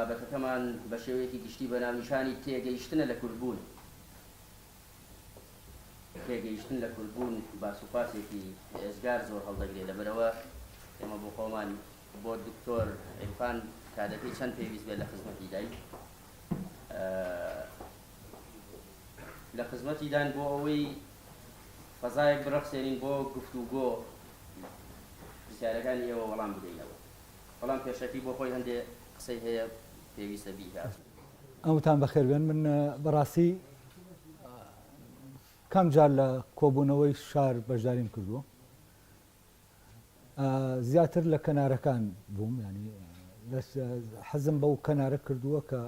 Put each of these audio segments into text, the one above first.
بابەتەکەمان بە شێوەیەکی گشتی بە ناونیشانی تێگەیشتنە لە کورتبوون تێگەیشتن لە کورتبوون باسوپاسێکی ئێزگار زۆر هەڵدەگرێت لەبەرەوە ئێمە بۆ خۆمان بۆ دکتۆر عیرفان کادەکەی چەند پێویست بێت لە خزمەتی دای لە خزمەتی دان بۆ ئەوەی فەزایەک بڕەخسێنین بۆ گفتوگۆ پرسیارەکانی ئێوە وەڵام بدەینەوە. بەڵام پێشەکی بۆ خۆی هەندێ قسەی هەیە پێویستە بیکات. ئەوتان بەخێر بێن. من بەڕاستی کەم جار لە کۆبوونەوەی شار بەشداریم کردووە، زیاتر لە کەنارەکان بووم، ینی حەزم بەو کەنارە کردووە کە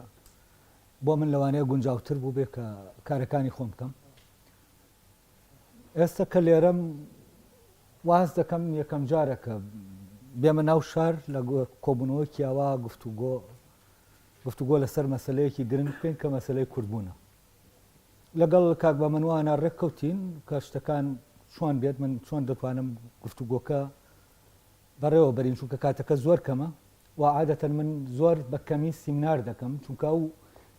بۆ من لەوانەیە گونجاوتر بوو بێ کە کارەکانی خۆم بکەم. ئێستا کە لێرەم واز دەکەم یەکەم جارە کە بێمە ناو شار لە کۆبوونەوەی کیاوا گفتوگۆ لەسەر مەسەلەیەکی گرنگ بکەین کە مەسەلەی کوردبوونە. لەگەڵ کاک بە منوانە ڕێککەوتین کە شتەکان چۆن بێت، من چۆن دەتوانم گفتوگۆکە بەڕێوە بەرین، چونکە کاتەکە زۆر کەمە و عادەتەن من زۆر بە کەمی سیمینار دەکەم، چونکە ئەو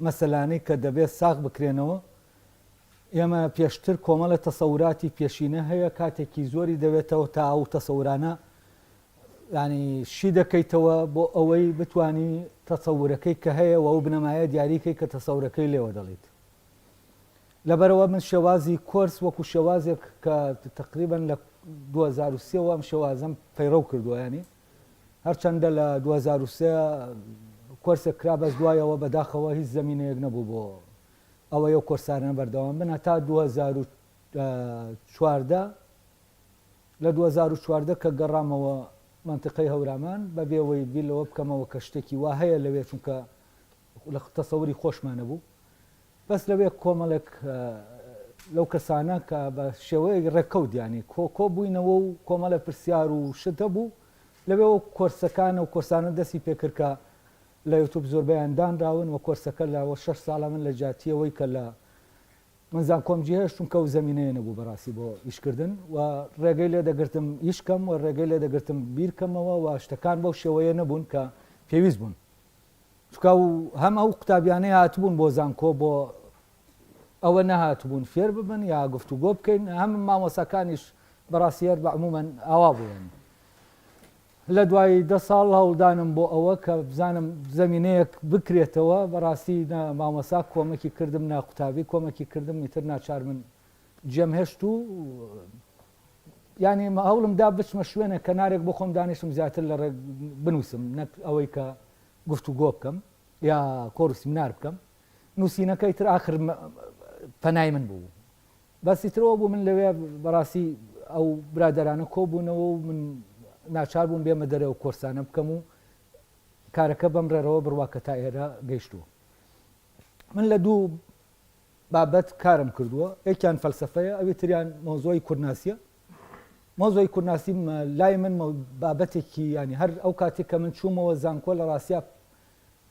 مەسەلانەی کە دەبێت ساغ بکرێنەوە ئێمە پێشتر کۆمەڵە تەسەوراتی پێشینە هەیە، کاتێکی زۆری دەوێتەوە تا ئەو تەسەورانە ینی شی دەکەیتەوە بۆ ئەوەی بتانی تەسەورەکەی کە هەیە و ئەو بنەمایە دیاریکەی کە تەسەورەکەی لێوە دەڵێت. لەبەرەوە من شێوازی کۆرس وەکو شێوازێک کە تقریبا لە 2003 ئەم شێوازەم پەیڕەو کردووە، ینی هەرچەندە لە 2003 کۆرسێک کرا بەس دوایەوە بەداخەوە هیچ زەمینەیەک نەبوو بۆ ئەوە یو کۆرسانە بەردەوام بن هەتا 2014 لە 2014 کە گەڕامەوە منتیقەی هەورامان بەبێەوەی بیلەوە بکەمەوە کە شتێکی وا هەیە لەوێ، چونکە لە تەسەوری خۆشمانە بوو، بەس لەوێ کۆمەڵێک لەو کەسانە کە بە شێوەیە ڕێککەوت ینی کۆ بووینەوە و کۆمەڵە پرسیار و شتە بوو لەوێ و کۆرسەکانە و کۆرسانە دەستی پێکرد کە لە یوتوب زۆربەیان دانراون و کۆرسەکە لەوە 6 ساڵە من لە جاتیەوەی کە لە منزان کۆمجی هەیە، چونکە و زەمینەیە نەبوو بەڕاستی بۆ ئیشکردن و ڕێگەی لێ دەگرتم ئیشکەم و ڕێگەی لێ دەگرتم بیرکەمەوە و شتەکان بەو شێوەیە نەبوون کە پێویست بوون، چونکە هەم ئەو قوتابیانەی هاتبوون بۆ زانکۆ بۆ ئەوە نەهاتبوون فێر ببن یا گفتوگۆ بکەین، هەم مامۆساکانیش بەڕاستیەر بە عمومەن ئاوا بوون. لە دوای 10 ساڵ هەوڵدانم بۆ ئەوە کە بزانم زەمینەیەک بکرێتەوە، بەڕاستی مامۆسا کۆمەکی کردم، ناقوتابی کۆمەکی کردم، میتر ناچار من جێم هێشت و ینی هەوڵمدا بچمە شوێنە کەنارێک بۆ خۆم دانیشتم زیاتر لە ڕێک بنووسم، نەک ئەوەی کە گفتوگۆ بکەم یا کۆڕ سیمینار بکەم. نووسینەکەی تر آخر پەنای من بوو، بەسی ترەوە بوو من لەوێ بەڕاستی ئەو برادەرانە کۆبوونەوە و من ناچار بووم بێمە دەرەوە کۆرسانە بکەم و کارەکە بەم ڕێرەوە بڕواکە تا ئێرە گەیشتووە. من لە دوو بابەت کارم کردووە، یەکیان فەلسەفەیە، ئەوی تریان مۆزۆی کوردناسیە. مۆزۆی کوردناسی لای من بابەتێکی ینی هەر ئەو کاتێک کە من چوومەوە زانکۆ لە ڕاستیا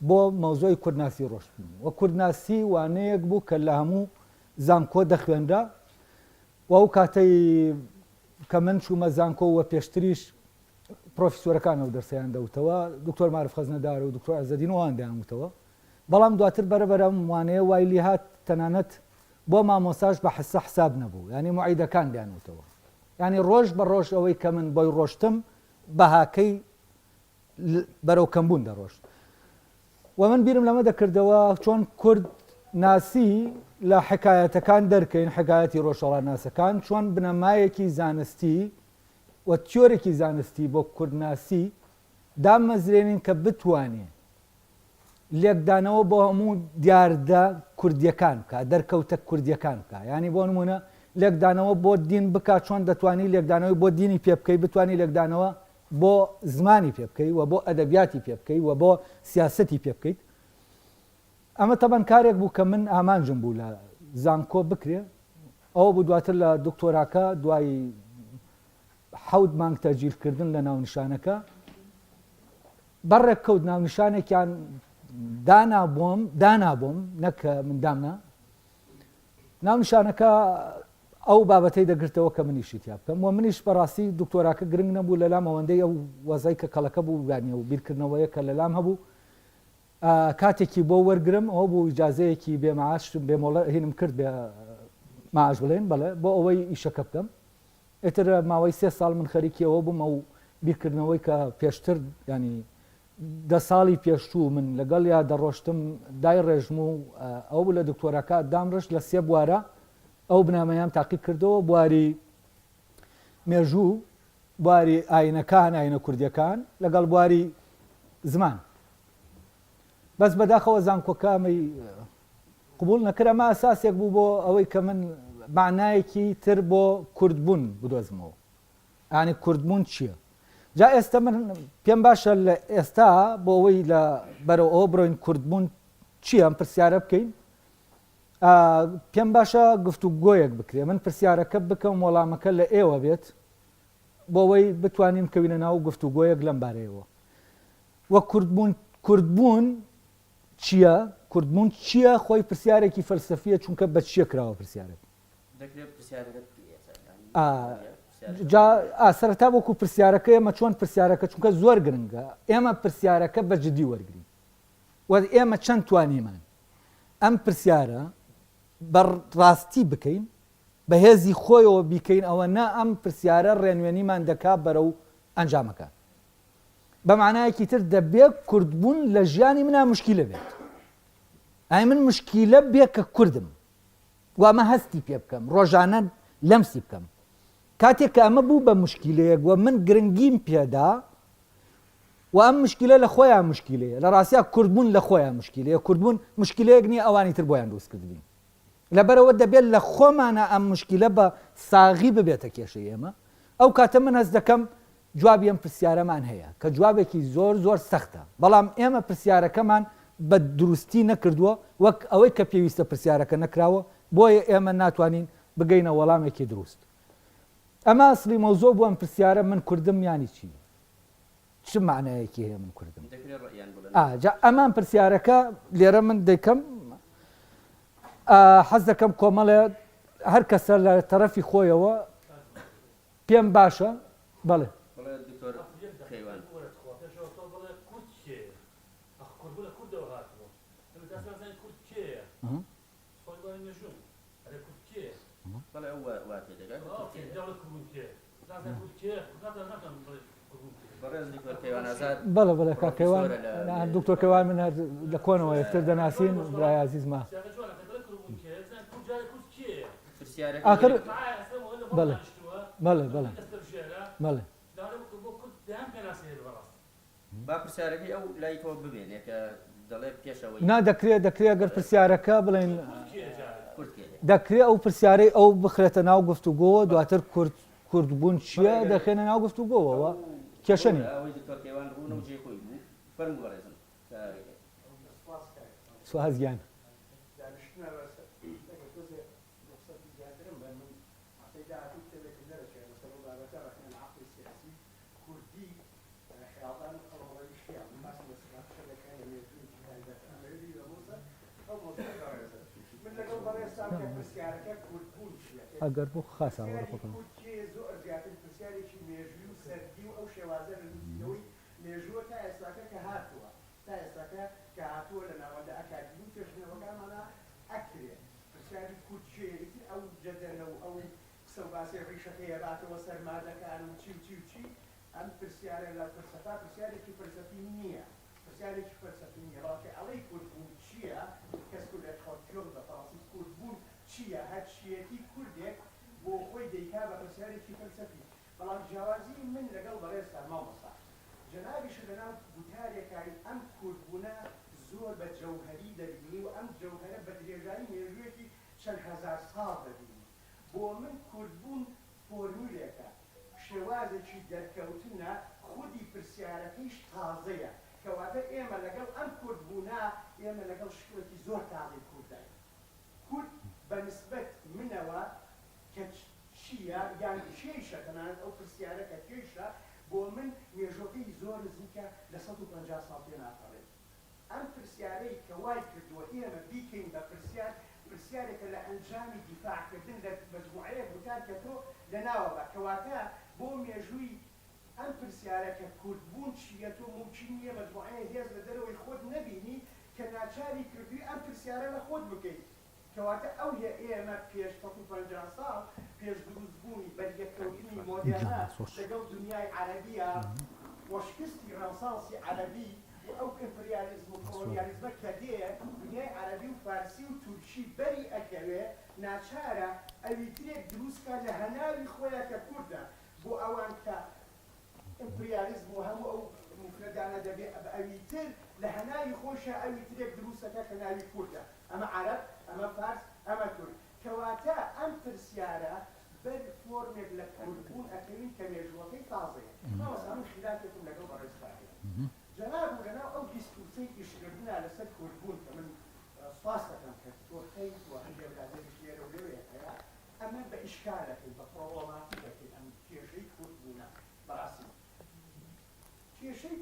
بۆ مۆزۆی کوردناسی ڕۆشتبووم و کوردناسی وانەیەک بوو کە لە هەموو زانکۆ دەخوێنرا و ئەو کاتەی کە من چوومە زانکۆ وە پێشتریش پرۆفیسۆرەکانەوە دەرسیان دەوتەوە، دکتۆر معرف خەزنەدار و دکتۆر عەزەدینەوەیان دەیانوتەوە، بەڵام دواتر بەرەبەرە وانەیە وای لی هات تەنانەت بۆ مامۆساش بە حسە حساب نەبوو، ینی موعیدەکان دەیانوتەوە، ینی ڕۆژ بە ڕۆژ ئەوەی کە من بۆی ڕۆشتم بەهاکەی بەرەو کەمبوون دەڕۆشت و من بیرم لەمە دەکردەوە چۆن کورد ناسی لە حکایەتەکان دەرکەین، حکایەتی ڕۆژهەڵاتناسەکان چۆن بنەمایەکی زانستی و تیۆرێکی زانستی بۆ کوردناسی دامەزرێنین کە بتوانێ لێکدانەوە بۆ هەموو دیاردە کوردیەکان بکە، دەرکەوتە کوردیەکان بکە، ینی بۆ نمونە لێکدانەوە بۆ دین بکات، چۆن دەتوانی لێکدانەوەی بۆ دینی پێ بکەی، بتوانی لێکدانەوە بۆ زمانی پێ بکەی و بۆ ئەدەبیاتی پێ بکەی و بۆ سیاسەتی پێ بکەیت. ئەمە تەبەن کارێک بوو کە من ئامانجم بوو لە زانکۆ بکرێ، ئەوە بوو دواتر لە دکتۆراکە دوای 7 مانگ تەجیلکردن لە ناونیشانەکە بەڕێک کەوت ناونیشانێکیان دانابووم نەکە من دامنا ناونیشانەکە ئەو بابەتەی دەگرتەوە کە منیشی تیا بکەم و منیش بەڕاستی دکتۆراکە گرنگ نەبوو لەلام ئەوەندەی ئەو وەزای کە کەڵەکە بوو یانی و بیرکردنەوەیە کە لەلام هەبوو کاتێکی بۆ وەرگرم ئەوە بوو ئیجازەیەکی بێمەعاش بێمۆڵە هینم کرد بێ معاش بڵێن بڵێ بۆ ئەوەی ئیشەکە بکەم ئێتر ماوەی 3 ساڵ من خەریکیەوە بووم ئەو بیرکردنەوەی کە پێشتر ینی 10 ساڵی پێشوو من لەگەڵ یا دەڕۆشتم دای ڕێژم و ئەو لە دکتۆرەکە دامڕشت لە 3 بوارە ئەو بنامەیان تاقی کردەوە بواری مێژوو بواری ئاینەکان ئاینە کوردیەکان لەگەڵ بواری زمان بەس بەداخەوە زانکۆکەمەی قبول نەکرا ئەمە ئەساسێک بوو بۆ ئەوەی کە من معنایەکی تر بۆ کوردبوون بدۆزمەوە ئانی کوردبوون چییە جا ئێستا من پێم باشە لە ئێستا بۆ ئەوەی لە بەرەو ئەوە بڕۆین کوردبوون چییە ئەم پرسیارە بکەین پێم باشە گفتوگۆیەک بکرێ من پرسیارەکە بکەم وەڵامەکە لە ئێوە بێت بۆ ئەوەی بتوانین کەوینە ناو گفتوگۆیەک لەم بارەیەوە وە کوردبوون چییە کوردبوون چییە خۆی پرسیارێکی فەلسەفیە چونکە بە چییە کراوە پرسیارێک جا سەرەتا وەکو پرسیارەکە ئێمە چۆن پرسیارەکە چونکە زۆر گرنگە ئێمە پرسیارەکە بە جدی وەرگین و ئێمە چەند توانیمان ئەم پرسیارە بەڕاستی بکەین بەهێزی خۆیەوە بیکەین ئەوە نا ئەم پرسیارە ڕێنوێنیمان دەکا بەرەو ئەنجامەکە بەمعنایەکی تر دەبێت کوردبوون لە ژیانی منە مشکیلە بێت ئای من مشکیلە بێ کە کوردم و ئەمە هەستی پێ بکەم ڕۆژانە لەمسی بکەم کاتێک کە ئەمە بوو بە مشکیلەیەک و من گرنگیم پێدا و ئەم مشکلە لە خۆیان مشکلەیە لە ڕاستیا کوردبوون لە خۆیان مشکلەیە کوردبوون مشکلەیەک نییە ئەوانی تر بۆیان دروست کردبین لەبەرەوە دەبێت لە خۆمانە ئەم مشکلە بە ساغی ببێتە کێشەی ئێمە ئەو کاتە من هەست دەکەم جوابی ئەم پرسیارەمان هەیە کە جوابێکی زۆر زۆر سەختە بەڵام ئێمە پرسیارەکەمان بە دروستی نەکردووە وەک ئەوەی کە پێویستە پرسیارەکە نەکراوە بۆیە ئێمە ناتوانین بگەینە وەڵامێکی دروست ئەمە ئەسڵی مەوزۆ بووە ئەم پرسیارە من کوردم یانی چی چ معنایەکی هەیە من کوردم ئەمان پرسیارەکە لێرە من دەیکەم حەز دەکەم کۆمەڵێ هەر کەسە لە تەرەفی خۆیەوە پێم باشە بەڵێ بەڵێ بڵێ کاکەوان دکتۆر کەوان من لە کۆنەوە یەکتر دەناسین برای عزیزما آخر بەڵێ بەڵێ بەڵێ بەڵێ با پرسیارەکەی ئەو لای تۆ ببێنێ کە دەڵێ پێشەوەی نا دەکرێت گەر پرسیارەکە بڵێن دەکرێت ئەو پرسیارەی ئەو بخرێتە ناو گفتوگۆوە دواتر کوردبوون چییە دەخێنە ناو گفتوگۆوەوە کێشە نیە سوازگیان ئەگەر بۆ خاص ئاوەڕەکەم زۆر زیاتر پرسیارێکی مێژووی و سەردی و ئەو شێوازە لەنووسینەوەی مێژووە تا ئێستاکە کە هاتووە تا ئێستاکە کە هاتووە لە ناوەندە ئەکادمی و پێشنەوەکانمانە ئەکرێت پرسیاری کورد چێتی ئەو جەدەنە و ئەو قسە و باسی ڕیشەکەیە باتەوە سەرمادەکان و چی و چی و چی ئەم پرسیارە لە فەلسەفا پرسیارێکی فەلسەفی نییە پرسیارێکی فەلسەفی نییە بەڵکە ئەڵەی کوردبوون چییە کەس کورد خۆتیۆر بە فەڕەنسی کوردبوون چییە هەرچیەتی کوردێک بۆ خۆی دەیکا بە پرسیارێکی فەلسەفی بەڵام جیاوازی من لەگەڵ بەڕێستا مامۆستا جەنابیش لەناو گوتارێکای ئەم کوردبوونە زۆر بە جەوهەری دەبینی و ئەم جەوهەرە بە درێژایی مێژوویەکی چەند هەزار ساڵ دەبینی بۆ من کوردبوون فۆرمولێکە شێوازێکی دەرکەوتنە خودی پرسیارەکەیش تازەیە کەواتە ئێمە لەگەڵ ئەم کوردبوونە ئێمە لەگەڵ شکلێکی زۆر تازەی کوردای کورد بە نسبەت منەوە کە چییە یان کێشە تەنانەت ئەو پرسیارەکە کێشە بۆ من مێژۆکەی زۆر نزیکە لە 150 ساڵ پێ ناپەڕێت ئەم پرسیارەی کە وای کردووە ئێمە بیکەین بە پرسیارێکە لە ئەنجامی دیفاعکردن لە مەجموعەیە گوتار کە تۆ لەناوە بە کەواتە بۆ مێژووی ئەم پرسیارەکە کوردبوون چییە تۆ موچین نیە مەجموعەیە هێز لە دەرەوەی خۆت نەبینی ناچاری کردووی ئەم پرسیارە لە خۆت بکەیت کەواتە ئەو ئێمە پێش 50 ساڵ پێش دروستبوونی بەریەکەوتنی مۆدێرنا لەگەڵ دنیای عەرەبیە وەشکستی ڕەنسانسی عەرەبی و ئەو ئیمپریالیزم و کۆلۆنیالیزمە کە دێ دنیای عەرەبی و فارسی و تورکی بەری ئەکەوێ ناچارە ئەویترێک دروستکە لە هەناوی خۆیە کە کوردە بۆ ئەوان کە ئیمپریالیزم و هەموو ئەو مفردانە دەبێ ئەویتر لە هەناوی خۆشە ئەویترێک دروستەکە کە ناوی کوردە ئەمە عەرەب ئەمە فارس ئەمە تورک کەواتە ئەم پرسیارە بەر فۆرمێک لە کوردبوون ئەکەوین کە مێژووەکەی تازەیە ماوەسا من خلافێکم لەگەڵ بەڕێزخایە جەناب و لەناو ئەو دیسکورسەی ئیشکردنە لەسەر کوردبوون کە من سواس دەکەم کە تۆ خەیت و هەندێک برادێریش لێرە و لەوێ هەیە ئەمە بە ئیشکالەکەی بە پرۆبڵەماتیکەکەی ئەم کێشەی کوردبوونە بەڕاستی کێشەی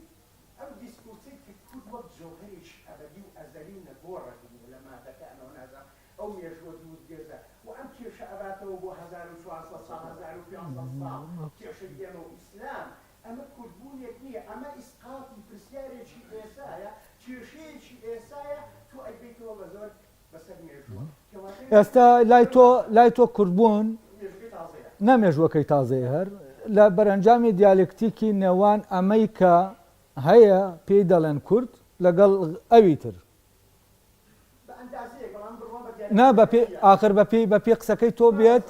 ئەو دیسکورسەی کە کورد وەک جەوهەرێکی ئەبەدی و ئەزەلی و نەگۆڕەبوو لە مادەکە ئەمەوە نازانم ئەو مێژووە دروست بێزە و ئەم کێشە ئەباتەوە بۆ 1400 ساڵ 1500 ساڵ کێشەی ئێمە و ئیسلام ئەمە کوردبوونێک نییە ئەمە ئیسقاطی پرسیارێکی ئێسایە کێشەیەکی ئێسایە تۆ ئەیبیتەوە بە زۆر بەسەر مێژووە ئێستا لای تۆ کوردبوون نەمێژوەکەی تازەیە هەر لە بەرەنجامی دیالکتیکی نێوان ئەمەی کە هەیە پێی دەڵێن کورد لەگەڵ ئەوی تر نا آخر بە پێی قسەکەی تۆ بێت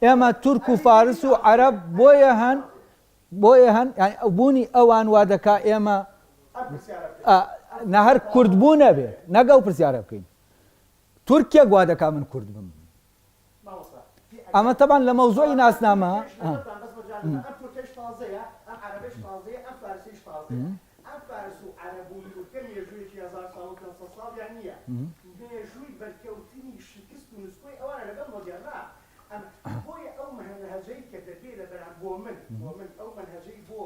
ئێمە تورک و فارس و عەرەب بۆیە هەن بوونی ئەوان وا دەکا ئێمە نە هەر کوردبوو نەبێت نەگەڵ پرسیارە بکەین تورکیا گوا دەکا من کورد بم ئەمە تەبان لە مەوزوعی ناسنامە ئەم فارس و عەرەب و تورکە مێژوویەکی 1500 ساڵیان نییە مێژووی بەرکەوتنی شکست و نووسکۆی ئەوانە لەگەڵ مۆدێرنا بۆیە ئەو منهەجەی کە دەبێت لە بەرام بۆ من ئەو منهەجەی بۆ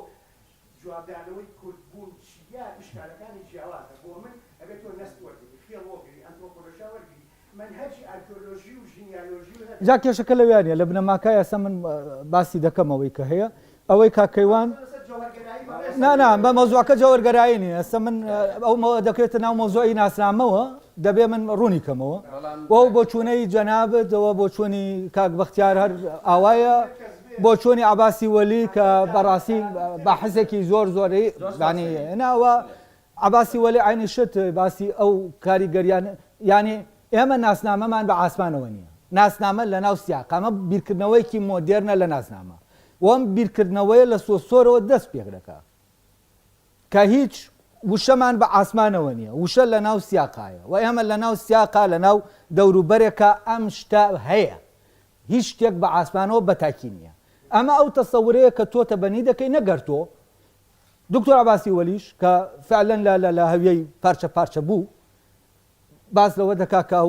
جوابدانەوەی کوردبوون چیە ئیشکالەکانی جیاوازە بۆ من ئەبێت تۆ نەست وەرگری خێڵ وەرگری ئەنترۆپۆلۆژیا وەرگری منهەجی ئارکێۆلۆژی و ژینیالۆژی و جا کێشەکە لەوێنە لە بنەماکای ئەستا من باسی دەکەمەوەی کە هەیە ئەوەی کاکەیوان نا بە مەوزوعەکە جەوەرگەرایی نیە ئەستا من ئەو دەکرێتە ناو مەوزوعی ناسنامەوە دەبێ من ڕوونی کەمەوە وەو بۆ چوونەی جەنابەت ئەوە بۆ چوونی کاک بەختیار هەر ئاوایە بۆ چوونی عەباسی وەلی کە بەڕاستی بەحەسێکی زۆری ینی ناوە عەباسی وەلی عینی شت باسی ئەو کاریگەریان یعنی ئێمە ناسنامەمان بە ئاسمانەوە نییە ناسنامە لە ناو سیاق ئەمە بیرکردنەوەیکی مۆدێرنە لە ناسنامە وەم بیرکردنەوەیە لە سۆسۆرەوە دەست پێک دەکات کە هیچ وشەمان بە ئاسمانەوە نییە وشە لە ناو سیاقایە و ئێمە لە ناو سیاقا لە ناو دەوروبەرێکە ئەم شتە هەیە هیچ شتێک بە ئاسمانەوە بەتاکی نییە ئەمە ئەو تەسەورەیە کە تۆ تەبەنی دەکەی نەگەرتۆ دکتۆر عەباسی وەلیش کە فعلەن لە هەویەی پارچە بوو باس لەوە دەکا کە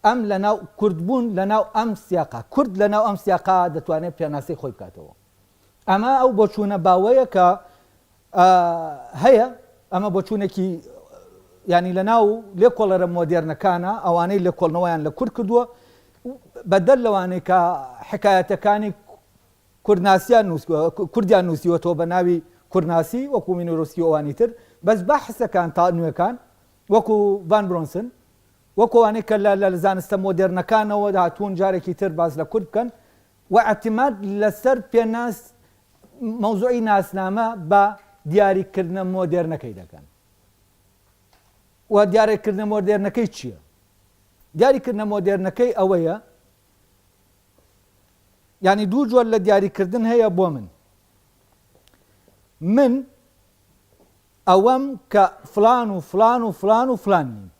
ئەم لەناو کوردبوون لەناو ئەم سیاقا کورد لەناو ئەم سیاقا دەتوانێت پێناسەی خۆی بکاتەوە ئەمە ئەو بۆچوونە باوەیە کە هەیە ئەمە بۆچوونێکی ینی لەناو لێکۆڵەرە مۆدێرنەکانە ئەوانەی لێکۆڵنەوەیان لە کورد کردووە بەدەر لەوانەیە کە حکایەتەکانی کوردیان نووسیوەتەوە بە ناوی کوردناسی وەکو مینۆرۆسی ئەوانی تر بەس بەحسەکان تا نوێەکان وەکو ڤان برۆنسن وەکوانەی کە لە زانستە مۆدێرنەکانەوە هاتوون جارێکی تر باز لە کورد بکەن و ئەعتیماد لەسەر پێناس مەوزوعی ناسنامە بە دیاریکردنە مۆدێرنەکەی دەکەن و دیاریکردنە مۆدێرنەکەی چییە؟ دیاریکردنە مۆدێرنەکەی ئەوەیە ینی دوو جۆر لە دیاریکردن هەیە بۆ من ئەوەم کە فلان و فلان و فلان و فلان نیم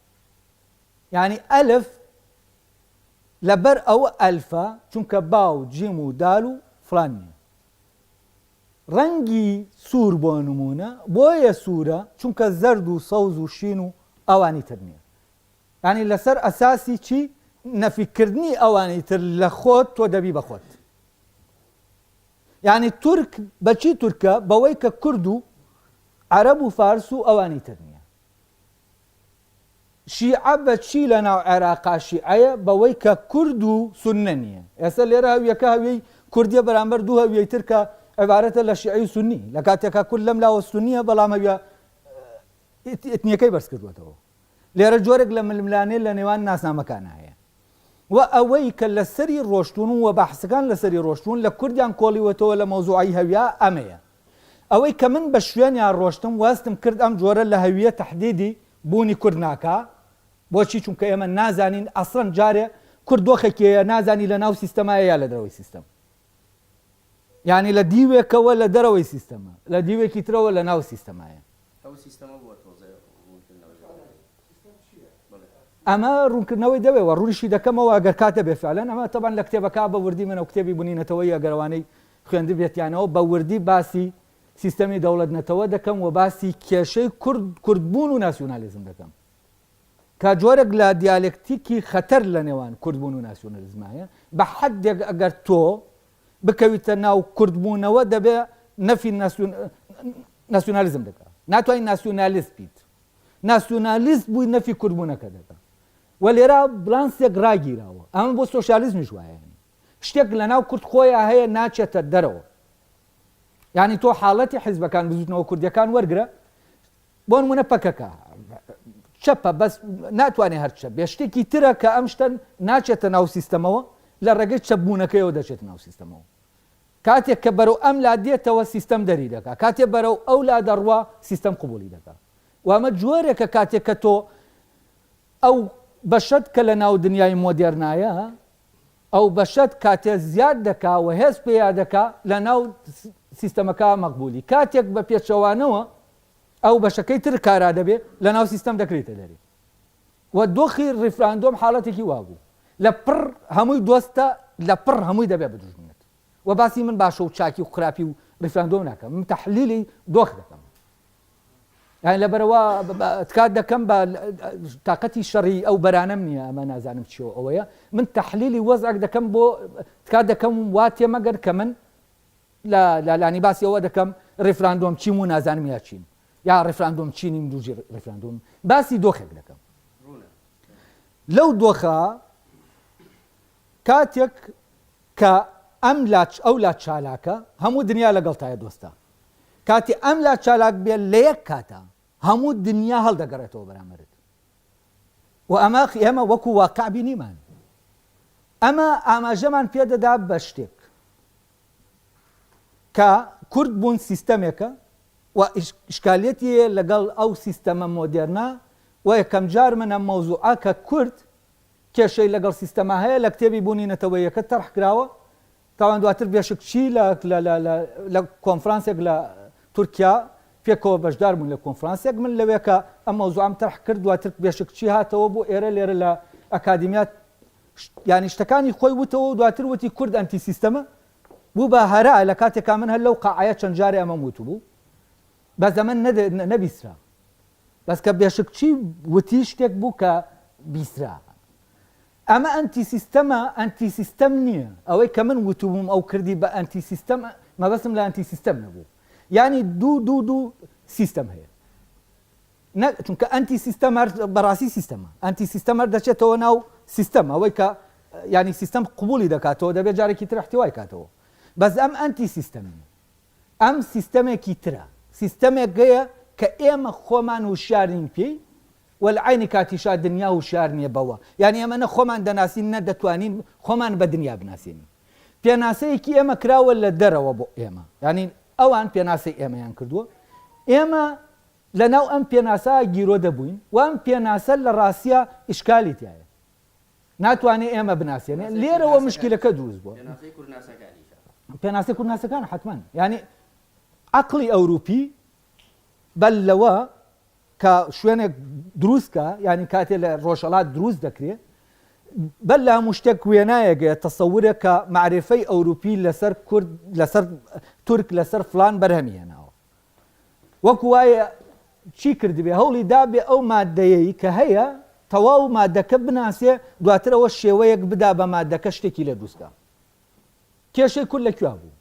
یعنی ئەلف لەبەر ئەوە ئەلفە چونکە باو جیم و دال و فلان نییە ڕەنگی سوور بۆ نمونە بۆیە سوورە چونکە زەرد و سەوز و شین و ئەوانی تر نییە ینی لەسەر ئەساسی چی نەفیکردنی ئەوانی تر لە خۆت تۆ دەبی بە خۆت یعنی تورک بەچی تورکە بەوەی کە کورد و عەرەب و فارس و ئەوانی تر نییە شیعە بەچی لە ناو عێراقا شیعەیە بەوەی کە کورد و سوننە نییە ئێستا لێرە هەویەکە هەویەی کوردیە بەرامبەر دوو هەویەی تر کە عیبارەتە لە شیعی و سوننی لە کاتێکە کورد لەم لاوە سوننیە بەڵام هەویە ئێتنیەکەی بەرز کردوێتەوە لێرە جۆرێک لە ململانێ لە نێوان ناسنامەکان هەیە و ئەوەی کە لە سەری ڕۆشتون و بەحسەکان لە سەری ڕۆشتون لە کوردیان کۆڵیوەتەوە لە مەوزوعی هەویە ئەمەیە ئەوەی کە من بە شوێنیان ڕۆشتم وەستم کرد ئەم جۆرە لە هەویە تەحدیدی بوونی کورد ناکا بۆچی چونکە ئێمە نازانین ئەسڵەن جارێ کورد دۆخێکیە نازانی لە ناو سیستەمایە یا لە دەرەوەی سیستەم یعنی لە دیوێکەوە لە دەرەوەی سیستەمە لە دیوێکی ترەوە لە ناو سیستەمایە ئەمە ڕوونکردنەوەی دەوێەوە ڕوونیشی دەکەمەوە ئەگەر کاتە بێفعلەن ئەمە تەبان لە کتێبەکە بە وردی منە و کتێبی بوونینەتەوەی ئەگەرەوانەی خوێندی بێتیانەوە بە وردی باسی سیستەمی دەوڵەتنەتەوە دەکەم و باسی کێشەی کوردبوون و ناسیۆنالیزم دەکەم کە جۆرێک لە دیالکتیکی خەتەر لە نێوان کوردبوون و ناسیۆنالیزمایە بە حەدێک ئەگەر تۆ بکەویتە ناو کوردبوونەوە دەبێ نەفی ناسیۆنالیزم دەکات ناتوانین ناسیۆنالیست بیت ناسیۆنالیست بووی نەفی کوردبوونەکە دەکات و لێرە بلانسێک ڕاگیراوە ئەمە بۆ سۆشیالیزمیش وایە شتێک لە ناو کورد خۆیان هەیە ناچێتە دەرەوە یعنی تۆ حاڵەتی حیزبەکان بزوتنەوە کوردیەکان وەرگرە بۆ نمونە پەکەکە چەپە بەس ناتوانێت هەر چەپ بێ شتێکی ترە کە ئەم شتە ناچێتە ناو سیستەمەوە لە ڕێگەی چەپبوونەکەیەوە دەچێت ناو سیستەمەوە کاتێک کە بەرەو ئەم لا دێتەوە سیستەم دەری دەکات کاتێک بەرەو ئەو لا دەڕوا سیستەم قبولی دەکات و ئەمە جۆرێکە کاتێک کە تۆ ئەو بەشت کە لە ناو دنیای مۆدێرنایە ئەو بەشت کاتێ زیاد دەکا و هێز پێیا دەکا لە ناو سیستەمەکە مەقبولی کاتێک بە پێچەوانەوە ئەو بەشەکەی تر کارا دەبێت لە ناو سیستەم دەکرێتە دەری و دۆخی ڕیفراندۆم حاڵەتێکی وابوو لە پڕ هەمووی دۆستە لە پڕ هەمووی دەبێت بدژمنێت و باسی من باشە و چاکی و خراپی و ڕیفراندۆم ناکەم من تەحلیلی دۆخ دەکەم یعنی لەبەرەوە تکات دەکەم بە تااقەتی شەڕی ئەو بەرانەم نییە ئەمە نازانم چیەوە ئەوەیە من تەحلیلی وەزعک دەکەم بۆ تکات دەکەم وا تێمەگەر کە من لە لانی باسی ئەوە دەکەم ڕیفراندۆم چیم و نازانم یا چین یا ڕیفراندۆم چینیم دوژی ڕیفراندۆم باسی دۆخێک دەکەم لەو دۆخە کاتێک کە ئەم ئەو لا چالاکە هەموو دنیا لەگەڵتایە دۆستە کاتی ئەم لا چالاک بێت لە یەک کاتە هەموو دنیا هەڵدەگەڕێتەوە بەرامبەرت و ئەمە ئێمە وەکو واقع بینیمان ئەمە ئاماژەمان پێدەدا بە شتێک کە کورد بوون سیستەمێکە و ئیشکالێتی لەگەڵ ئەو سیستەمە مۆدێرنا و یەکەم جار منە مەوزوعە کە کورد کێشەی لەگەڵ سیستەما هەیە لە کتێبی بوونینەتەوە یەکە تەرح کراوە تاوان دواتر بێشکچی لە کۆنفرانسێک لە تورکیا پێکەوە بەشدار بوون لە کۆنفرانسێک من لەوێ کە ئەم مەوزوعم تەرح کرد دواتر بێشکچی هاتەوە بۆ ئێرە لێرە لە ئەکادمیات ینی شتەکانی خۆی وتەوە دواتر وتی کورد ئەنتی سیستەمە بوو بە هەرا لە کاتێکا من هەر لەو قاعەیە چەند جارێ ئەمە وت بوو بە زەمن نەبیسرا بەس کە بێشکچی وتی شتێک بوو کە بیسرا ئەمە ئەنتی سیستەمە ئەنتی سیستەم نییە ئەوەی کە من وتبووم ئەو کردی بە ئەنتی سیستەم مەبەستم لە ئەنتی سیستەم نەبوو ینی دوو سیستەم هەیە چونکە ئەنتی سیستەم بەڕاستی سیستەمە ئەنتی سیستەمەر دەچێتەوە ناو سیستەم ئەوەی کە ینی سیستەم قبولی دەکاتەوە دەبێت جارێکی تر احتیوای کاتەوە بەس ئەم ئەنتی سیستەمی ئەم سیستەمێکی ترە سیستەمێک گەیە کە ئێمە خۆمان وشارین پێی والعینی کاتیشا دنیا وشار نییە بەوە یعنی ئەمە نە خۆمان دەناسین نە دەتوانین خۆمان بە دنیا بناسیین پێناسەیەکی ئێمە کراوە لە دەرەوە بۆ ئێمە ینی ئەوان پێناسی ئێمەیان کردووە ئێمە لە ناو ئەم پێناسا گیرۆ دەبووین و ئەم پێناسە لە ڕاستیە ئیشکالی تایە ناتوانێت ئێمە بناسیێنێ لێرەوە مشکلەکە دروست بووە پێناسی کوردناسەکان حتمما ینی عەقڵی ئەوروپی بەل لەوە کە شوێنێک دروستکە ینی کاتێ لە ڕۆژهەڵات دروست دەکرێت بەل لە هەموو شتێک وێنایەگە تەسەورێک کە معرفەی ئەوروپی لەسەر کورد لەسەر تورک لەسەر فلان بەرهەمیێناوە وەکو وایە چی کردبێ هەوڵی دابێ ئەو مادەیەی کە هەیە تەواو مادەکە بناسێ دواترەوە شێوەیەک بدا بە مادەکە شتێکی لە دروستکە کێشەی کورد لەکوێ بوو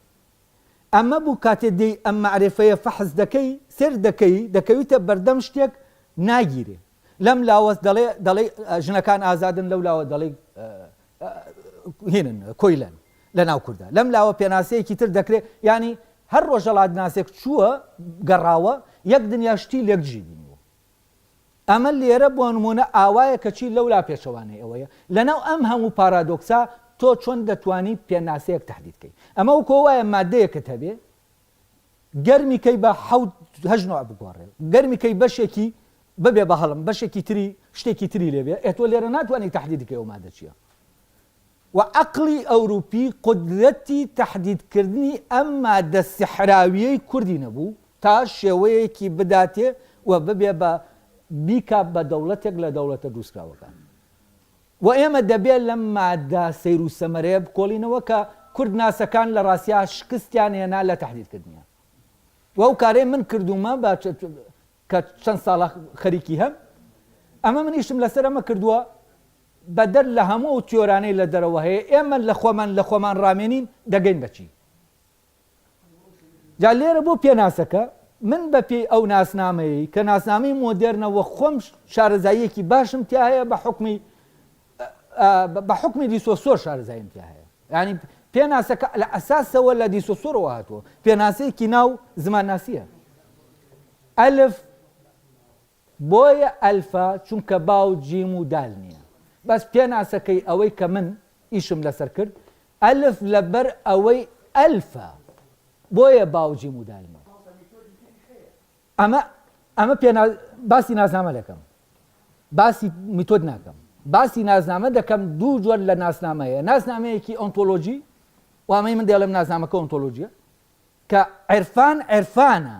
ئەمە بوو کاتێ دەی ئەم معرفەیە فەحز دەکەی سێر دەکەویتە بەردەم شتێک ناگیرێ لەم لاوەس دەڵێ ژنەکان ئازادن لەو لاوە دەڵێ هێنن کۆیلەن لە ناو کووردا لەم لاوە پێناسەیەکی تر دەکرێت ینی هەر ڕۆژهەڵات ناسێک چووە گەڕاوە یەک دنیا شتی لێک ژی بینیوە ئەمە لێرە بۆ نمونە ئاوایە کە چی لەولا پێشەوانەی ئەوەیە لەناو ئەم هەموو پارادۆکسا تۆ چۆن دەتوانی پێناسەیەک تهدیدکەی ئەمە و کۆوایە مادەیەکت هەبێ گەرمیکەی بە هەژنەوە بگۆڕێ گەرمیکەی بەشێکی ببێ بە هەڵم بەشێکی تری شتێکی تری لێبێ ئێتۆ لێرە ناتوانانی تهدیدکەی ئەو مادە چییە و عقلی ئەوروپی قدرەتی تهدیدکردنی ئەم مادە سحراویەی کوردی نەبوو تا شێوەیەکی بداتێ و ببێ بە بیکا بە دەوڵەتێک لە دەوڵەتە دروستکراوەکان و ئێمە دەبێت لەم مادە سەیر و سەمەرەیە بکۆڵینەوە کە کورد ناسەکان لە ڕاستیا شکستیان هێنا لە تهدیدکردنیە و ئەو کارەی من کردومە کە چەند ساڵە خەریکی هەم ئەمە منیشتم لەسەر ئەمە کردووە بەدەر لە هەموو تیۆرانەی لە دەرەوە هەیە ئێمە لە خۆمان ڕامێنین دەگەین بەچی جا لێرە بۆ پێناسەکە من بە پێی ئەو ناسنامەیە کە ناسنامەی مۆدێرنەوە خۆم شارەزاییەکی باشم تیا هەیە بە حکمی دیسۆسۆر شارەزاییم تیا هەیە ینی پێناسەکە لە ئەساسەوە لە دیسۆسۆرەوە هاتووە پێناسەیەکی ناو زمانناسیە ئەلف بۆیە ئەلفا چونکە باو جیم و دال نییە بەس پێناسەکەی ئەوەی کە من ئیشم لەسەر کرد ئەلف لەبەر ئەوەی ئەلفا بۆیە باو جیم و دال نییە ئەمە باسی ناسنامە دەکەم باسی میتۆد ناکەم باسی ناسنامە دەکەم دوو جۆر لە ناسنامەیە ناسنامەیەکی ئۆنتۆلۆژی وامەی من دێڵم ناسنامەکە ئۆنتۆلۆژیە کە عرفان عرفانە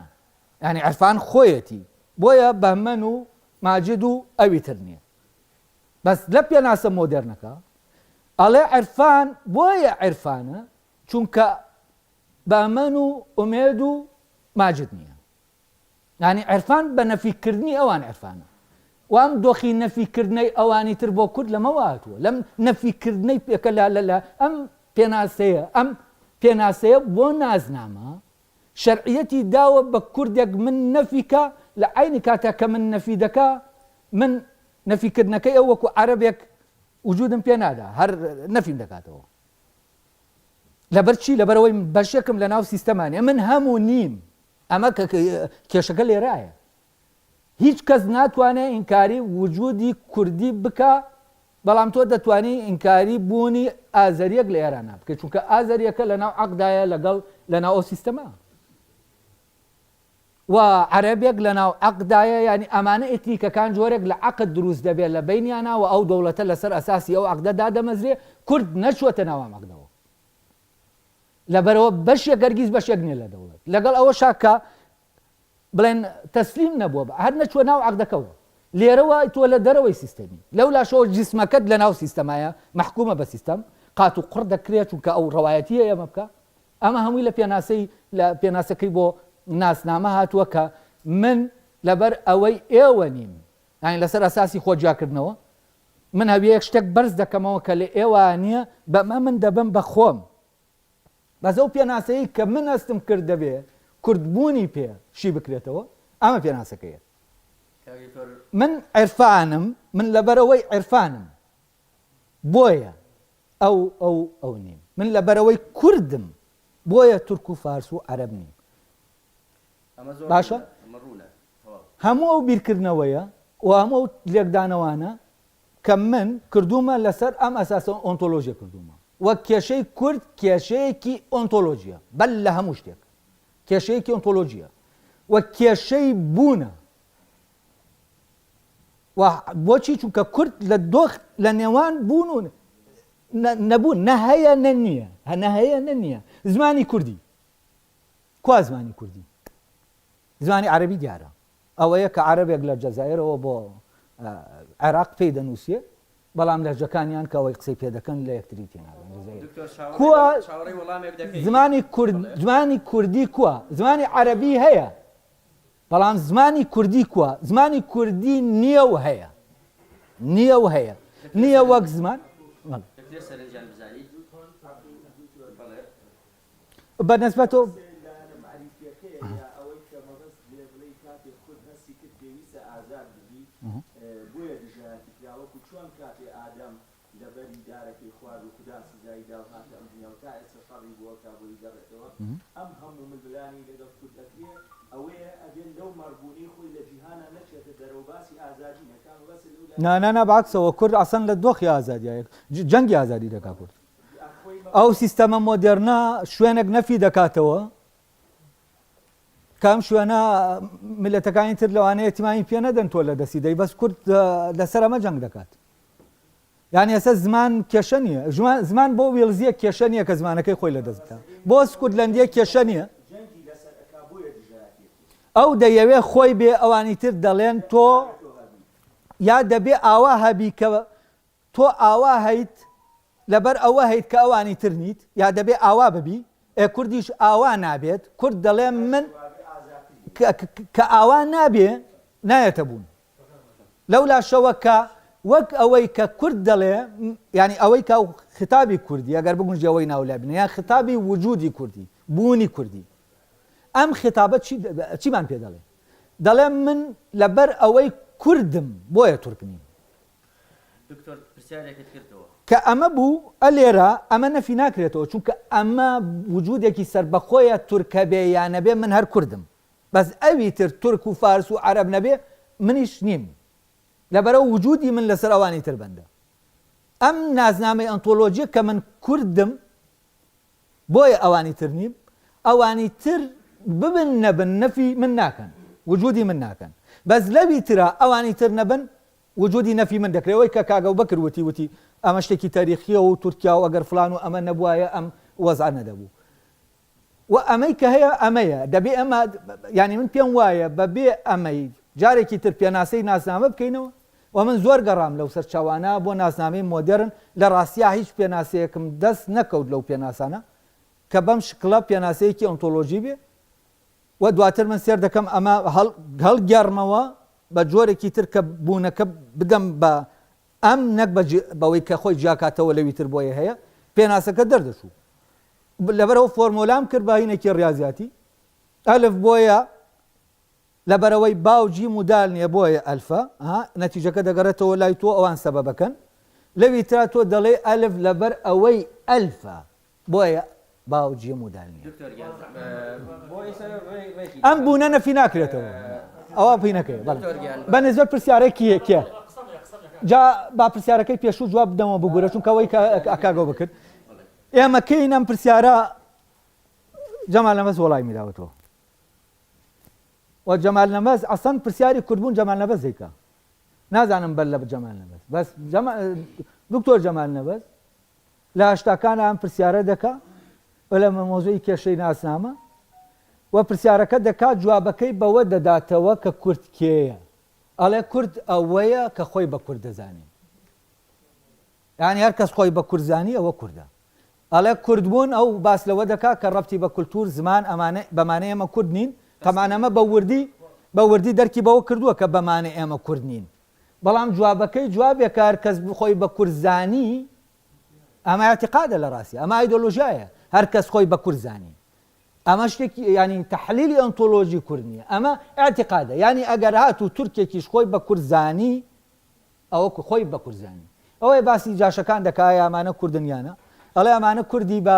ینی عرفان خۆیەتی بۆیە بەهمەن و ماجد و ئەوی تر نییە بەس لە پێناسە مۆدێرنەکە ئەڵێ عرفان بۆیە عرفانە چونکە بەهمەن و ئومێد و ماجد نییە ینی عرفان بە نەفیکردنی ئەوان عرفانە و ئەم دۆخی نەفیکردنەی ئەوانی تر بۆ کورد لەمەوە هاتووە لەم نەفیکردنەی پێکە لە ئەم پێناسەیە بۆ نازنامە شەرعیەتی داوە بە کوردێک من نەفیکە لە عینی کاتە کە من نەفی دەکا من نەفیکردنەکەی ئەو وەکو عەرەبێک وجودم پێ نادا هەر نەفیم دەکاتەوە لەبەر چی لەبەرەوەی بەشێکم لە ناو سیستەمانێ من هەموو نیم ئەمە کێشەکە لێرایە هیچ کەس ناتوانێت ئینکاری وجودی کوردی بکە بەڵام تۆ دەتوانی ئینکاری بوونی ئازەریەک لە ئێرانە بکەیت چونکە ئازەریەکە لە ناو عەقدایە لەگەڵ لە ناو ئەو سیستەمە و عەرەبێک لە ناو عەقدایە ینی ئەمانە ئێتنیکەکان جۆرێک لە عەقد دروست دەبێت لە بینیانە و ئەو دەوڵەتە لەسەر ئەساسی ئەو عەقدەدا دەمەزرێ کورد نەچوەتە ناو ئەم عەقدەوە لەبەرەوە بەشێک هەرگیز بەشێک نییە لە دەوڵەت لەگەڵ ئەوە شاکە بڵێن تەسلیم نەبووە هەر نەچوە ناو عەقدەکەەوە لێرەوە تۆ لە دەرەوەی سیستەمی لەولاشەوە جسمەکەت لە ناو سیستەمایە محکومە بە سیستەم قات و قڕ دەکرێت چونکە ئەو ڕەوایەتیە ئێمە بکە ئەمە هەمووی لە پێناسەکەی بۆ ناسنامە هاتووە کە من لەبەر ئەوەی ئێوە نیم یانی لەسەر ئەساسی خۆجیاکردنەوە من هەویە یەک شتێک بەرز دەکەمەوە کە لە ئێوە نییە بەمە من دەبم بە خۆم بەس ئەو پێناسەیە کە من هەستم کرد دەبێ کوردبوونی پێ شی بکرێتەوە ئەمە پێناسەکەیە من عرفانم من لەبەرەوەی عرفانم بۆیە ئەو نیم من لەبەرەوەی کوردم بۆیە تورک و فارس و عەرەب نیم باشە هەموو ئەو بیرکردنەوەیە و هەموو ئەو لێکدانەوانە کە من کردومە لەسەر ئەم ئەساسە ئۆنتۆلۆژیە کردومە وەک کێشەی کورد کێشەیەکی ئۆنتۆلۆژیە بەل لە هەموو شتێک کێشەیەکی ئۆنتۆلۆژیە وە کێشەی بوونە و بۆچی چونکە کورد لە دۆخ لە نێوان بوون و نەبوون نەهەیە نە نییە نەهەیە نە نییە زمانی کوردی کوا زمانی کوردی زمانی عەرەبی دیارە ئەوەیە کە عەرەبێک لە جەزایرەوە بۆ عێراق پێی دەنووسێ بەڵام لەهجەکانیان کە ئەوەی قسەی پێ دەکەن لە یەکتری تێناگەن زمانی کوردی کووە زمانی عەرەبی هەیە بەڵام زمانی کوردی کووە زمانی کوردی نییە و هەیە نییە وەک زمان بەنسبەتەوە بۆیە دژایەتی کراوەکو چۆن کاتێ ئادەم لەبەری دارەکەی خوارد و خوددا سزایی دا و هاتە ئەم دنیا و تا ئێستا شەڕی بووە کا بۆی گەڕێتەوە ئەم هەموو ململانی لەگەڵ کورد دەکرێ ئەوەیە ئەگەن لەو مەڕبوونی خۆی لە جیهانە نەچێتە دەرەوە باسی ئازادی نەکان بەس نا بەعکسەوە کورد ئەسەن لە دۆخی ئازادیایە جەنگی ئازادی دەکا کورد ئەو سیستەمە مۆدێرنە شوێنێک نەفی دەکاتەوە کام شوێنە میلەتەکانی تر لەوانەیە تیمانی پێ نەدەن تۆ لە دەستی دەی بەس کورد لەسەر ئەمە جەنگ دەکات یعنی ئێستا زمان کێشە نییە زمان بۆ وێڵزیە کێشە نییە کە زمانەکەی خۆی لەدەست بکات بۆ سکوتلەندیە کێشە نییە ئەو دەیەوێ خۆی بێ ئەوانی تر دەڵێن تۆ یا دەبێ ئاوا هەبی کە تۆ ئاوا هەیت لەبەر ئەوە هەیت کە ئەوانی تر نیت یا دەبێ ئاوا ببی کوردیش ئاوا نابێت کورد دەڵێ من کە ئاوا نابێ نایەتە بوون لەولا شەوە کە وەک ئەوەی کە کورد دەڵێ ینی ئەوەی کە خطابی کوردی ئەگەر بگونجەوەی ناولابنە یان خطابی وجودی کوردی بوونی کوردی ئەم خطابە چیمان پێ دەڵێ من لەبەر ئەوەی کوردم بۆیە تورکنیم دکتۆر پرسیارێکت کردەوە کە ئەمە بوو ئەلێرە ئەمە نەفی ناکرێتەوە چونکە ئەمە وجودێکی سربەخۆیە تورکە بێ یان نەبێ من هەر کوردم بەس ئەوی تر تورک و فارس و عەرەب نەبێ منیش نیم لەبەرەوە وجودی من لەسەر ئەوانی تر بەندە ئەم نازنامەی ئەنتۆلۆجیە کە من کوردم بۆیە ئەوانی تر نیم ئەوانی تر ببن نەبن نەفی من ناکەن وجودی من ناکەن بەس لەوی ترە ئەوانی تر نەبن وجودی نەفی من دەکرێەوەی کە کاگە و بەکر وتی ئەمە شتێکی تاریخیە و تورکیا و ئەگەر فلان و ئەمە نەبوایە ئەم وەزع نەدەبوو و ئەمەی کە هەیە ئەمەیە دەبێ ئەمە ینی من پێم وایە بەبێ ئەمەی جارێکی تر پێناسەی ناسنامە بکەینەوە و من زۆر گەڕام لەو سەرچاوانە بۆ ناسنامەی مۆدێرن لە ڕاستیا هیچ پێناسەیەکم دەست نەکەوت لەو پێناسانە کە بەم شکڵە پێناسەیەکی ئۆنتۆلۆژی بێ و دواتر من سێر دەکەم ئەمە هەڵگەڕمەوە بە جۆرێکی تر کە بوونەکە بدەم بە ئەم نەک بەوەی کە خۆی جیاکاتەوە لەوی تر بۆیە هەیە پێناسەکە دەردەچوو لەبەرەوە فۆرمۆلام کرد بە هینێکی ڕاضیاتی ئەلف بۆیە لەبەرەوەی باوجی مودال نییە بۆیە ئەلفە نەتیجەکە دەگەڕێتەوە لای تۆ ئەوان سەبەبەکەن لەوی ترا تۆ دەڵێ ئەلف لەبەر ئەوەی ئەلفە بۆیە باوجی مودال نییە ئەم بوونە نەفی ناکرێتەوە ئەوە پینەکەی بە نزبەت پرسیارێکی کێ جا با پرسیارەکەی پێشوو جواب بدەمەوە بگورە چونکە ئەوەی ئەکاگەوە بکرد ئێمە کەین ئەم پرسیارە جەمال نەمەز وەڵای میداوەتەوە و جەمال نەمەز ئەسەن پرسیاری کوردبوون جەمال نەمەز دەیکا نازانم بەر لە جەمال نەمەز بەس دکتۆر جەمال نەمەز لە هەشتاکانە ئەم پرسیارە دەکا لە مۆزوعی کێشەی ناسنامە و پرسیارەکە دەکات جوابەکەی بەوە دەداتەوە کە کورد کێیە ئەڵێ کورد ئەوەیە کە خۆی بە کورد دەزانێت یعنی هەر کەس خۆی بە کوردزانی ئەوە کووردە ئەڵێ کوردبوون ئەو باس لەوە دەکات کە ڕەبتی بە کولتور زمان بەمانە ئێمە کورد نین تەمانەمە بە وردی دەرکی بەوە کردووە کە بەمانە ئێمە کورد نین بەڵام جوابەکەی جوابێکە هەر کەس خۆی بە کوردزانی ئەمە اعتقادە لە ڕاستی ئەمە ئایدۆلۆژیایە هەر کەس خۆی بە کوردزانی ئەمە شتێکی ینی تەحلیلی ئەنتۆلۆژی کورد نییە ئەمە اعتقادە ینی ئەگەر هاتوو تورکێکیش خۆی بە کوردزانی ئەوە خۆی بە کوردزانی ئەوەی باسی جاشەکان دەکای ئەمانە کوردنیانە ئەڵێ ئەمانە کوردی بە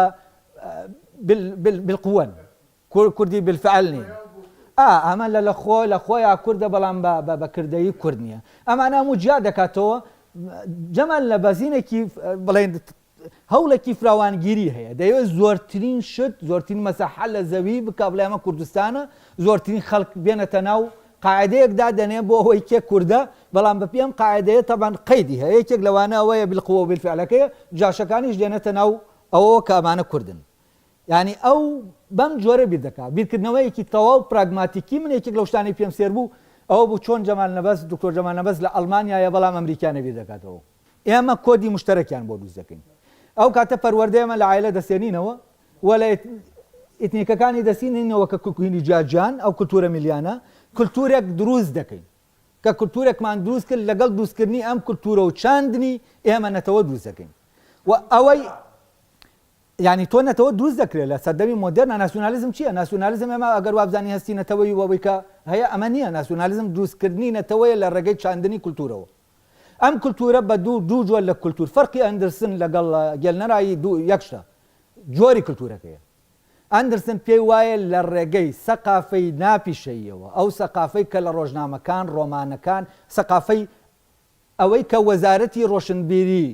بالقوەن کوردی بالفعل نییە ئەمە لە خۆیان کوردە بەڵام بەکردەیی کورد نییە ئەمانە هەموو جیا دەکاتەوە جەمال لە بەزینێکی بڵێن هەوڵێکی فراوانگیری هەیە دەیەوێت زۆرترین شت زۆرترین مەساحە لە زەوی بکە بڵێ ئەمە کوردستانە زۆرترین خەڵک بێنەتە ناو قاعدەیەکدا دەنێ بۆ ئەوەی کێ کووردە بەڵام بە پێم قاعدەیە تەبان قەیدی هەیە یەکێک لەوانە ئەوەیە بالقوە و بالفعلەکەیە جاشەکانیش دێنێتە ناو ئەوە کە ئەمانە کوردن یعنی ئەو بەم جۆرە بیر دەکات بیرکردنەوەیەکی تەواو پراگماتیکی من یەکێک لەو شتانی پێم سێر بوو ئەوە بوو چۆن جەمال نەبەز دکتۆر جەمال نەبەز لە ئەڵمانیایە بەڵام ئەمریکانە بیر دەکاتەوە ئێمە کۆدی مشتەرەکیان بۆ دروست دەکەین ئەو کاتە پەروەردەیەمە لە عایلە دەستێنینەوە و لە ئیتنیکەکانی دەستێنینەوە کە کوکوینی جیاجان ئەو کولتورە میلیانە کولتورێک دروست دەکەین کە کولتورێکمان دروست کرد لەگەڵ دروستکردنی ئەم کولتورە و چاندنی ئێمە نەتەوە دروست دەکەین و ئەوەی ینی تۆ نەتەوە دروست دەکرێت لە سەردەمی مۆدێرن ناسیۆنالیزم چییە؟ ناسیۆنالیزم ئێمە ئەگەر وابزانی هەستی نەتەوەی وەوەی کە هەیە ئەمە نییە ناسیۆنالیزم دروستکردنی نەتەوەیە لە ڕێگەی چاندنی کولتورەوە ئەم کولتورە بە دوو جۆر لە کولتور فەرقی ئەندرسن لەگەڵ گێلنەرایی یەکشتە جۆری کولتورەکەیە ئەندرسن پێی وایە لە ڕێگەی سەقافەی ناپیشەیەوە ئەو سەقافەی کە لە ڕۆژنامەکان ڕۆمانەکان سەقافەی ئەوەی کە وەزارەتی ڕۆشنبیری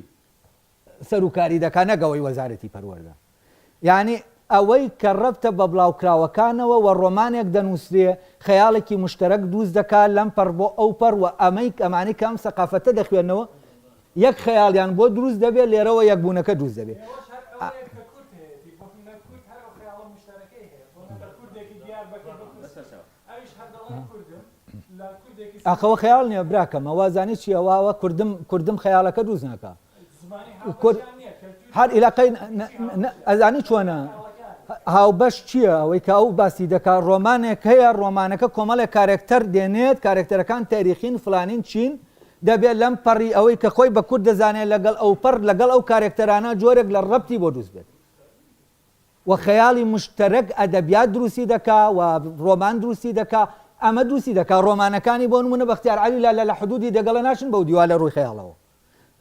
سەرکاری دەکات نەگەوەی وەزارەتی پەروەردە یعنی ئەوەی کە ڕەبتە بە بڵاوکراوەکانەوە و ڕۆمانێک دەنووسێ خەیاڵێکی مشتەرەک دروست دەکات لەم پەر بۆ ئەو پەر و ئەمەی کەم سەقافەتە دەخوێنەوە یەک خەیاڵیان بۆ دروست دەبێت لێرەوە یەکبوونەکە دروست دەبێت ئەخەوە خەیاڵ نییە براکەم ئەوازانی چی ئەوواوە کوردم خەیاڵەکە دروست نەکە هەر عیلاقەی ئەزانی چۆنە هاوبەش چییە ئەوەی کە ئەو باسی دەکات ڕۆمانێک هەیە ڕۆمانەکە کۆمەڵێک کارکتەر دێنێت کارکتەرەکان تاریخین فلانین چین دەبێت لەم پەڕی ئەوەی کە خۆی بە کورد دەزانێت لەگەڵ ئەو پەر لەگەڵ ئەو کارکتەرانە جۆرێک لە ڕەبتی بۆ دروست بێت و خەیاڵی مشتەرەک ئەدەبیات دروستی دەکا و ڕۆمان دروستی دەکا ئەمە دروستی دەکا ڕۆمانەکانی بۆ نمونە بەختیار عەلی لە حدودی دەگەڵە ناشن بەو دیوار لە ڕووی خەیاڵەوە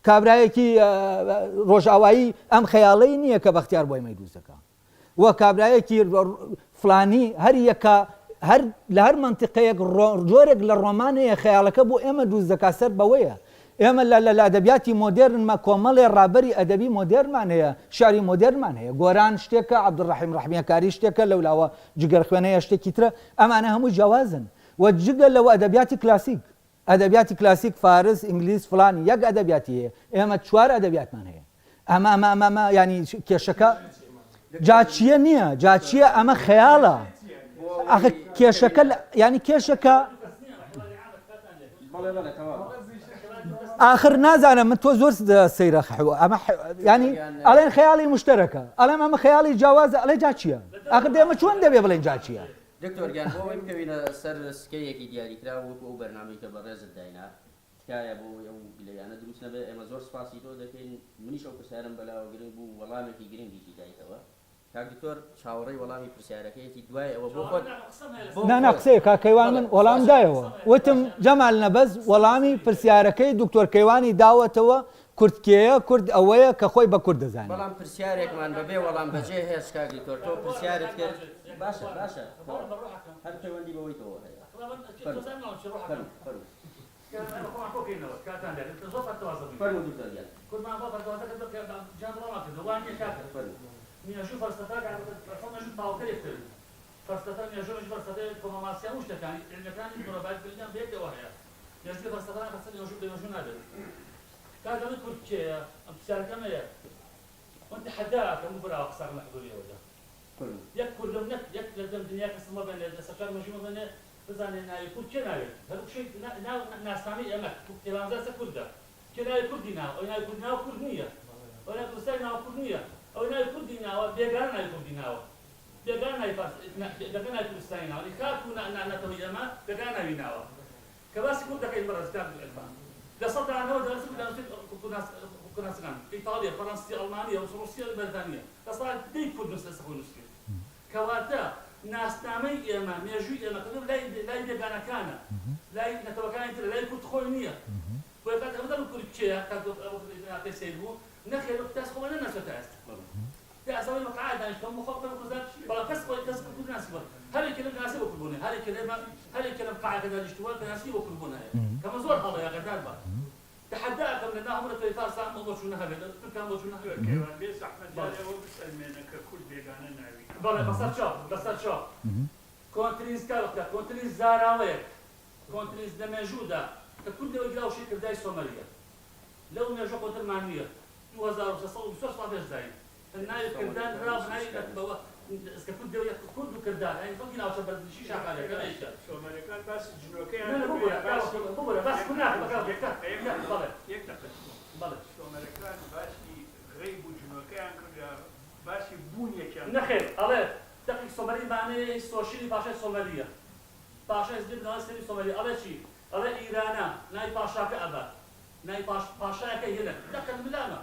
کابرایەکی ڕۆژئاوایی ئەم خەیاڵەی نییە کە بەختیار بۆی مەی دروست دەکا وە کابرایەکی فلانی هەر یەکە هەر لە هەر منتیقەیەک جۆرێک لە ڕۆمانەیە خەیاڵەکە بۆ ئێمە دروست دەکا سەر بەوەیە ئێمە لە ئەدەبیاتی مۆدێرنمە کۆمەڵێ ڕابەری ئەدەبی مۆدێرمان هەیە شاری مۆدێرمان هەیە گۆران شتێکە عەبدوڕەحیم ڕەحمیەکاری شتێکە لەولاوە جگەرخوێنەیە شتێکی ترە ئەمانە هەموو جیاوازن و جگە لەوە ئەدەبیاتی کلاسیک ئەدەبیاتی کلاسیک فارس ئینگلیز فلان یەک ئەدەبیاتی هەیە ئێمە چوار ئەدەبیاتمان هەیە ئەمە ینی کێشەکە جاچیە نییە جاچیە ئەمە خەیاڵە ئەخە کێشەکە ینی کێشەکە آخر نازانم من تۆ زۆر سەیرە ئەمە ینی ئەڵێن خەیاڵی مشتەرەکە ئەڵێم ئەمە خەیاڵی جیاوازە ئەڵێ جاچیە آخر دێمە چۆن دەبێ بڵێن جاچیە دکتۆر گیان بۆ ئەوەی بکەوینە سەر سکەیەکی دیاریکرا وەکو ئەو بەرنامەی کە بەڕێزت داینا تکایە بۆ ئەو گلەیانە دروست نەبێ ئێمە زۆر سپاسی تۆ دەکەین منیش ئەو پرسیارم بەلاوە گرنگ بوو وەڵامێکی گرنگیشی دایتەوە کاک دکتۆر چاوەڕێی وەڵامی پرسیارەکەیەتی دوای ئەوە بۆ خۆت نا قسەیە کاکەیوان من وەڵام دایەوە وتم جەمال نەبەز وەڵامی پرسیارەکەی دکتۆر کەیوانی داوەتەوە کورتکێیە کورد ئەوەیە کە خۆی بە کورد دەزانێت بەڵام پرسیارێکمان بەبێ وەڵام بەجێ هێش کاک دکتۆر تۆ پرسیارت کرد باشە هەر پەیوەندی بەوەی تۆ هەیە میاشو فلسفه که فرصت باوکر کرد فلسفه میاشوش فلسفه کماسیون شتکانی علمکانی مربوط بودن به یک واحد میاشو فلسفه فلسفه میاشو میاشو نداره كذا نقول شيء بسال كما هي وانت حداك مو برا اقصر محظوريه ولا يكل لم يكل الدنيا قسم بين السفر مجموعه بين بزاني انه يكون كنا هذا شيء ناس ثاني امك كلام ذا كرده كنا يكردنا ولا يكردنا كردنيه ولا كرسينا كردنيه او نا يكردنا وبيغانا يكردنا بيغانا يفاس بيغانا كرسينا ولكن انا توي ما بيغانا بيناوا كباس كنت كاين مره زكاه الالمان قصدت عن هو درس كنا سكان ايطاليا فرنسا المانيا وروسيا بريطانيا قصدت دي كل ناس سكونسكي كواتا ناس نامي اما ميجي اما كانوا لا يدغانا كان لا نتوكان لا يكون خوينيه وقت هذا كل شيء كانت تسيبو نخيل تاسخو ولا ناس تاس يا سوي مقعد انا كم مخاطر كذا بلا تسخو كل ناس هل الكلام ناسي وكل بنا هل الكلام قاعد كذا الاشتواء ناسي وكل بنا كما زور هذا يا غداد تحداك من انهم الثلاثه ساعه ما شو نهبل كان ما شو نهبل كيوان بيس احمد جاري وبسلمنا ككل بيغانا ناوي بلا بس شوف كونتريز كارتا كونتريز زاراوي كونتريز موجوده ككل دول يقراو شيء كداي سوماليا لو ما جو قدر معنيه 2016 زين النايب كردان راب نايب تبوا اسكفود دول كل كردان يعني فوق يناو شباب شي شغاله كذا سوماليا كان بس جنوكي لا بس كنا بله سوماليا بس غيب جنوكي كذا بس بونيه كان نخير على دقيق سومالي معنی سوشیلی باشه سومالیا باشه از دیگر ناسی سومالیا على شيء على ایران نای باشه که ابد نای باشه که هنا دقیق ملانا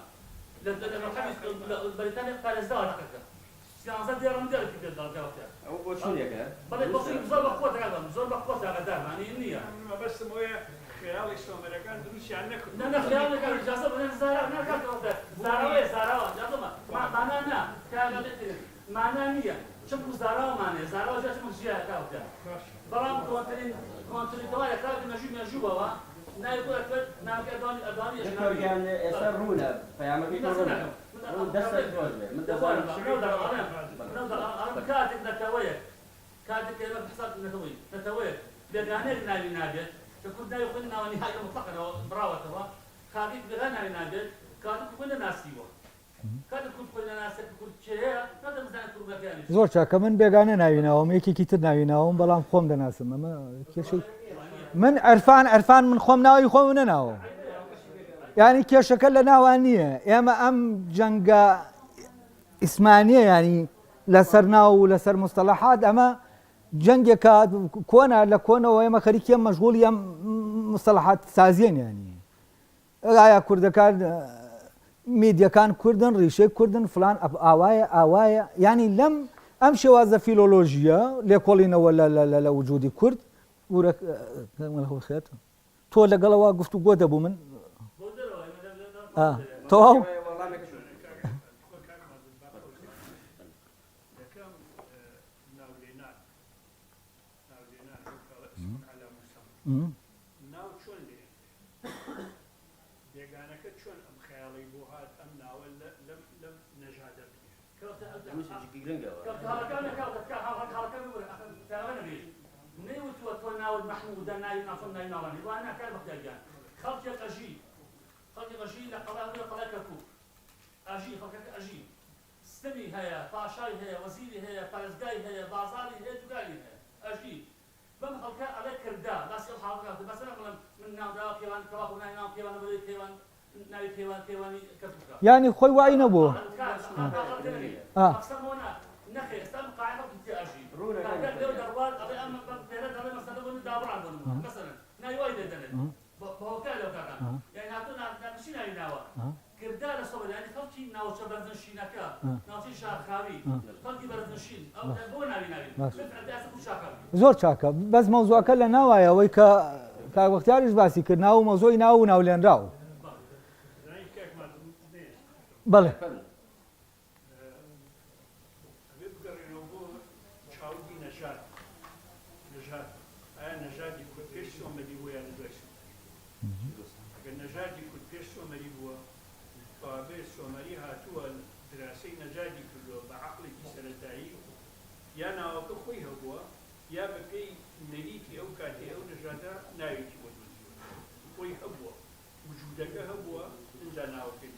لما خمس بريطانيا قال ازدار دقيقه سياسه ديار من ديار كده دقيقه او بوشون يا كده بله بصير زور بقوه هذا زور بقوه هذا يعني النيه بس مويه خيال الامريكان دروس عنك لا خيال كان اجازه من الزهراء انا كنت زهراء جازمه معناها كان معناها نيه چەند زاراومانێ زاراوە چمە ژیا کاوتە بەڵام کۆنتری دەوایە کاتی مێژووەوە ناوی بۆ ئەکرد ناوەکە ئەدوانی دکتۆریان ئێستا ڕوونە پەیامەکەی تۆ ڕوونە ڕوون دەستت خۆش بێ من دەزانم کاتێک نەتەوەیە کاتێک ئێمە حساب نەتەوەیە بێگانەیەک ناوی نابێت کە کورد ناوی خۆی ناوەنی هایە مطلقەنەوە بڕاوەتەوە کاتێک بێگان ناوی نابێت کاتێک خۆی نەناسیوە کاتێک کورد خۆی نەناسێت کورد چێەیە نەدەمزانێت کوردەکانی زۆر چاکە من بێگانە ناویناوم یەکێکی تر ناویناوم بەڵام خۆم دەناسم ئەمە کێشەی من عرفان من خۆم ناوی خۆم نەناوم ینی کێشەکە لە ناوان نییە ئێمە ئەم جەنگە ئیسمانیە ینی لەسەر ناو و لەسەر مستەلاحات ئەمە جەنگێکە کۆنا لە کۆنەوە ئێمە خەریکە مەشغوڵی ئەم مستەلاحات سازیێن ینی ئایا کوردەکان میدیەکان کوردن ڕیشەی کوردن فلان ئاوایە ینی لەم ئەم شێوازە فیلۆلۆژیە لێکۆڵینەوە لە وجودی کورد خێت تۆ لەگەڵەوە گفتوگۆ دەبوو من تەواو ناو چۆن لێ بێگانەکە چۆن ئەم خەیاڵی بۆ هات ئەم ناوە لەم نەژادە نەیوتوە تۆ ناوت مەحموودە ناوی نافۆن ناوی ناڵانی وان ناکار بەختیارگیان خەڵکێک ئەژی لە قەڵای کەرکووک ئەژی خەڵکەکە ئەژی ستەمی هەیە پاشای هەیە وەزیری هەیە پارێزگای هەیە بازاری هەیە دوگاری هەیە ئەژی بەم خەڵکە ئەڵێ کردا باسی حاڵات بەسەر بڵم من ناوداوە پێوان کەوا ناوی ناو پێوانە بەوەی پێوان ناوی پێوانی کەرکووکە ینی خۆی وای نەبووە نەخێ ئێستا قاعدەی تێ ئەژی کاتێک لێو دەڕوات ئەڵێ ئەم پێرە دەڵێ مەسەلە بۆ دابڕان بۆ مەسەلەن ناوی وای دەدەنێت بەهۆکار لەو کاکان یعنی هاتوو ناکشی ناوی ناوە کردا لە سەوە ینی خەڵکی ناوچە بەرزنشینەکە ناوچەی شارخاوی خەڵکی بەرزنشین بۆ ناوی زۆر چاکە بەس مەوزوعەکە لە ناوایە ئەوەی کە کاکبەختیاریش باسی کرد ناو مەوزۆی ناو و ناولێنراو بەڵێ نەژادی کورد پێش سۆمەری بووە یان دوای ئەگەر نەژادی کورد پێش سۆمەری بووە بێ سۆمەری هاتووە دراسی نەژادی کردووە بە عەقڵێکی سەرەتایی یا ناوەکە خۆی هەبووە یا بە پێی نەریتی ئەو کاتی ئەو نەژادە ناوێکی بۆ دۆزیوە خۆی هەبووە وجودەکە هەبووە اینجا ناوەکەی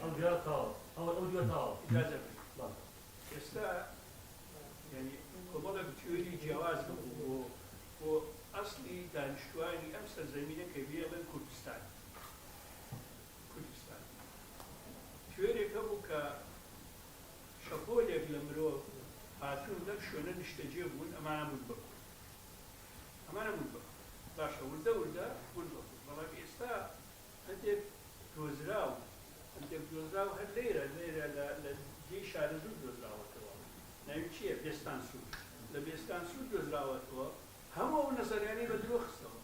ئێستا یعنی کۆمەڵێک تیۆری جیاواز هەبوو بۆ ئەسلی دانیشتوانی ئەم سەرزەمینە کە بێڵێن کوردستان توێرێک هەبوو کە شەپۆلێک لە مرۆڤ هاتوون لەم شوێنە نیشتەجێ بوون ئەمانە بوون بە کورد ئەمانە بوون بە باشە وردە بوون بە کورد بەڵام ئێستا هەندێک دۆزراو هەر لێرە لە جێی شارەزوو دۆزراوەتەوە ناوی چییە بێستان سوود لە بێستان سوود دۆزراوەتەوە هەموو ئەو نەزەریانەی بە درۆ خستەوە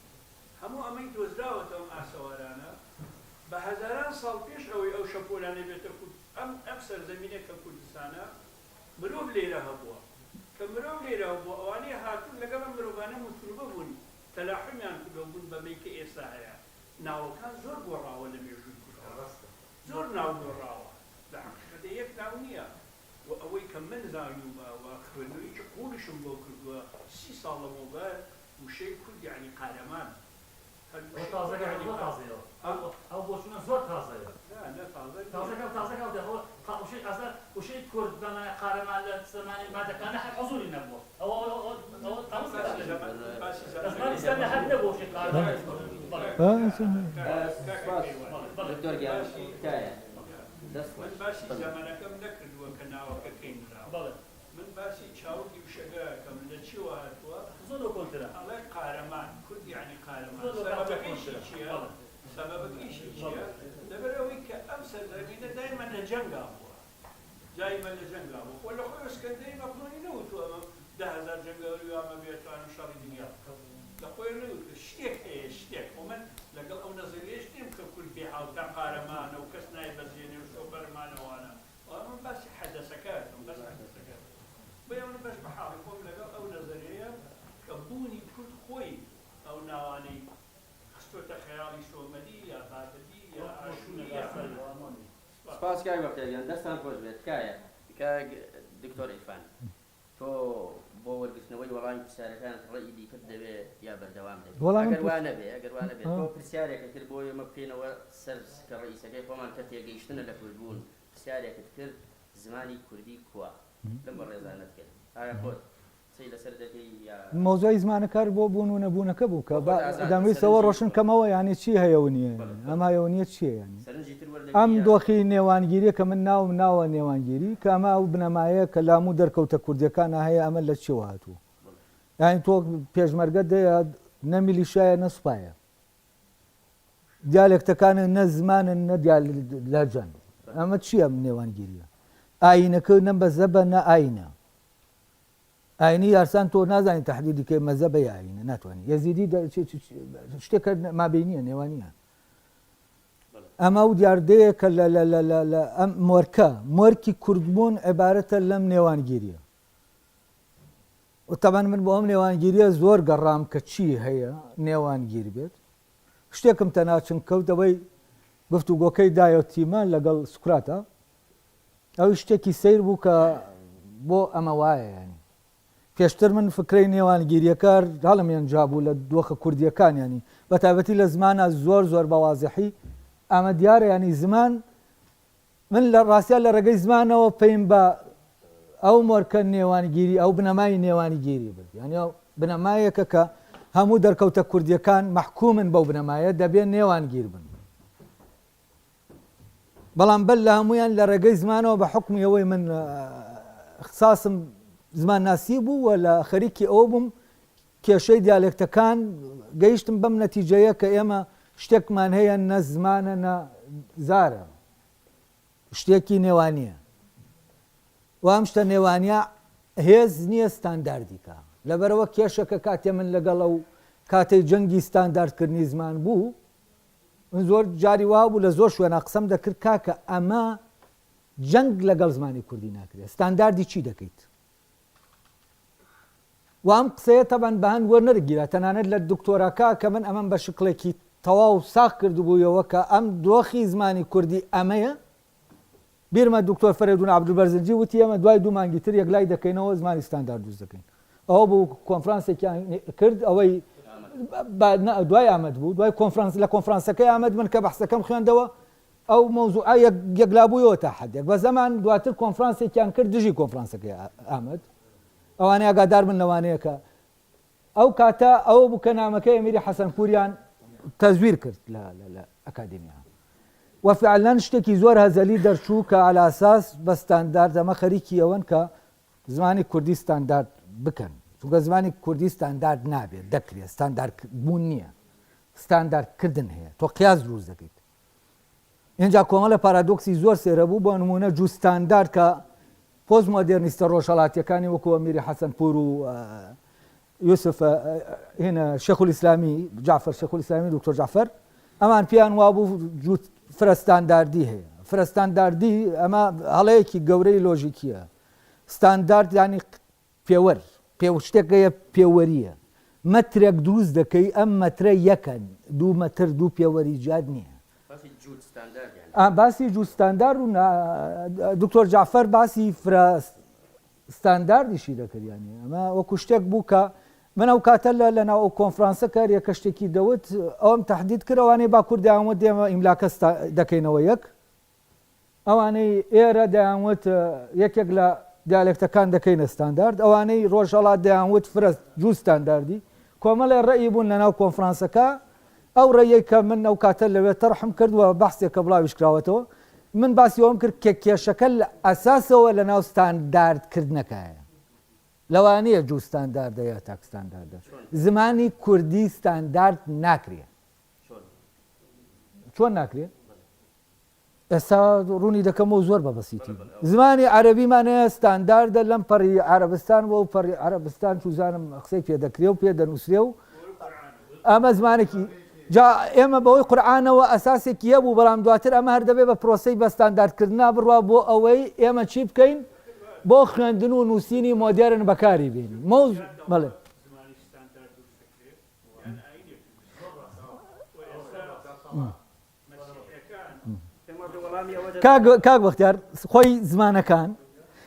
هەموو ئەمەی دۆزراوەتەوە ئاسەوارانە بە هەزاران ساڵ پێش ئەوەی ئەو شەپۆلانە بێتە کورد ئەم سەرزەمینە کە کوردستانە مرۆڤ لێرە هەبووە کە مرۆڤ لێرە هەبووە ئەوانەی هاتوون لەگەڵ ئەم مرۆڤانە متروبە بوون تەلاحومیان کردووە بوون بەمەی کە ئێستا هەیە ناوەکان زۆر گۆڕاوە لە مێژووی کوردەوە زۆر ناو گۆڕاوە لە حەقیقەتە یەک ناو نییە و ئەوەی کە من زانیومەوە خوێندنەوەیکی قوڵشم بۆ کردووە 30 ساڵ لەمەوبەر وشەی کورد یعنی قارەمان ئەو بۆچوونە زۆر تازەیە وشەی کورد بەمانە قارەمان لە سەمانی مادەکانە هەر حەزوری نەبووە ئەوە ئیسلامی هەر نەبوو وشەی قارەمان دکتۆر گیان تایە من باسی زەمانەکەم نەکردووە کە ناوەکە کەینراوە من باسی چاوکی وشەکەکەم لە چیوە هاتووە زۆر کۆنترە ئەڵێ قارەمان کورد یعنی قارەمان سەبەبەکەیشی چییە لەبەر ئەوەی کە ئەم سەرزەمینە دایما لە جەنگا بووە دایما لە جەنگا بوو خۆ لە خۆی ئەسکەندەری مەقدۆنی نەوتووە ئەمە 10,000 جەنگەوەری ئەمە بێتوانە شەڕی دنیا لە خۆی نەوتووە شتێک هەیە شتێک و من لەگەڵ ئەو نەزەریەش نیم کە کورد بێحاوتە قارەمانە و کەس نایبەزێنێ و شۆبەرمانەوانە من باسی حەدەسەکەتم بەس حەدەسەکەت بۆ ئەوە بەش بە حاڵی سپاس کای بەختیار دەستان خۆش بێت تکایە دکتۆر ئیرفان تۆ بۆ وەرگرتنەوەی وەڵامی پرسیارەکانت ڕێی دیکەت دەوێت یا بەردەوام دەبێت ئەگەر وا نەبێت تۆ پرسیارێکە کرد بۆ ئێمە بکەینەوە سەر کە ڕئیسەکەی خۆمان کە تێگەیشتنە لە کوردبوون پرسیارێکت کرد زمانی کوردی کووە لەم بە ڕێزانت کرد ئایا خۆت مۆزای زمانەکار بۆ بوون و نەبوونەکە بوو کە دەمویستەوە ڕۆشن کەمەوە ینی چی هەیەەوە نییە ئەم هەیەەوە نیە چیە ینی ئەم دۆخی نێوانگیریە کە من ناوە نێوانگیری کە ئەمە ئەو بنەمایە کە لام و دەرکەوتە کوردیەکان هەیە ئەمە لە چێوە هاتوو یانی تۆ پێشمەرگە دەیە نەمیلیشایە نەسوپایە دیالێکتەکانە نە زمانن نە لەجەن ئەمە چییە نێوانگیریە ئاینەکە نە بەزە بە نە ئاینە ئاینی یارسان تۆ نازانی تحدیدی کە مەزە بە ئاینە ناتوانانی یەزیدی شتێکە مابینیە نێوانیە ئەمە و دیاردەیە کە لە ئەم مۆرکی کوردبوون عیبارەتە لەم نێوانگیریە تەبەن من بۆ ئەم نێوانگیریە زۆر گەڕام کە چی هەیە نێوانگیری بێت شتێکم تەناچن کەوتەوەی گفتوگۆکەی دایەتیمان لەگەڵ سوکراتە ئەو شتێکی سیر بوو کە بۆ ئەمە وایە ینی پێشتر من فکرەی نێوانگیریەکار هەڵمیان جابوو لە دۆخە کوردیەکان ینی بە تایبەتی لە زمانە زۆر بەوازحی ئەمە دیارە ینی زمان من لە ڕاستیان لە ڕێگەی زمانەوە پێیم بە ئەو مۆرکە نێوانگیری ئەو بنەمای نێوانگیری بێت ینی بنەمایەکە کە هەموو دەرکەوتە کوردیەکان محکومن بەو بنەمایە دەبێت نێوانگیر بن بەڵام بەل لە هەمویان لە ڕێگەی زمانەوە بە حکمی ئەوەی من اختصاصم زمان ناسی بوو و لە خەریکی ئەوە بووم کێشەی دیالێکتەکان گەیشتم بەم نەتیجەیە کە ئێمە شتێکمان هەیە نە زمانە نە زارە شتێکی نێوانیە و ئەم شتە نێوانیا هێز نییە ستانداردیکە لەبەرەوە کێشەکە کاتێ من لەگەڵ ئەو کاتەی جەنگی ستانداردکردنی زمان بوو من زۆر جاری وا بوو لە زۆر شوێنە قسەم دەکرد کاکە ئەمە جەنگ لەگەڵ زمانی کوردی ناکرێت ستانداردی چی دەکەیت و ئەم قسەیە تەبەن بەهەند وەرنەرگیرە تەنانەت لە دکتۆراکە کە من ئەمەم بە شکڵێکی تەواو ساخ کردبوویەوە کە ئەم دۆخی زمانی کوردی ئەمەیە بیرمە دکتۆر فەرێدون عەبدولبەرزنجی وتی ئەمە دوای دوو مانگی تر یەکلای دەکەینەوە زمانی ستاندارد دروست دەکەین ئەوە بوو کۆنفرانسێکیان کرد ئەوەی دوای ئامەد بوو دوای لە کۆنفرانسەکەی ئامەد من کە بەحسەکەم خوێندەوە ئەو مەوزوعە یەکلابوویەوە تا حەدێک بە زەمان دواتر کۆنفرانسێکیان کرد دژی کۆنفرانسەکەی ئامەد ئەوانەیە ئاگادار من لەوانەیە کە ئەو کاتە ئەوە بوو کە نامەکەی ئەمیری حەسەنپوریان تەزویر کرد لە ئەکادمیا وفعلان شتێکی زۆر هەزەلی دەرچوو کە على ئاساس بە ستاندارد ئەمە خەریکی ئەوەن کە زمانی کوردی ستاندارد بکەن چونکە زمانی کوردی ستاندارد نابێت دەکرێت ستانداردبوون نییە ستانداردکردن هەیە تۆ قیاس دروست دەکەیت اینجا کۆمەڵە پارادۆکسی زۆر سێرە بوو بۆ نمونە جوو ستاندارد کە پۆست مۆدێرنیستە ڕۆژهەڵاتیەکانی وەکو ئەمیری حەسەنپور و یوسف هێنە شێخ الئیسلامی جعفەر شێخ الئیسلامی دکتۆر جعفەر ئەمان پێیان وابوو جوو فرەستانداردی هەیە فرەستانداردی ئەمە هەڵەیەکی گەورەی لۆژیکیە ستاندارد ینی پێوەەر شتێکەیە پێوەریە مەترێک دروست دەکەی ئەم مەترە یەکەن دوو مەتر دوو پێوەری جاد نییە باسی جوو ستاندارد و دکتۆر جعفەر باسی فرەستانداردیشی دەکردیانی ئەمە وەکو شتێک بوو کە من ئەو کاتە لە ناو ئەو کۆنفرانسە کارێکە شتێکی دەوت ئەوم تهدید کردەوەوانەی با کوور دەیانوت دێمە ئیملاکە دەکەینەوە یەک ئەوانەی ئێرە دەیانوت یەکێک لە دیالێکتەکان دەکەینە ستاندارد ئەوانەی ڕۆژهەڵات دەیانوت فرەست جوو ستانداردی کۆمەڵی ڕێی بوون لە ناو کۆنفرانسەکە ئەو ڕێیەی کە من ئەو کاتە لەوێت تەڕحم کردووە بەحسێکە بڵاویش کراوەتەوە من باسی ئەوم کرد کە کێشەکە لە ئەساسەوە لە ناو ستانداردکردنەکەیە لەوانەیە جوو ستانداردە یا تاک ستانداردە زمانی کوردی ستاندارد ناکرێ چۆن ناکرێ ئێستا ڕوونی دەکەمەوە زۆر بەبەسیتی زمانی عەرەبیمانەیە ستانداردە لەم پەڕی عەرەبستان و پەڕی عەرەبستان چوزانم قسەی پێ دەکرێ و پێ دەنووسرێ و ئەمە زمانێکی جا ئێمە بەوەی قورئانەوە ئەساسێکی هەبوو بەڵام دواتر ئەمە هەر دەبێت بە پرۆسەی بە ستانداردکردنا بڕوا بۆ ئەوەی ئێمە چی بکەین بۆ خوێندن و نووسینی مۆدێرن بەکاری بێنین بەڵێ کاک بەختیار خۆی زمانەکان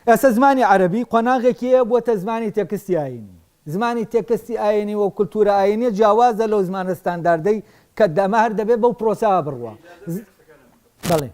ئێستا زمانی عەرەبی قۆناغێکیە بۆتە زمانی تێکستی ئاینی زمانی تێکستی ئاینی و کولتورە ئاینی جیاوازە لەو زمانە ستانداردەی کە دەمە هەر دەبێت بەو پرۆسەوە بڕوە بەڵێ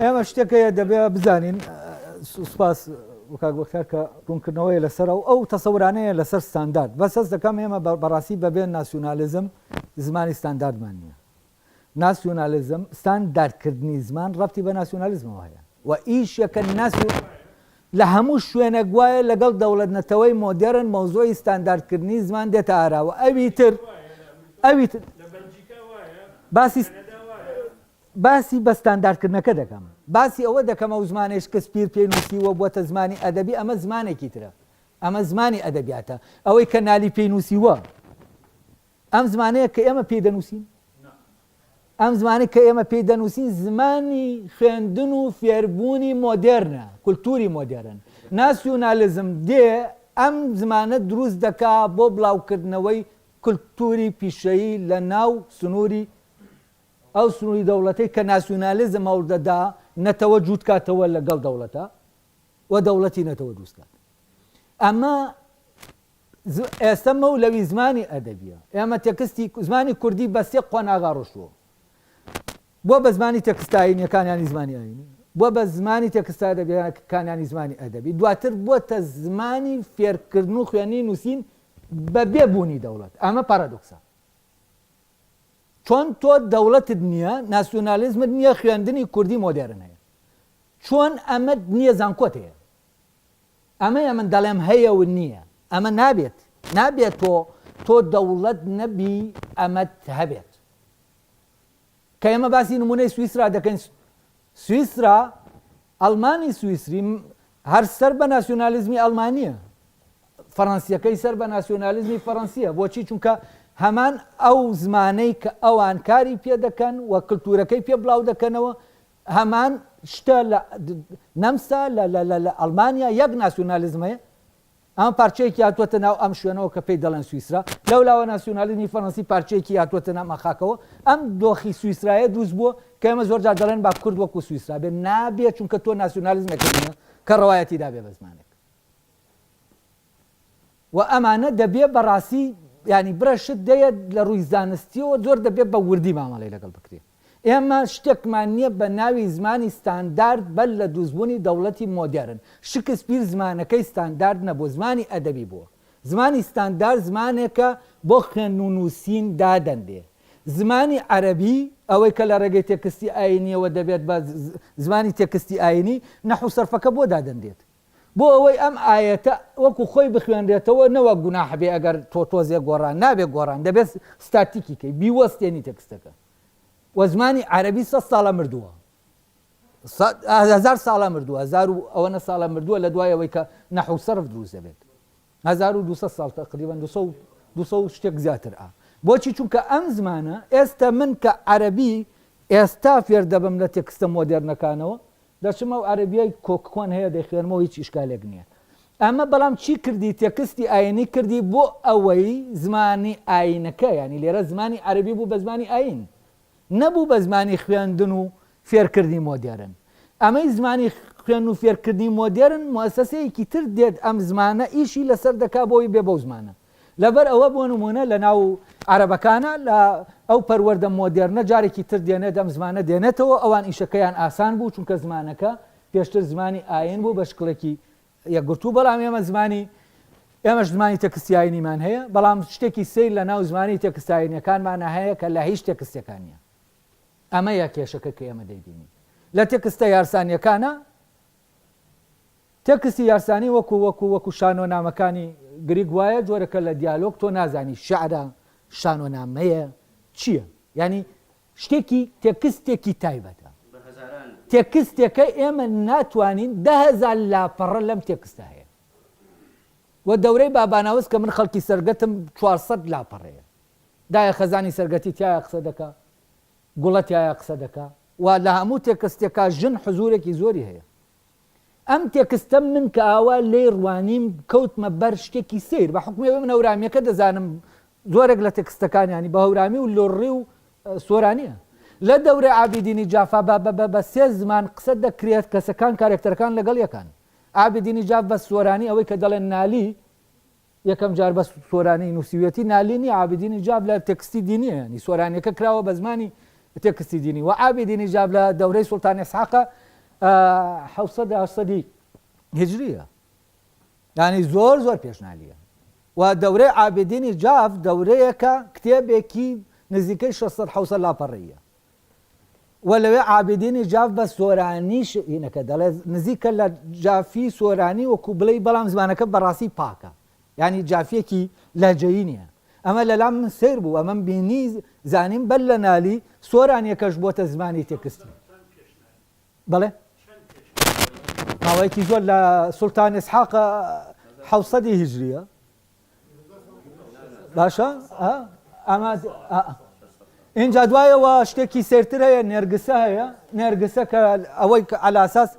ئێمە شتێکەیە دەبێت بزانین سوپاس وکاک بەختیار کە ڕوونکردنەوەی لەسەر ئەو تەسەورانەیە لەسەر ستاندارد بەس هەست دەکەم ئێمە بەڕاستی بەبێن ناسیۆنالیزم زمانی ستانداردمان نییە ناسیۆنالیزم ستانداردکردنی زمان ڕەبتی بە ناسیۆنالیزمەوە هەیە و ئیشەکە لە هەموو شوێنە گوایە لەگەڵ دەوڵەت نەتەوەی مۆدێرن مەوزۆی ستانداردکردنی زمان دێتە ئاراوە ئەوی تر باسی بە ستانداردکردنەکە دەکەم باسی ئەوە دەکەم ئەو زمانێش کە سپیر پێنووسیوە بووەتە زمانی ئەدەبی ئەمە زمانێکی ترە ئەمە زمانی ئەدەبیاتە ئەوەی کە نالی پێنووسیوە ئەم زمانەیە کە ئێمە پێی دەنووسین ئەم زمانی کە ئێمە پێی دەنووسین زمانی خوێندن و فێربوونی مۆدێرنە کولتوری مۆدێرن ناسیۆنالیزم دێ ئەم زمانە دروست دەکا بۆ بڵاوکردنەوەی کولتوری پیشەیی لە ناو سنووری ئەو سنووری دەوڵەتەی کە ناسیۆنالیزم هەوڵدەدا نەتەوە جووت کاتەوە لەگەڵ دەوڵەتە و دەوڵەتی نەتەوە دروست کات ئەمە ئێستا مەولەوی زمانی ئەدەبیە ئێمە تێکستی زمانی کوردی بە سێ قۆناغا ڕۆشتووە بۆ بە زمانی تێکستایینیەکانیانی زمانی ئاینی بۆ بە زمانی تێکستا ئەدەبیەکانیانی زمانی ئەدەبی دواتر بووەتە زمانی فێرکردن و خوێنی نووسین بە بێبوونی دەوڵەت ئەمە پارادۆکسە چۆن تۆ دەوڵەتت نییە ناسیۆنالیزمت نییە خوێندنی کوردی مۆدێرن هەیە چۆن ئەمە نییە زانکۆت هەیە ئەمەیە من دەڵێم هەیە و نییە ئەمە نابێت تۆ دەوڵەت نەبی ئەمەت هەبێت کە ئێمە باسی نمونەی سویسرا دەکەین سویسرا ئەڵمانی سویسری هەر سەر بە ناسیۆنالیزمی ئەڵمانیە فەڕەنسیەکەی سەر بە ناسیۆنالیزمی فەڕەنسیە بۆچی چونکە هەمان ئەو زمانەی کە ئەوان کاری پێ دەکەن و کللتورەکەی پێ بڵاو دەکەنەوە هەمان شتە نەمسا لە ئەڵمانیا یەک ناسیۆنالیزمەیە ئەم پارچەیەکی هاتووەتە ناو ئەم شوێنەوە کە پێی دەڵێن سویسرا لەولاوە ناسیۆنالیزمی فەڕەنسی پارچەیەکی هاتووەتە نام ئەخاکەوە ئەم دۆخی سویسرایە دروست بووە کە ئێمە زۆر جار دەڵێن با کورد وەکو سویسرا بێ نابێت چونکە تۆ ناسیۆنالیزمێکی نییە کە ڕەوایەتی دابێ بە زمانێک و ئەمانە دەبێ بەڕاستی ینی برەشت دەیە لە ڕووی زانستیەوە زۆر دەبێت بە وردی مامەڵی لەگەڵ بکرێت ئێمە شتێکمان نییە بە ناوی زمانی ستاندارد بەل لە دروستبوونی دەوڵەتی مۆدێرن شکسپیر زمانەکەی ستاندارد نەبوو زمانی ئەدەبی بووە زمانی ستاندارد زمانێکە بۆ خوێن و نووسین دادەندێ زمانی عەرەبی ئەوەی کە لە ڕێگەی تێکستی ئاینیەوە دەبێت بە زمانی تێکستی ئاینی نەحو سەرفەکە بۆ دادەندێت بۆ ئەوەی ئەم ئاەتە وەکو خۆی بخوێنرێتەوە نەوە گوناح بێ ئەگەر تۆزێ گۆڕان نابێت گۆڕان دەبێت ستاتیکیکەی بیوەستێنی تێکستەکە و زمانی عەرەبی 100 ساڵە مردووە هزار ساڵە مردووە هزار و ئەوەنە ساڵە مردووە لە دوایەوەی کە نەحو سەرف دروست دەبێت 1200 ساڵ تقریبا 200 شتێک زیاتر بۆچی چونکە ئەم زمانە ئێستا من کە عەرەبی ئێستا فێر دەبم لە تێکستە مۆدێرنەکانەوە دەچمە و عەرەبیای کۆکۆن هەیە دەیخوێنمەوە هیچ ئیشکالێک نییە ئەمە بەڵام چی کردی تێکستی ئاینی کردی بۆ ئەوەی زمانی ئاینەکە ینی لێرە زمانی عەرەبی بوو بە زمانی ئاین نەبوو بە زمانی خوێندن و فێرکردنی مۆدێرن ئەمەی زمانی خوێن و فێرکردنی مۆدێرن موسسەیەکی تر دێت ئەم زمانە ئیشی لەسەر دەکا بۆی بێ بەو زمانە لەبەر ئەوە بۆ نمونە لە ناو عەرەبەکانە لە ئەو پەروەردە مۆدێرنە جارێکی تر دێنێت ئەم زمانە دێنێتەوە ئەوان ئیشەکەیان ئاسان بوو چونکە زمانەکە پێشتر زمانی ئاین بوو بە شکڵێکی یەکگرتوو بەڵام ئێمەش زمانی تێکستیاینیمان هەیە بەڵام شتێکی سیر لە ناو زمانی تێکستاینیەکانمانە هەیە کە لە هیچ تێکستەکان نیە ئەمە یا کێشەکە کە ئێمە دەیبینی لە تێکستە یارسانیەکانە تێکستی یارسانی وەکو شانۆنامەکانی گریگ وایە جۆرەکە لە دیالۆگ تۆ نازانی شعرە شانۆنامەیە چییە ینی شتێکی تێکستێکی تایبەتە تێکستێکە ئێمە ناتوانین 10,000 لاپەڕە لەم تێکستە هەیە وە دەورەی باباناوس کە من خەڵکی سەرگەتم 400 لاپەڕەیە دایە خەزانی سەرگەتی تایە قسە دەکا گوڵە تایە قسە دەکا و لە هەموو تێکستێکا ژن حزورێکی زۆری هەیە ئەم تێکستە من کە ئاوا لێ ڕوانیم کەوتمە بەر شتێکی سیر بە حکومێ من هەورامەکە دەزانم زۆرێک لە تێکستەکانیانی بە هەورامی و لۆڕی و سۆرانیە لە دەورە عابیدینی جافا بە سێ زمان قسە دەکرێت کەسەکان کارێکتەرەکان لەگەڵ یەکان عابیدینی جاف بە سۆرانی ئەوەی کە دەڵێن نالی یەکەم جار بە سۆرانی نووسیوێتی نالینی عابیدینی جاف لە تێکستی دینیە ینی سۆرانیەکە کراوە بە زمانی تێکستی دینی و عابیدینی جاف لە دەورەی سوڵتان ئیسحاق 700 هجریە ینی زۆر پێشنالیە و دەورەی عابیدینی جاف دەورەیەکە کتێبێکی نزیکەی 600 لاپەڕەیە و لەوێ عابیدینی جاف بە سۆرانیش هینەکە دەڵێ نزیکە لە جافی سۆرانی وەکو بڵێ بەڵام زمانەکە بەڕاستی پاکە ینی جافیەکی لەهجەیی نییە ئەمە لەلام من سیر بوو ئەمەم بینی زانیم بەر لە نالی سۆرانیەکەش بۆتە زمانی تێکستی بەڵێ ماوەیەکی زۆر لە سوڵتان ئیسحاق 700 هیجریە باشە ئەمە اینجا دوایەوە شتێکی سێرتر هەیە نێرگسە هەیە نێرگسە کە ئەوەی على ئاساس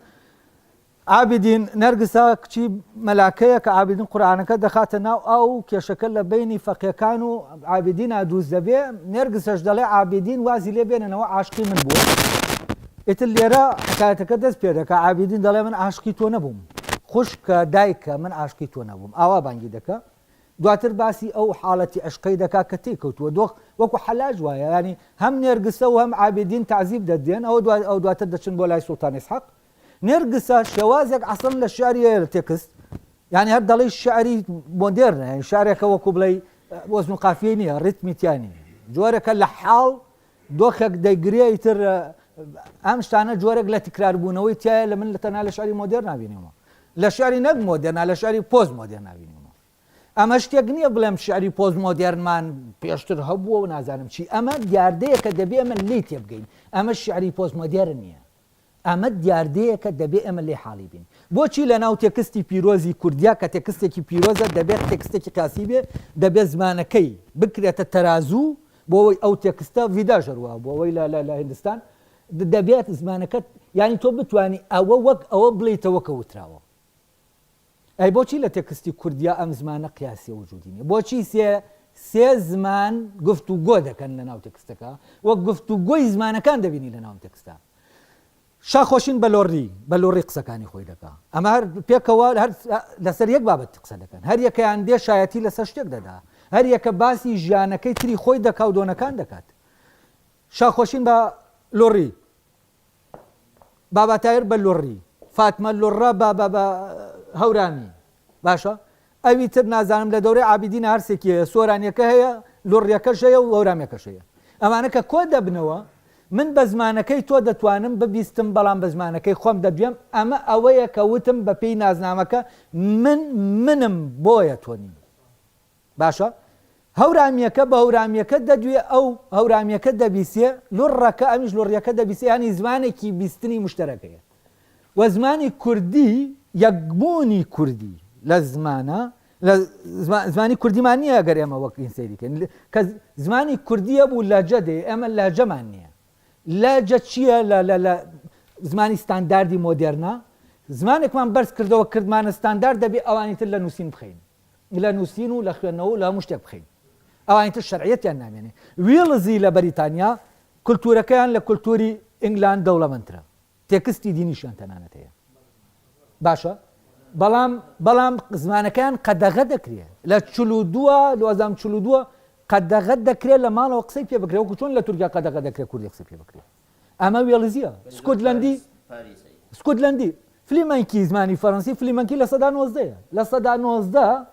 عابیدین نەرگسە کچی مەلاکەیە کە عابیدین قورئانەکە دەخاتە ناو ئەو کێشەکە لە بینی فەقیەکان و عابیدینە دروست دەبێ نێرگسەش دەڵێ عابیدین وازی لێ بێننەوە عاشقی من بووە ئیتر لێرە حکایەتەکە دەست پێ دەکا عابیدین دەڵێ من عاشقی تۆ نەبووم خوشکە دایکە من عاشقی تۆ نەبووم ئاوا بانگی دەکا دواتر باسی ئەو حاڵەتی عشقەی دەکا کە تێکەوتووە دۆخ وەکو حەلاج وایە ینی هەم نێرگسە و هەم عابیدین تعزیب دەدێن ئەو دواتر دەچن بۆ لای سوڵتان ئیسحاق نێرگسە شێوازێک عەسڵ لە شعریە لە تێکست یعنی هەر دەڵێ شعری مۆدێرنە ینی شعرێکە وەکو بڵێ وەزن و قافیە نییە ڕیتمیتیانی جۆرێکە لە حاڵ دۆخێک دەیگرێ ئیتر ئەم شتانە جۆرێک لە تکراربوونەوەی تایە لە من لە تەنها لە شعری مۆدێر نبینیەوە لە شعری نەک مۆدێرنا لە شعری پۆز مۆدێر نبینیەوە ئەمە شتێک نییە بڵێم شعری پۆز مۆدێرنمان پێشتر هەبووە و نازانم چی ئەمە دیاردەیە کە دەبێ ئەمە لێ تێبگەین ئەمە شعری پۆز مۆدێرن نییە ئەمە دیاردەیە کە دەبێ ئەمە لێ حاڵی بین بۆچی لە ناو تێکستی پیرۆزی کوردیا کە تێکستێکی پیرۆزە دەبێت تێکستێکی قاسی بێ دەبێت زمانەکەی بکرێتە تەرازوو بۆ ئەوەی ئەو تێکستە ڤیداژەروە بۆ ئەوەی لە هیندستان دەبێت زمانەکەت ینی تۆ بتوانی ئەوە وەک ئەوە بڵیتەوە کە وتراوە ئەی بۆچی لە تێکستی کوردیا ئەم زمانە قیاسی وجودی نیە بۆچی سێ زمان گفتوگۆ دەکەن لە ناو تێکستەکە وەک گفتوگۆی زمانەکان دەبینی لە ناو تێکستە شاخۆشین بە لۆڕی قسەکانی خۆی دەکا ئەمە هەر پێکەوە هەر لەسەر یەک بابەت قسە دەکەن هەر یەکەیان دێ شایەتی لەسەر شتێک دەدا هەر یەکە باسی ژیانەکەی تری خۆی دەکا و دۆنەکان دەکات شاخۆشین بە لۆڕی باباتایر بە لۆڕی فاتمە لۆڕە بە هەورامی باشە ئەوی تر نازانم لە دەورەی عابیدین هەرسێکیە سۆرانیەکە هەیە لۆڕیەکەش هەیە و هەورامێکەش هەیە ئەمانە کە کۆ دەبنەوە من بە زمانەکەی تۆ دەتوانم ببیستم بەڵام بە زمانەکەی خۆم دەدوێم ئەمە ئەوەیە کە وتم بە پێی نازنامەکە منم بۆیە تۆ نیم باشە هەورامیەکە بە هەورامیەکە دەدوێ ئەو هەورامیەکە دەبیسێ لوڕەکە ئەمیش لوڕیەکە دەبیسێ ینی زمانێکی بیستنی مشتەرەکەیە و زمانی کوردی یەکبوونی کوردی لە زمانە زمانی کوردیمان نییە ئەگەر ئێمە وەکین سەیریکەین کە زمانی کوردیە بوو لەجە دێ ئێمە لەجەمان نییە لەجە چییە لە زمانی ستانداردی مۆدێرنا زمانێکمان بەرز کردەوە کردمانە ستاندارد دەبێ ئەوانی تر لە نووسین بخەین لە نووسین و لە خوێندنەوە و لە هەموو شتێک بخەین ئەوانی تر شەرعیەتیان نامێنێ وێڵزی لە بەریتانیا کولتورەکەیان لە کولتوری ئینگلاند دەوڵەمەندترە تێکستی دینیشیان تەنانەت هەیە باشە بەڵام زمانەکەیان قەدەغە دەکرێت لە 42 قەدەغە دەکرێت لە ماڵەوە قسەی پێ بکرێت وەکو چۆن لە تورکیا قەدەغە دەکرێت کوردی قسەی پێ بکرێت ئەمە وێڵزیە سکۆتلەندی فلیمەنکی زمانی فەڕەنسی فلیمەنکی لە سەدا 19 لە سەدا 19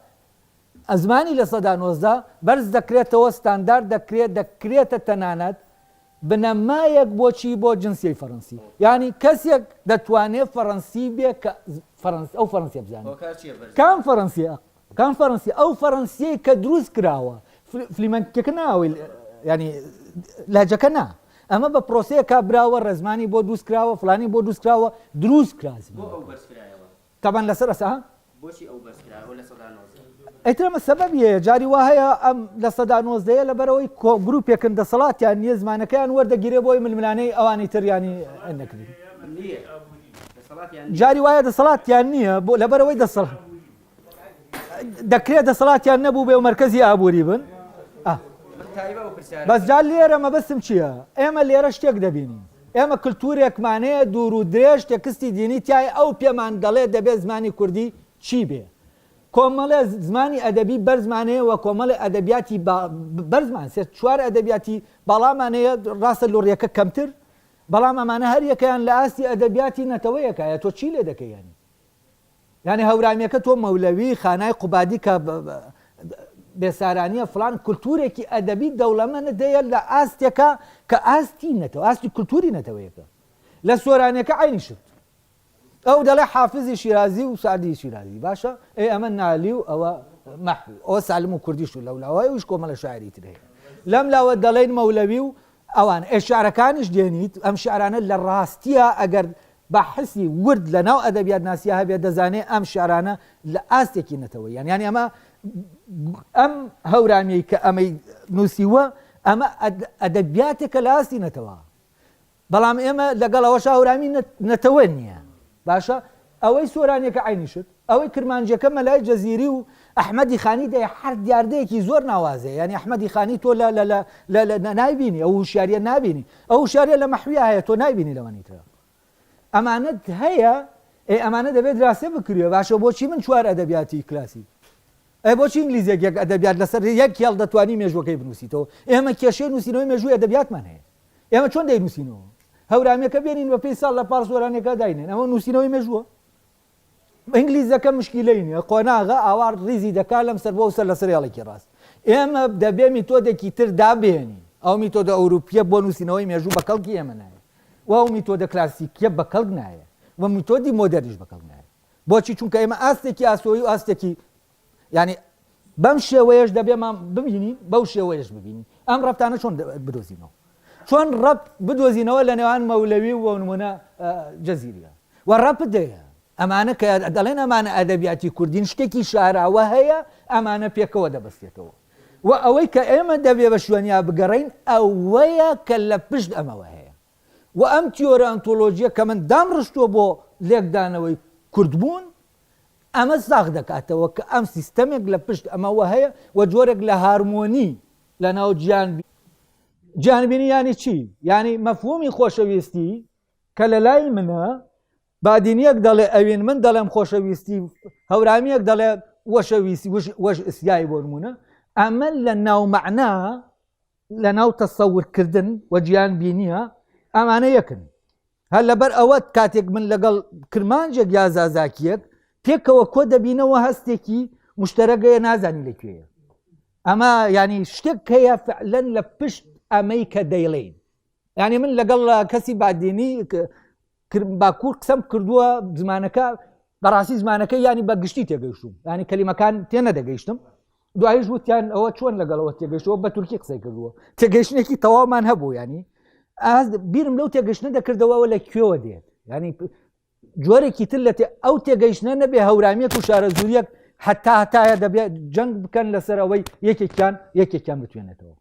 ئەزمانی لە سەدا 19 بەرز دەکرێتەوە ستاندارد دەکرێتە تەنانەت بنەمایەک بۆچی بۆ جنسیەی فەڕەنسی ینی کەسێک دەتوانێت فەڕەنسی بێ کە ئەو فەڕەنسیە بزانێت کام فەڕەنسی ئەو فەڕەنسیەی کە دروست کراوە فلیمەنکێکە ناوی ینی لاجەکە نا ئەمە بە پرۆسەیەکە براوە ڕێزمانی بۆ دروست کراوە فلانی بۆ دروست کراوە دروست کرازم تابان لەسەر ئەسا ئەیترەمە سەبەبیە جاری وا هەیە ئەم لە سەدا 19 لەبەرەوەی گروپێکن دەسەڵاتیان نییە زمانەکەیان وەردەگیرێ بۆی ململانەی ئەوانی تریانی نەکردی جاری وایە دەسەڵاتیان نییە بۆ لەبەرەوەی دەکرێت دەسەڵاتیان نەبوو بێ و مەرکەزی ئابووری بن بەس جار لێرە مەبەستم چییە ئێمە لێرە شتێک دەبینین ئێمە کللتورێکمانەیە دوور و درێژ تێکستی دینی تای ئەو پێمان دەڵێ دەبێت زمانی کوردی چی بێ کۆمەڵێ زمانی ئەدەبی بەرزمانەیە و کۆمەڵی ئەدەبیاتی بەرزمان سێ چوار ئەدەبیاتی باڵامانەیە ڕاستە لۆڕیەکە کەمتر بەڵام ئەمانە هەر یەکەیان لە ئاستی ئەدەبیاتی نەتەوەیەکایە تۆ چی لێ دەکەیانی یعنی هەورامیەکە تۆ مەولەوی خانای قوبادی کە بێسارانیە فلان کولتورێکی ئەدەبی دەوڵەمەنە دەیە لە ئاستێکە کە ئاستی نەتەوە ئاستی کولتوری نەتەوەیەکە لە سۆرانەکە عینی شت ئەو دەڵێ حافزی شیرازی و سعدی شیرازی باشە ئەمە نالی و ئەوە مەحوی ئەوە سالم و کوردیش و لەولاوای وش کۆمەڵە شاعری تر هەیە لەم لاوە دەڵێن مەولەوی و ئەوان ئێشارەکانیش دێنیت ئەم شعرانە لە ڕاستیە ئەگەر بەحسی ورد لە ناو ئەدەبیات ناسیە هەبێت دەزانێت ئەم شعرانە لە ئاستێکی نەتەوە یعنی ئەمە ئەم هەورامیەی کە ئەمەی نووسیوە ئەمە ئەدەبیاتێکە لە ئاستی نەتەوە بەڵام ئێمە لەگەڵەوەش هەورامی نەتەوە نییە باشە ئەوەی سۆرانێکە عینیشت ئەوەی کرمانجەکە مەلای جەزیری و ئەحمەدی خانی دەیە هەر دیاردەیەکی زۆر ناوازەیە ینی ئەحمەدی خانی تۆ لە نایبینی ئەو شاریە نابینی ئەو شاریە لە مەحویە هەیە تۆ نایبینی لەوانیترە ئەمانەت هەیە ئەمانە دەبێت ڕاستە بکرێ باشە بۆچی من چوار ئەدەبیاتی کلاسی بۆچی ئینگلیزیێک یەک ئەدەبیات لەسەر یەک هێڵ دەتوانی مێژوەکەی بنووسیتەوە ئێمە کێشەی نووسینەوەی مێژووی ئەدەبیاتمان هەیە ئێمە چۆن دەینووسینەوە هەورامەکە بێنین بە پێی ساڵ لە پاڵ زۆرانێکە داینێن ئەمە نووسینەوەی مێژووە ئینگلیزەکە مشکیلەی نیە قۆناغا ئاوار ڕیزی دەکات لەم سەر بۆ سەر لە سریاڵێکی ڕاست ئێمە دەبێ میتۆدێکی تر دابێنی ئەو میتۆدە ئەوروپیە بۆ نووسینەوەی مێژوو بە کەڵکی ئێمە نایە و ئەو میتۆدە کلاسیکیە بە کەڵک نایە و میتۆدی مۆدەرنیش بە کەڵک نایە بۆچی چونکە ئێمە ئاستێکی ئاسۆیی و ئاستێکی ینی بەم شێوەیەش دەبێمان ببینی بەو شێوەیەش ببینی ئەم ڕەفتانە چۆن بدۆزینەوە چۆن ڕەب بدۆزینەوە لە نێوان مەولەوی و نمونە جەزیریە و ڕەب دەیە ئەمانە کە دەڵێن ئەمانە ئەدەبیاتی کوردین شتێکی شاراوە هەیە ئەمانە پێکەوە دەبەستێتەوە و ئەوەی کە ئێمە دەبێ بە شوێنیا بگەڕین ئەوەیە کە لە پشت ئەمەوە هەیە و ئەم تیۆرە ئەنتۆلۆژیە کە من دامڕشتووە بۆ لێکدانەوەی کوردبوون ئەمە ساغ دەکاتەوە کە ئەم سیستەمێک لە پشت ئەمەوە هەیە و جۆرێک لە هارمۆنی لە ناو گیانبینی ینی چی؟ ینی مەفهومی خۆشەویستی کە لە لای منە بادینیەک دەڵێ ئەوین من دەڵێم خۆشەویستی هەورامیەک دەڵێ وەشەویستی وەش ئسیایی بۆ نمونە ئەمە لە ناو مەعنا لە ناو تەسەورکردن و گیانبینیە ئەمانە یەکن هەر لەبەر ئەوە کاتێک من لەگەڵ کرمانجێک یا زازاکیەک پێکەوە کۆ دەبینەوە هەستێکی مشتەرەگەیە نازانی لەکوێیە ئەمە ینی شتێک هەیە فعلەن لە پشت ئەمەی کە دەیڵێن ینی من لەگەڵ کەسی بادینی باکوور قسەم کردووە زمانەکە بەڕاستی زمانەکە ینی بە گشتی تێگەیشتم ینی کەلیمەکان تێنە دەگەیشتم دوایش وتیان ئەوە چۆن لەگەڵەوە تێگەشتەوە بە تورکی قسەی کردووە تێگەشتێکی تەوامان هەبوو ینی بیرم لەو تێگەشتە دەکردەوەەوە لە کوێوە دێت ینی جۆرێکی تر لە ئەو تێگەیشتە نەبێ هەورامیەک و شارە زوریەک هەتایە دەبێت جەنگ بکەن لەسەر ئەوەی یەکێکیان بتوێنێتەوە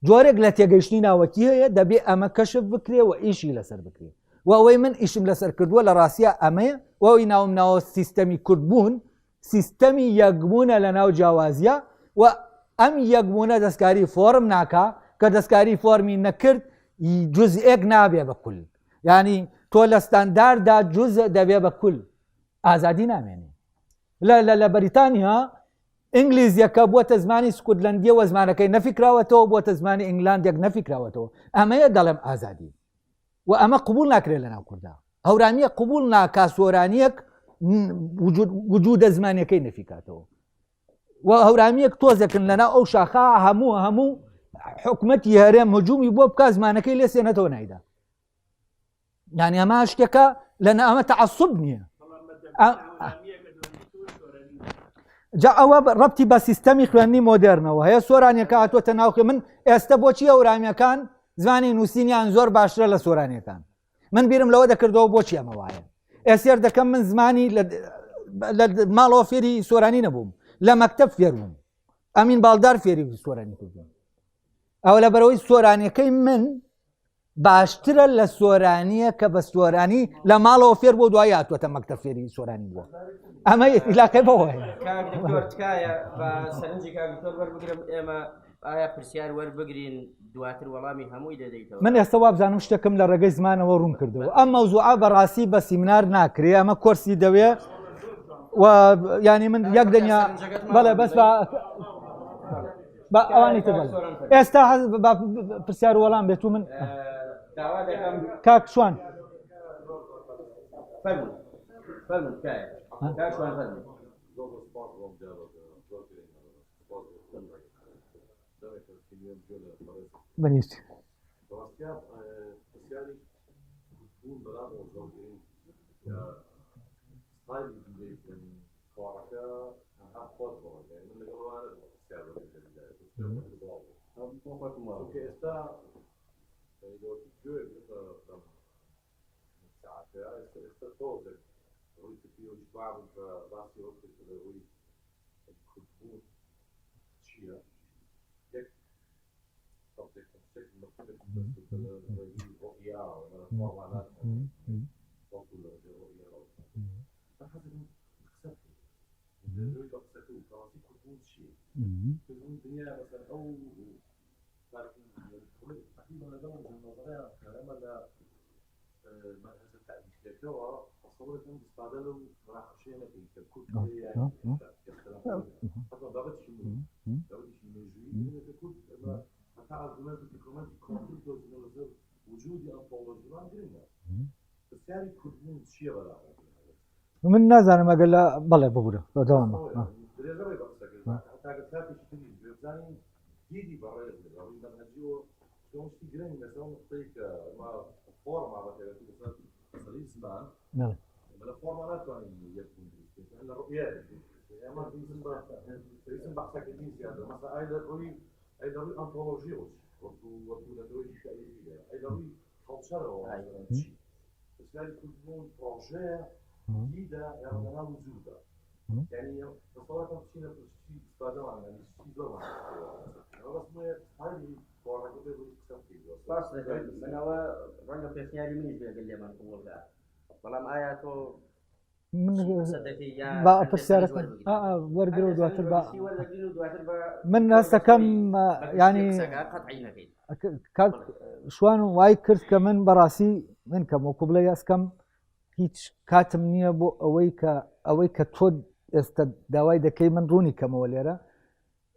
جۆرێک لە تێگەیشتنی ناوەکی هەیە دەبێ ئەمە کەشف بکرێ و ئیشی لەسەر بکرێ و ئەوەی من ئیشم لەسەر کردووە لە ڕاستیە ئەمەیە وەوەی ناوم ناوە سیستەمی کورتبوون سیستەمی یەکبوونە لە ناو جیاوازیە و ئەم یەکبوونە دەستکاری فۆرم ناکا کە دەستکاری فۆرمی نەکرد جزئێک نابێ بە کول ینی تۆ لە ستانداردا جزء دەبێ بە کول ئازادی نامێنێ لە بەریتانیا ئینگلیزیەکە بووەتە زمانی سکوتلەندیە وە زمانەکەی نەفیکراوەتەوە بووەتە زمانی ئینگلاندێک نەفیکراوەتەوە ئەمەیە دەڵێم ئازادی و ئەمە قبول ناکرێت لە ناو کووردا هەورامیە قبول ناکا سۆرانیەک وجودە زمانەکەی نەفیکاتەوە و هەورامیەک تۆزێکن لەنا ئەو شاخا هەموو حکومەتی هەرێم هجوومی بۆ بکە زمانەکەی لێ سێنێتەوە نایدا یانی ئەمە شتێکە لەنا ئەمە تەعەسوب نییە جا ئەوە ڕەبتی بە سیستەمی خوێندنی مۆدێرنەوە هەیە سۆرانیەکە هاتووەتە ناوخێ من ئێستا بۆچی هەورامیەکان زمانی نووسینیان زۆر باشترە لە سۆرانیەکان من بیرم لەوە دەکردەوە بۆچی ئەمە وایە ئێسێر دەکەم من زمانی لە ماڵەوە فێری سۆرانی نەبووم لە مەکتەب فێر بووم ئەمین باڵدار فێری سۆرانی کردوم ئەو لە بەرەوەی سۆرانیەکەی من باشترە لە سۆرانیە کە بە سۆرانی لە ماڵەوە فێر بۆ دوای هاتووەتە مەکتەب فێری سۆرانی بووە ئەمە ئیلاقەی بەوەیە تکایە بە سەرنجی کاکتۆر وەربگرم ئێمە ئایا پرسیار وەربگرین دواتر وەڵامی هەمووی دەدەیتەوە من ئێستا وابزانم شتێکم لە ڕێگەی زمانەوە ڕوون کردەوە ئەم مەوزوعە بەڕاستی بە سیمینار ناکرێ ئەمە کۆرسی دەوێ و ینی من یەک دنیا بەڵێ بەس بە ئەوانی تر ئێستا پرسیار وەڵام بێت و من کاک شوان بەنیست من نازانم ئەگەر لە بەڵێ ببوورە بەدەوامە جديدة يعني أنا موجودة يعني تصورات تمشينا في الشيء استفادة يعني الشيء زمان أنا بس ما هذه قارة كده بتكسب باش من هو رنگ پرسیاری منیش بگل من قبول کرد بەڵام ئایا تۆ با پرسیارەکە وەرگرە و دواتر من هەستەکەم ینی کاک شوان وای کرد کە من بەڕاستی من کەم وەکو بڵێ ئەسکەم هیچ کاتم نییە بۆ ئەوەی کە تۆ ئێستا داوای دەکەی من ڕوونی کەمەوە لێرە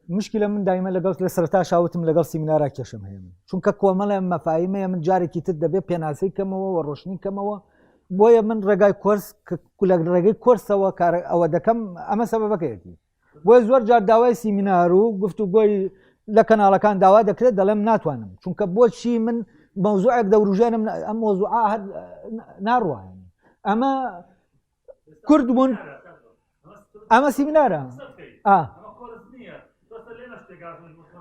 مشکلە من دایمە لەگەڵ لە سەرتا شاوتم لەگەڵ سیمینارا کێشم هەیە من چونکە کۆمەڵە مەفاهیمەیە من جارێکی تر دەبێت پێناسەی کەمەوە و ڕۆشنی کەمەوە بۆیە من ڕێگای کۆرس لە ڕێگەی کۆرسەوە ئەوە دەکەم ئەمە سەبەبەکەیەکی بۆیە زۆر جار داوای سیمینار و گفتوگۆی لە کەناڵەکان داوا دەکرێت دەڵێم ناتوانم چونکە بۆچی من مەوزوعێک دەوروژێنم ئەم مۆزوعە ناڕوایە ئەمە کورد بوون ئەمە سیمینارە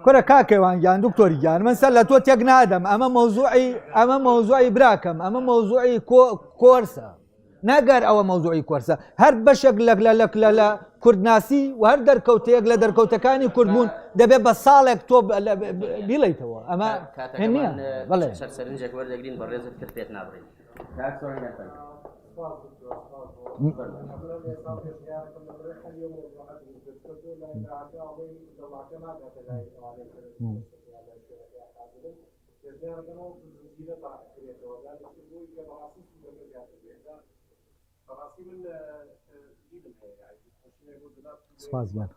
كرة كاكيوان جان دكتوري جان من سلة تو تيقنادم أما موضوعي براكم أما موضوعي كورسة ناقر أو موضوعي كورسة هر بشق لك لا كرد ناسي وهر دركوت يقل دركوتكاني كردبون دبي بصالك توب بيليتوا أما هنيا والله سرنجك ورد جرين بريز الكربيت نابرين كاك سوري نفهم سپاسگزارم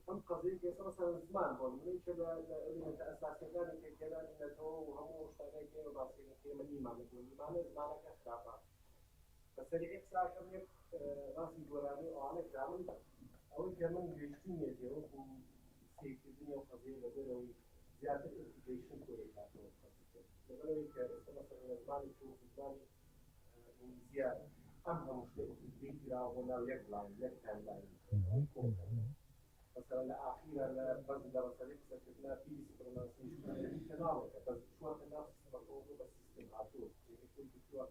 هم قضية كيف مثلا زمان بقول من كذا اللي أساسا كان كذا إن هو هم مشترك كذا وبعدين كذا مني ما نقول ما نزمان كذا بس اللي إكسا كم يك راسي جوراني أو أنا كامل أو كمان يشتني يجيو سيك الدنيا وقضية بدروا زيادة إنتجريشن كوري كاتو بدروا كذا مثلا زمان يشوف زمان زيادة أهم مشكلة الفكرة هنا يكلاين يكتان لاين مثلا الأخيرة بس دراسات كتبنا في برنامج كناوي بس شو الناس بقولوا بس استمعتوا يقول بتوع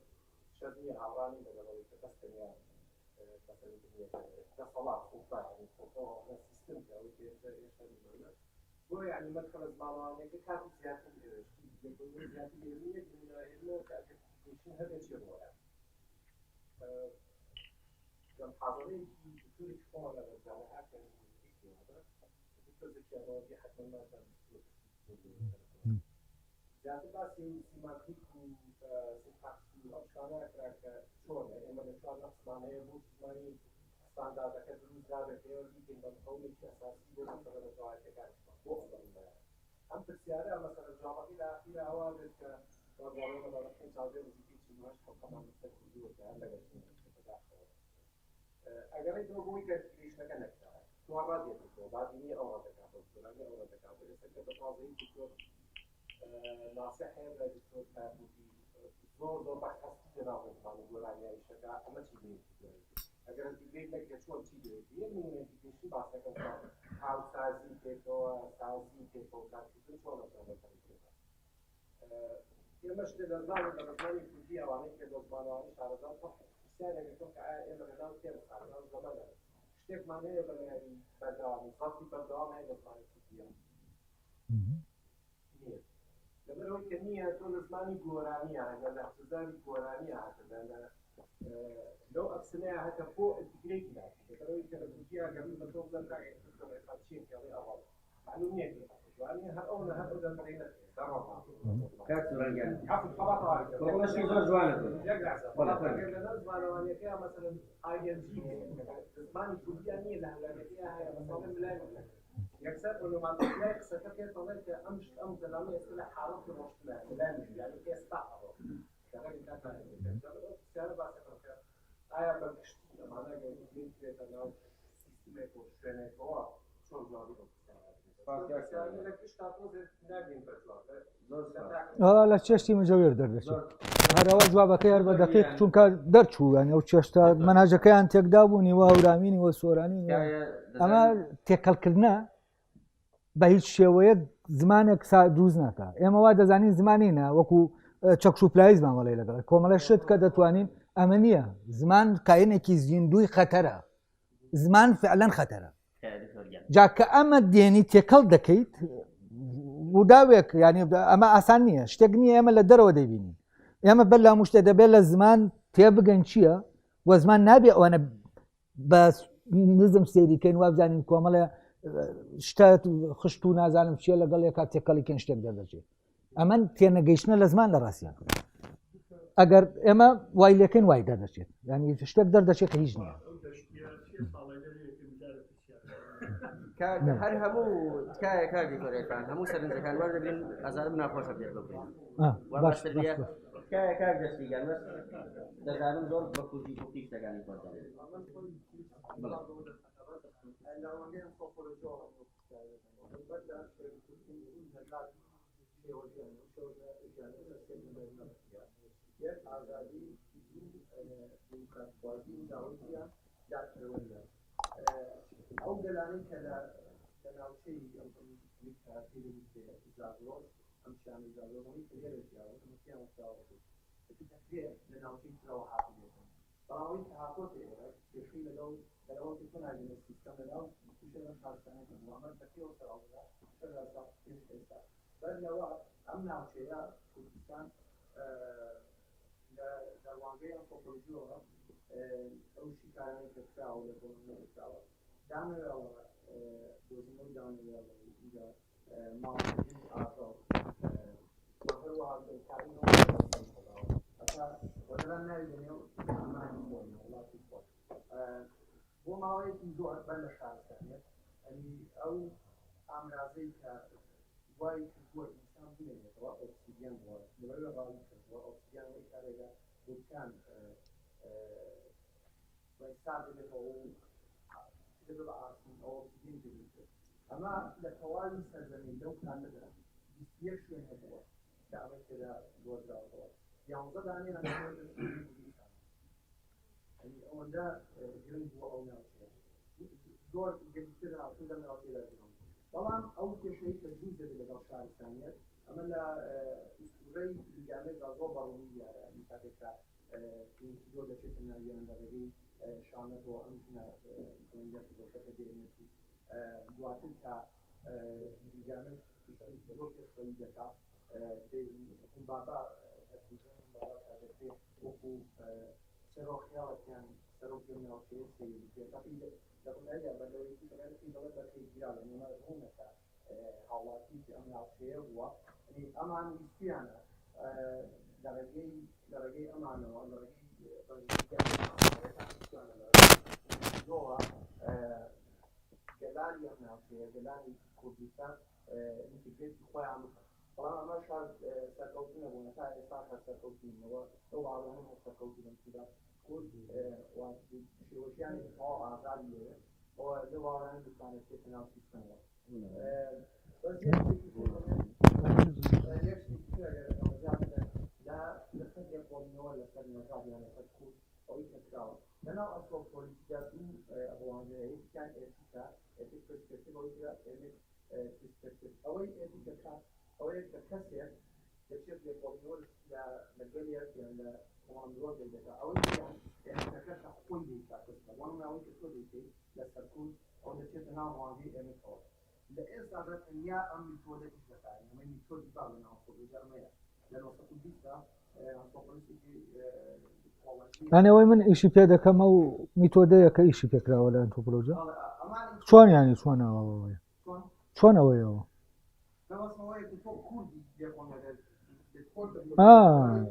شدني عراني بدل تكستني مثلا كصلاة خوفا يعني خوفا السيستم أو كذا يشتغل هو يعني مدخل الزمان يعني كان زيادة يقول زيادة يومية إنه كأنه هذا شيء هو كان حاضرين في كل شيء على الجامعات جاتي باسي سيماتيك سيماتيك أشكالها كشون يعني من الشان نفس معناه بوش ماني ستاندرد كذا زاد كذا يمكن بنقول شيء أساسي بس مثلا الجوائز كذا بوصل أم تسيارة مثلا الجامعة إلى أوائل كوالله مثلا كن صادق وزيد شيء ماش كمان مستقبل عندك شيء أجل إذا هو يكفيش لك نكتة مرات يدخل بعدين أورا تكابل فلان أورا تكابل إذا كنت تعطيه دكتور ناصح هذا دكتور تابوتي زور بحث جنابه ما نقول عليه الشجاع أما تيجي أجل تيجي لك شو تيجي من الإنتيجريشن بس كم how سازي كيتو كان شو نسوي يوم مش للزمان للزمان يكون وعليك للزمان وعليك على ذلك السنة يكون كأي مرة كيف على الزمان كيف معناه يعني بدوام خاصي بدوام هاي الزمان كتير لما هو كمية تقول زماني جوراني يعني ولا زماني جوراني يعني لو أبسناها هذا فوق التكريك يعني لما هو كان بيجيها قبل ما توصل لعين تقول خمسين كذي أول معلومات يعني هؤلاء مرينا كاس رجال عفوا خلاص والله مش يزور جوانك ولا فرق زمان فيها مثلا ING زمان كلية لها فيها مصادر ملاك يكسر إنه مع الإطلاق ستكون طريقة أم زلمة يصير حالة مشكلة ملاك يعني كيس تعرف كذلك كذا سيارة بس كذا آية بكشتي معناه جديد كذا نوع سيستم يكون شنو هو شو جوابه لا تشتي مجاور دردش هذا هو جوابك يا رب دقيق چون که درچو يعني او چشتا منهجك انت يقدابوني وهوراميني وسوراني اما تكل كلنا به هیچ شێوەیەک زمانێک دروست ناکات ئێمە وا دەزانین زمانینە وەکو چەکشوپلای زمان وەڵێ لەگەڵ کۆمەڵە شت کە دەتوانین ئەمە نییە زمان کاینێکی زیندوی خەتەرە زمان فعلا خەتەرە جاکە ئەمە دێنی تێکەڵ دەکەیت وداوێک ینی ئەمە ئاسان نییە شتێک نییە ئێمە لە دەرەوە دەبینین ئێمە بەر لە هەموو شتێ دەبێت لە زمان تێبگەن چییە وە زمان نابێ ئەوانە بە نزم سێریکەین وابزانین کۆمەڵە شتە خشت و نازانم چیە لەگەڵ یەکات تێکەڵیکەن شتێک دەردەچێت ئەمە تێنەگەیشتنە لە زمان لە ڕاستیان ئەگەر ئێمە وای لەکەین وای دەردەچێت ینی شتێک دەردەچێت کە هیچ نییە هەر هەموو تکایە کاگی کۆرێکان هەموو سەرنجەکان وەردەگرین ئازارم ناخۆشە پێت بکەین تکایە کاک دەستیگەن دەزانم زۆر بە کوردی کوردی شتەکانی کۆ دەڵێن یک آزادی دیموکراتیک داوطلبیه در ترویج او گلانی که در ناوچه دیکتاتوری بود زاگرس همچنان زاگرس اونی که یه رجاله مثلا مستعد تفکر لناوچه ترو حاضر برای تحقق تشکیل لو که تنها این سیستم لو میشه خالصانه معامله تفکر و تراوده شغل صاف است بعد لو ام ناوچه یا کردستان در واقع آنتروپولوژی‌ها اوشی کاری که کراو لبنان کراو دانه را دوزنده دانه را اینجا مالی آثار وقتی وارد کاری نمی‌کنه اصلا وقتی نمی‌دونی من می‌کنم ولی تو بو مالی اینجا بله شاید یعنی او امراضی که وای که انسان می‌بینه تو اکسیژن وارد دوباره وارد و اکسیژن می‌کنه بودن و استفاده او چیزی رو آسان او اکسیژن می‌گیره اما لطوال سرزمین دو کانال بیشتر شده بود که اما که در دوازده بود یانزده دانی نمی‌دونم یعنی اون در جنوب و اون دور جنوبی در آسان در آسیا داریم طبعا اول شيء تجوز للغشاء الثانية أما الري الجامعة غزو برونية يعني كذا في جودة شكلنا اليوم درجي شانة وأمثلة من جهة الوقت الدينية واتن كا الجامعة جودة شوية كا في بابا هذا وقو سروق خيالك يعني سروق يوم أوكي في تقييد لكن أجا بدوي في دولة كثيرة يعني ما هناك حالاتي في أمن الخير هو يعني أمان يستيانا درجة أمان ودرجة جوا جلالي أمن الخير جلالي كردستان نتيجة خوي عمك طبعا ما شاء سكوتنا ونتائج صار سكوتين هو عالم سكوتين كذا كود وشيوشيان هو عزالي هو دواران بكانت تناول سيستم بس لا لسه يقول ولا سر مجال يعني تكون أو يتكرر لأنه أصلا بوليسيات هو عندنا كان إتكاسة أو أو إتكاسة أو إتكاسة يصير يقول لا مجاليات يعني كماندوات الدفاع أو يعني إتكاسة قوية كاسة وانا أو إتكاسة لا تكون أو نشيط نوع معين مثال لإذا بدأ النيا أم ميثود إجتماعي يعني ميثود بعضنا أو إجتماعي لأنه تكون بيسا يعني وين من إيش في هذا كم أو ميثودية كإيش فكرة ولا أنثروبولوجيا شون يعني شون أو شون أو يو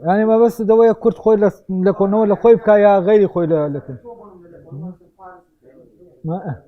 يعني ما بس دواء كرت خوي لكون ولا خوي بكايا غير خوي لكن ما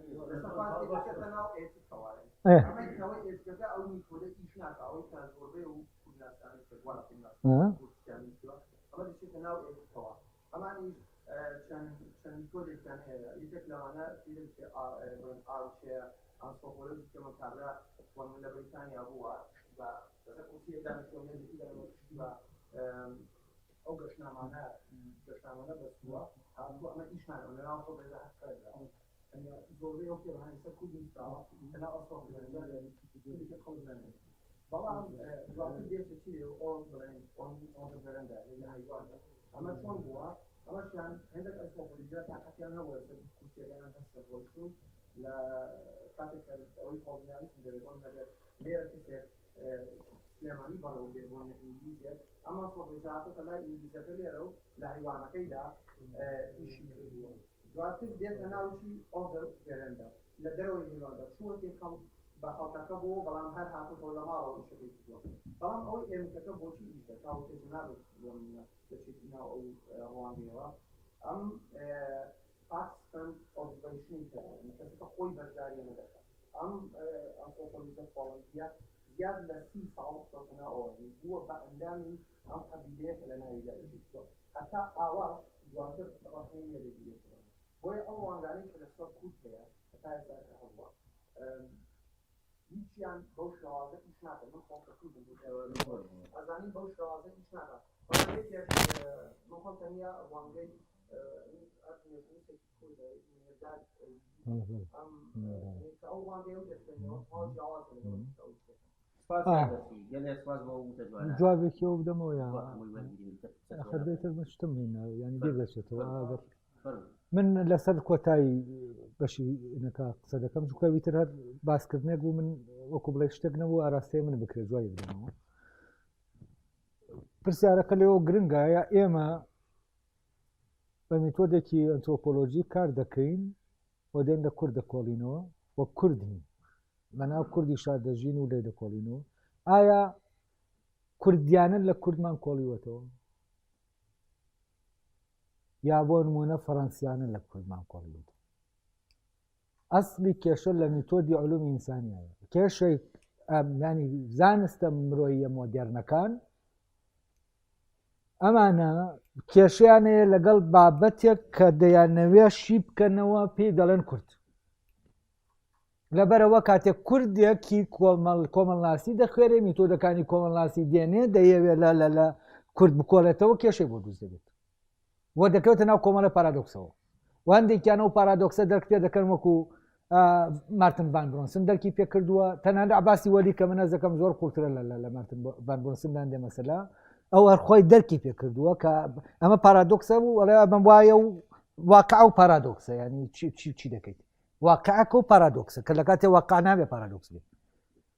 بە خەڵکەکە بۆ بەڵام هەر هاتوۆ لە ماڵەوە شەکەی کردووە بەڵام ئەوەی ئێمەکەکە بۆچی ئیش دەکا و تێ نابێت دەچێتی ناو ئەو ڕوانگەیەوە ئەم پاکستان ئۆبزەرڤیشنی کەسەکە خۆی بەشداریە نەدەکات ئەم ئەنتروپۆلۆژیە فۆڵەنتیا زیاد لە 30 ساڵ کەوتنەوە بووە بە ئەندامی ئەم قەبیلەیە کە لە ناویدا ئیشی کردووە هەتا ئاوا دواتر ڕەحمەی لێدەگیرێتەوە بۆیە ئەو ڕوانگانەی کە لەسەر کورد هەیە هەتا ئێستا هەبووە هیچیان بەو شێوازە ئیش ناکەن من خۆم کەسوودم ئەزانی بەو شێوازە ئیش ناکات بەڵام یەکێک من خۆم تەنیا ڕوانگەی ئەو ڕوانگەی دەستێنەوە پاڵ جیاواز جوابێکی ئەو بدەمەوە یا خەربێتر مشتم هێنا ینی دێگەچێتەوە ئاگەر من لەسەر کۆتایی بەشی نەکا قسە دەکەم چکەویتر هەر باسکردنێک بوو من وەکو بڵێ شتێک نەبوو ئاراستەیە من بکرێت جوای بدەمەوە پرسیارەکە لێەوە گرنگایە ئێمە بە میتۆدێکی ئەنتۆپۆلۆژی کار دەکەین بۆ دێن لە کورد دەکۆڵینەوە وە کوردین بەناو کوردی شاردەژین و لێ دەکۆڵینەوە ئایا کوردیانە لە کوردمان کۆڵیوەتەوە یا بۆ نمونە فەڕەنسیانە لە کوردمان کۆڵیوەتەوە ئەسلی کێشە لە میتۆدی علومی ئینسانیایە کێشەی ینی زانستە مرۆییە مۆدێرنەکان ئەمانە کێشیانەیە لەگەڵ بابەتێک کە دەیانەوێ شی بکەنەوە پێی دەڵێن کورد لەبەرەوە کاتێک کوردێکی کۆمەڵناسی دەخوێرێ میتۆدەکانی کۆمەڵناسی دێنێ دەیەوێت لە کورد بکۆڵێتەوە کێشەی بۆ دروست دەبێت وە دەکەوێتە ناو کۆمەڵە پارادۆکسەوە وەندێکیانە و پارادۆکسە دەرک پێ دەکەن وەکو مارتن ڤان برۆنسن دەرکی پێ کردووە تەنانەت عەباسی وەلی کە من ئەزەکەم زۆر قوڵترە لە مارتن ڤان برۆنسندان دێ مەسەلا ئەو هەرخۆی دەرکی پێ کردووە کە ئەمە پارادۆکسە بوو وەڵێ ئەمە وایە و واقع و پارادۆکسە ینی چی دەکەیت واقعەکە و پارادۆکسە کە لە کاتێ واقع نابێ پارادۆکس بێت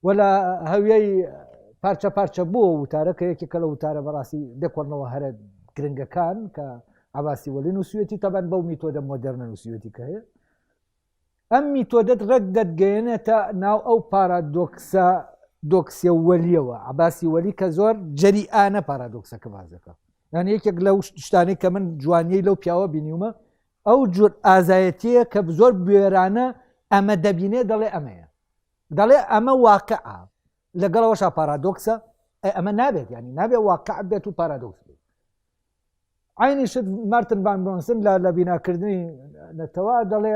وەلا هەویەی پارچە پارچە بووە وتارەکە یەکێکە لە وتارە بەڕاستی دەکۆڵنەوە هەرە گرنگەکان کە عەباسی وەلی نووسویەتی تەبەن بەو میتۆدە مۆدێرنە نووسویەتی کە هەیە ئەم میتۆدەت ڕێک دەتگەێنێتە ناو ئەو پارادۆکسە دۆکسیە وەلیەوە عەباسی وەلی کە زۆر جەریئانە پارادۆکسەکە بازەکە یعنی یەکێک لەو شتانەی کە من جوانیەی لەو پیاوە بینیومە ئەو جور ئازایەتیە کە زۆر بوێرانە ئەمە دەبینێ دەڵێ ئەمەیە دەڵێ ئەمە واقعە لەگەڵەوەشا پارادۆکسە ئەمە نابێت ینی نابێت واقع بێت و پارادۆکس بێت عینی شت مارتن ڤان برۆنسن لە بیناکردنی نەتەوە دەڵێ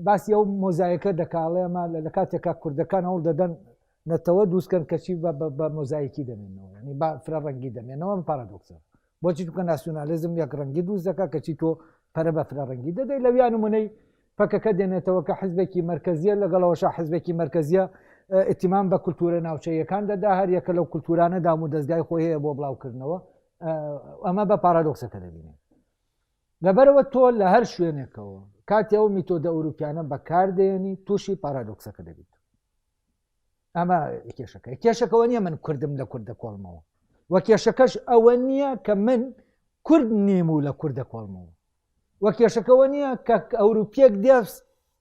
باسی ئەو مۆزایەکە دەکاڵێمە لە کاتێکا کوردەکان هەوڵ دەدەن نەتەوە دووسکەن کەچی بە مۆزایەکی دەمێنەوە ینی با فرە ڕەنگی دەمێنەوە پارادۆکسە بۆچی توکە ناسیۆنالیزم یەک ڕەنگی دروست دەکا کەچی تۆ پەرە بە فرە ڕەنگی دەدەی لەویان نمونەی پەکەکە دێنێتەوە کە حیزبێکی مەرکەزیە لەگەڵەوەشا حیزبێکی مەرکەزیە ئیتیمام بە کولتورە ناوچەیەکان دەدا هەر یەکە لەو کولتورانە دام و دەستگای خۆی هەیە بۆ بڵاوکردنەوە ئەمە بە پارادۆکسەکە دەبینێ لەبەرەوە تۆ لە هەر شوێنێکەوە کاتی ئەو میتۆدە ئەوروپیانە بەکاردێنی تووشی پارادۆکسەکە دەبێت ئەمە کێشەکە کێشەکەەوە نییە من کوردم لە کوردە کۆڵمەوە وە کێشەکەش ئەوە نییە کە من کورد نیم و لە کوردە کۆڵمەوە وە کێشەکەەوە نییە کە ئەوروپیەک دێ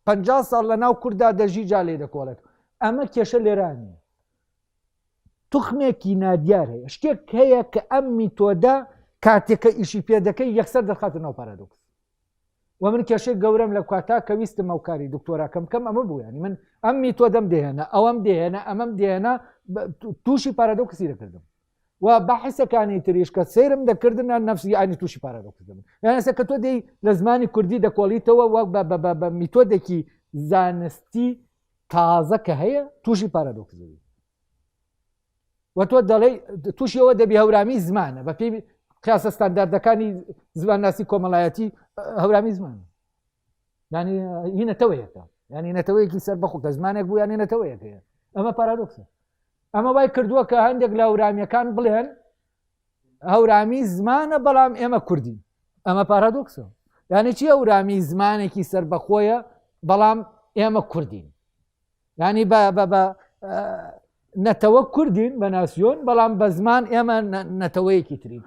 50 ساڵ لە ناو کووردا دەژی جا لێ دەکۆڵێت ئەمە کێشە لێرانیە توخمێکی نادیار هەیە شتێک هەیە کە ئەم میتۆدە کاتێکە ئیشی پێ دەکەی یەکسەر دەخاتە ناو پارادۆکس و من کێشەی گەورەم لە کواتا کە ویستم ئەوکاری دکتۆراکەم کەم ئەمە بوو ینی من ئەم میتۆدەم دێهێنا ئەوەم دێهێنا ئەمەم دێهێنا تووشی پارادۆکسی دەکردم و بەحسەکانی تریش کە سەیرم دەکردن نەفسی ینی تووشی پارادۆکس دەبن یانەسە کە تۆ دەی لە زمانی کوردی دەکۆڵیتەوە وەک بە میتۆدێکی زانستی تازە کە هەیە تووشی پارادۆکس دەبی و تۆ دەڵێ تووشیەوە دەبی هەورامی زمانە بە پێی قیاسە ستانداردەکانی زمانناسی کۆمەڵایەتی هەورامی زمانە ینی هی نەتەوەیەکە ینی نەتەوەیەکی سەر بەخۆ کە زمانێک بوو یانی نەتەوەیەکەیە ئەمە پارادۆکسە ئەمە وای کردووە کە هەندێک لە هەورامیەکان بڵێن هەورامی زمانە بەڵام ئێمە کوردین ئەمە پارادۆکسە یانی چی هەورامی زمانێکی سەر بەخۆیە بەڵام ئێمە کوردین ینی بە نەتەوە کوردین بە ناسیۆن بەڵام بە زمان ئێمە نەتەوەیەکی ترین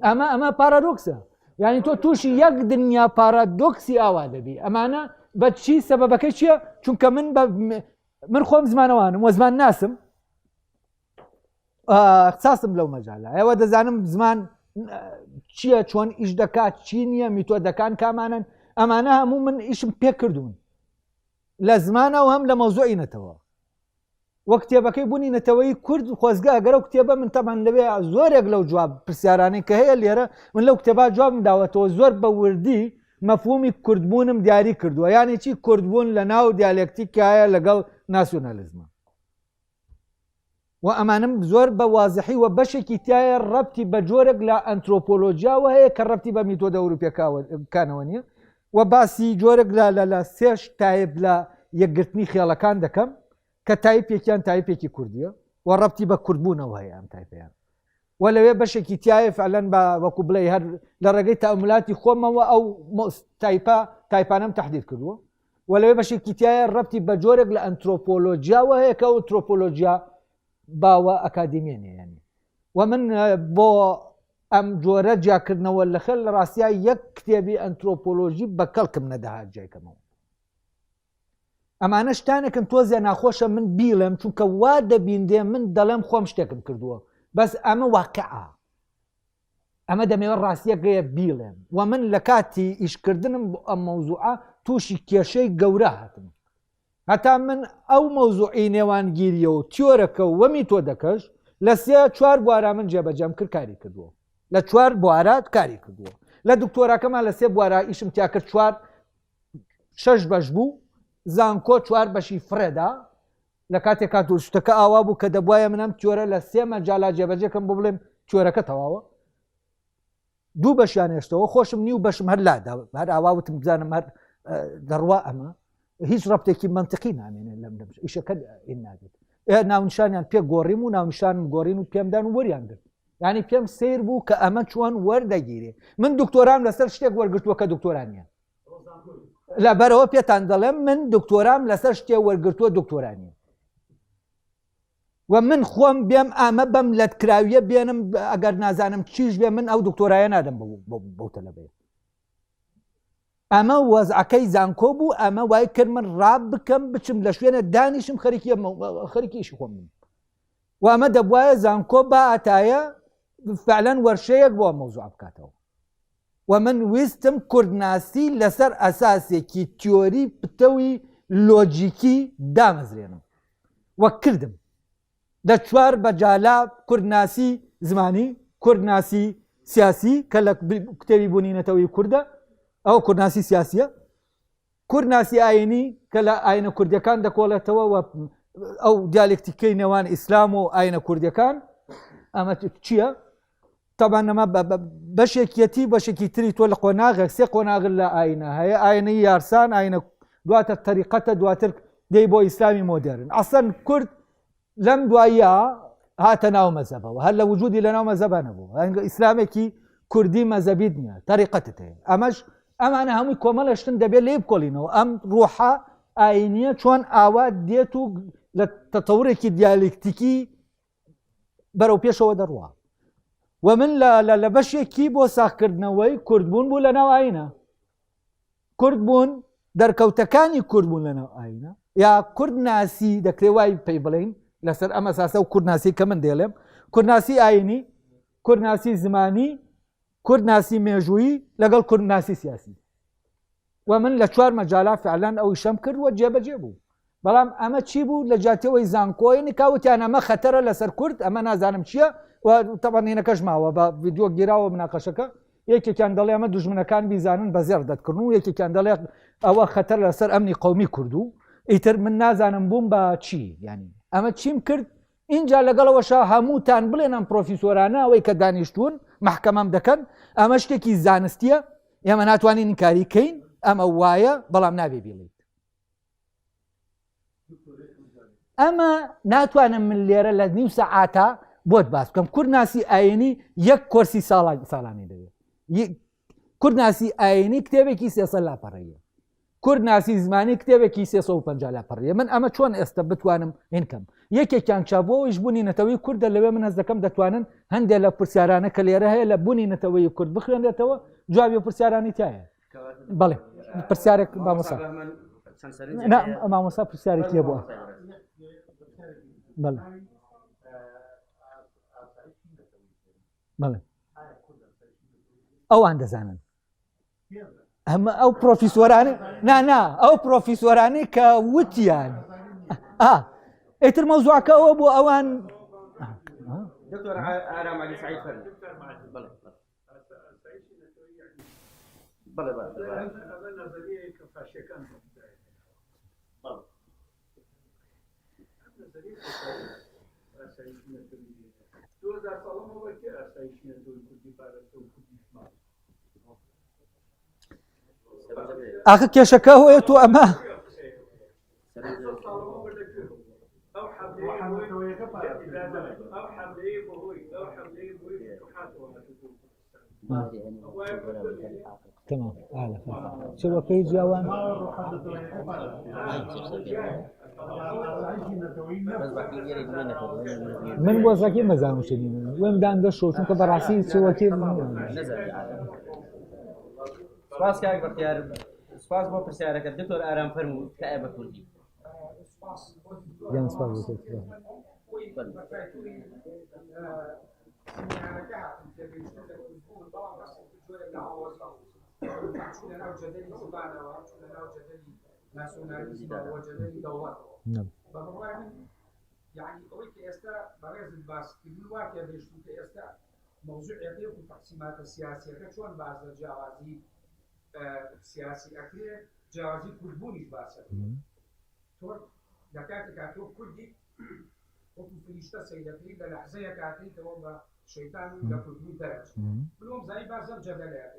ئەمە پارادۆکسە ینی تۆ تووشی یەک دنیا پارادۆکسی ئاوا دەبی ئەمانە بە چی سەبەبەکەی چییە چونکە من من خۆم زمانەوانم وە زمان ناسم اختصاصم لەو مەجاالە ئێوە دەزانم زمان چییە چۆن ئیش دەکات چی نییە میتۆدەکان کامانن ئەمانە هەموو من ئیشم پێ کردوون لە زمانەوە هەم لە مەوزوعی نەتەوە وەک کتێبەکەی بوونی نەتەوەی کورد خۆزگە ئەگەرە و کتێبە من تەمان لەوێ زۆرێک لەو جواب پرسیارانەی کە هەیە لێرە من لەو کتێبا جواب داوەتەوە زۆر بە وردی مەفهومی کوردبوونم دیاری کردووە یانی چی کوردبوون لە ناو دیالێکتیکایە لەگەڵ ناسیۆنالیزمە و ئەمانم زۆر بە وازحی و بەشێکی تایە ڕەبتی بە جۆرێک لە ئەنترۆپۆلۆژیاوە هەیە کە ڕەبتی بە میتۆدە ئەوروپیەکانەوە نییە و باسی جۆرێک لە سێش تایب لە یەکگرتنی خێڵەکان دەکەم کە تایپێکیان تایپێکی کوردیە و ڕەبتی بە کوردبوونەوە هەیە ئەم تایپیان و لەوێ بەشێکی تایە فعلەن بە وەکو بڵێ هەر لە ڕێگەی تەئەمولاتی خۆمەوە ئەو تایپانەم تەحدید کردووە و لەوێ بەشێکی تایە ڕەبتی بە جۆرێک لە ئەنترۆپۆلۆژیاوە هەیە کە ئەنترۆپۆلۆژیا باوە ئەکادیمێنێ ینی و من بۆ ئەم جۆرە جیاکردنەوە لە خەل لە ڕاستیا یەک کتێبی ئەنترۆپۆلۆژی بە کەڵکم نەداهات جایکەمەوە ئەمانە شتانێکم تۆزیە ناخۆشە من بیڵێم چونکە وا دەبیندێ من دەڵێم خۆم شتێکم کردووە بەس ئەمە واقعە ئەمە دەمەوە ڕاستیە گەیە بیڵێم و من لە کاتی ئیشکردنم بۆ ئەم مەوزوعە تووشی کێشەی گەورە هاتم هەتا من ئەو مەوزوعی نێوانگیریە و تیۆرەکە و وەمی تۆ دەکەش لە سێ چوار بوارە من جێبەجەم کرد کاری کردووە لە چوار بوارات کاری کردووە لە دکتۆراکەمان لە سێ بوارە ئیشم تیا کرد چوار شەش بەش بوو زانکۆ چوار بەشی فرێدا لە کاتێکا شتەکە ئاوا بوو کە دەبواە منم تیۆرە لە سێ مەجالا جێبەجێکم بۆ بڵێم تیۆرەکە تەواوە دوو بەشیان هێشتەوە خۆشم نی و بەشم هەر لادا هەر ئاواوتم بزانم هەر دەڕوا ئەمە هیچ ڕەبتێکی منتقی نامێنێت لەم ئیشەکە ناگێت ناونشانیان پێ گۆڕیم و ناونشانم گۆڕین و پێمدان و وەریان گرت ینی پێم سیر بوو کە ئەمە چۆن وەردەگیرێ من دکتۆرام لەسەر شتێک وەرگرتووە کە دکتۆرانیان لە بەرەوە پێتان دەڵێم من دکتۆرام لەسەر شتێ وەرگرتووە دکتۆرانی و من خۆم بێم ئامە بەم لەتکراویە بێنم ئەگەر نازانم چیش بێ من ئەو دکتۆرایە نادەم بەو تەلەبەیە ئەمە وەزعەکەی زانکۆ بوو ئەمە وای کرد من ڕاب بکەم بچم لە شوێنە دانیشم خەریکیشی خۆم من و ئەمە دەبواە زانکۆ بە ئاتایە فعلەن وەرشەیەک بۆ مەوزوع بکاتەوە و من ویستم کوردناسی لەسەر ئەساسێکی تیۆری پتەوی لۆجیکی دامەزرێنم وەک کردم لە چوار بەجالا کوردناسی زمانی کوردناسی سیاسی کە لە کتێبی بوونینەتەوەی کووردە ئەو کوردناسی سیاسیە کوردناسی ئاینی کە لە ئاینە کوردیەکان دەکۆڵێتەوە و ئەو دیالێکتیکەی نێوان ئیسلام و ئاینە کوردیەکان ئەمە چییە؟ تەبان نەما بەشێکیەتی بەشێکی تری تۆ لە قۆناغێک سێ قۆناغل لە ئاینە هەیە ئاینەی یارسان ئاینە دواتە تەریقەتە دواتر دەی بۆ ئیسلامی مۆدرن ئەسەن کورد لەم دوایە هاتە ناو مەزەبەوە هەر لە وجودی لە ناو مەزەبە نەبوو ئیسلامێکی کوردی مەزەبیت نییە تەریقەتت هەیە ئەمانە هەمووی کۆمەڵەشتن دەبێت لێ بکۆڵینەوە ئەم ڕوحە ئاینیە چۆن ئاوا دێت و لە تەتەورێکی دیالێکتیکی بەرەو پێشەوە دەڕوە و من لە بەشێکی بۆ ساختکردنەوەی کوردبوون بوو لە ناو ئاینە کوردبوون دەرکەوتەکانی کوردبوون لە ناو ئاینە یا کورد ناسی دەکرێ وای پێی بڵین لەسەر ئەم ئەساسە و کوردناسی کە من دێڵێم کوردناسی ئاینی کوردناسی زمانی کوردناسی مێژووی لەگەڵ کوردناسی سیاسی و من لە چوار مەجالا فعلان ئەوی شەم کرد و جێبەجێ بوو بەڵام ئەمە چی بوو لە جاتەوەی زانکۆی کاوتیان ئەمە خەتەرە لەسەر کورد ئەمە نازانم چییە و تەبانینەکەش ماوە بە ڤیدیۆ گیراوە مناقەشەکە یەکێکیان دەڵێ ئەمە دوژمنەکان بیزانن بە زێر دەتکردن و یەکێکیان دەڵێ ئەوە خەتەر لەسەر ئەمنی قەومی کورد و ئیتر من نازانم بووم بە چی ینی ئەمە چیم کرد اینجا لەگەڵەوەشە هەمووتان بڵێن ئەم پرۆفیسۆرانە ئەوەی کە دانیشتوون محکەمەم دەکەن ئەمە شتێکی زانستیە ئێمە ناتوانین ئینکاری کەین ئەمە وایە بەڵام نابێ بیڵیت ئەمە ناتوانم من لێرە لە نیو سەعاتە بۆت باس بکەم کوردناسی ئاینی یەک کۆرسی ساڵانی دەوێت کوردناسی ئاینی کتێبێکی 300 لاپەڕەیە کوردناسی زمانی کتێبێکی 350 لاپەڕەیە من ئەمە چۆن ئێستا بتوانم هێنکەم یەکێکیان چابۆەوەیش بوونی نەتەوەی کوردە لەوێ من هەز دەکەم دەتوانن هەندێک لە پرسیارانە کە لێرە هەیە لە بوونی نەتەوەی کورد بخوێنێتەوە جوابی پرسیارانی تایە بەڵێ پرسیارێک مامۆستا مامۆستا پرسیارێکیە بووە بەڵێ بەڵێ ئەوان دەزانن ئەمە ئەو پرۆفیسۆرانە نا ئەو پرۆفیسۆرانەی کە وتیان ئیتر مەوزوعەکە ئەوە بۆ ئەوان دكتور آرام علي سعيد فرد بلى بلى هذا نظرية كفاشة كان بلى نظرية أسايشنا تريد دو در سالم هو که أسايشنا دو کدی بارد دو کدی شمال ئاخە کێشەکە هۆیە تۆ ئەمە أو حملية بهوي تمام شبكەی جیاوان من وەزەکەی مەزانوشنی من وێم دانگەشۆ چونکە بەڕاستی چێوەکێ سپاس کاک بەختیار سپاس بۆ پرسیارەکەت دکتۆر ئارام فەرموو تایە بە کوردی یان سپاس يعني قويت استا برز الباس بالواقع بيشتوك استا موضوع يقيق التقسيمات السياسية كشون بعض الجوازي سياسي أكثر جوازي كلبوني باسا تور دكاتك أتوب كلي وفي فليشتا سيدتي للحظة كاتي توبا شيطان لكلبون درج كلهم زي بعض الجدلات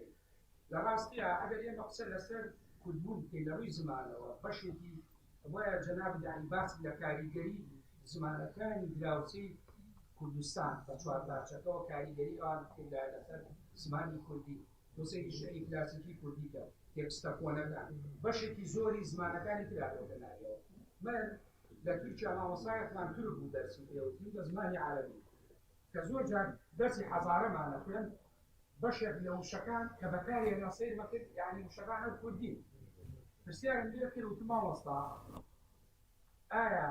لراستيها أجل يمقصر لسر كلبون كي لوي زمانه وبشتي ويا جناب يعني باس لكاريجري زمانەکانی دراوسی کوردستان بە چوار داچەکەەوە کاریگەری ئەوان کردا لەسەر زمانی کوردی دۆسەی شعری کلاسیکی کوردیکە تێکستە کۆنەکان بەشێکی زۆری زمانەکانی تراکەوتە ناویەوە من لە تورکیا مامۆستایەکمان تورک بوو دەرسی پێوتیم بە زمانی عەرەبی کە زۆر جار دەرسی حەزارەمانە خوێن بەشێک لە وشەکان کە بەکارێنە سەیرمە کرد یعنی وشەکان هەر کوردی پرسیارم لێ کرد وتم مامۆستا ئایا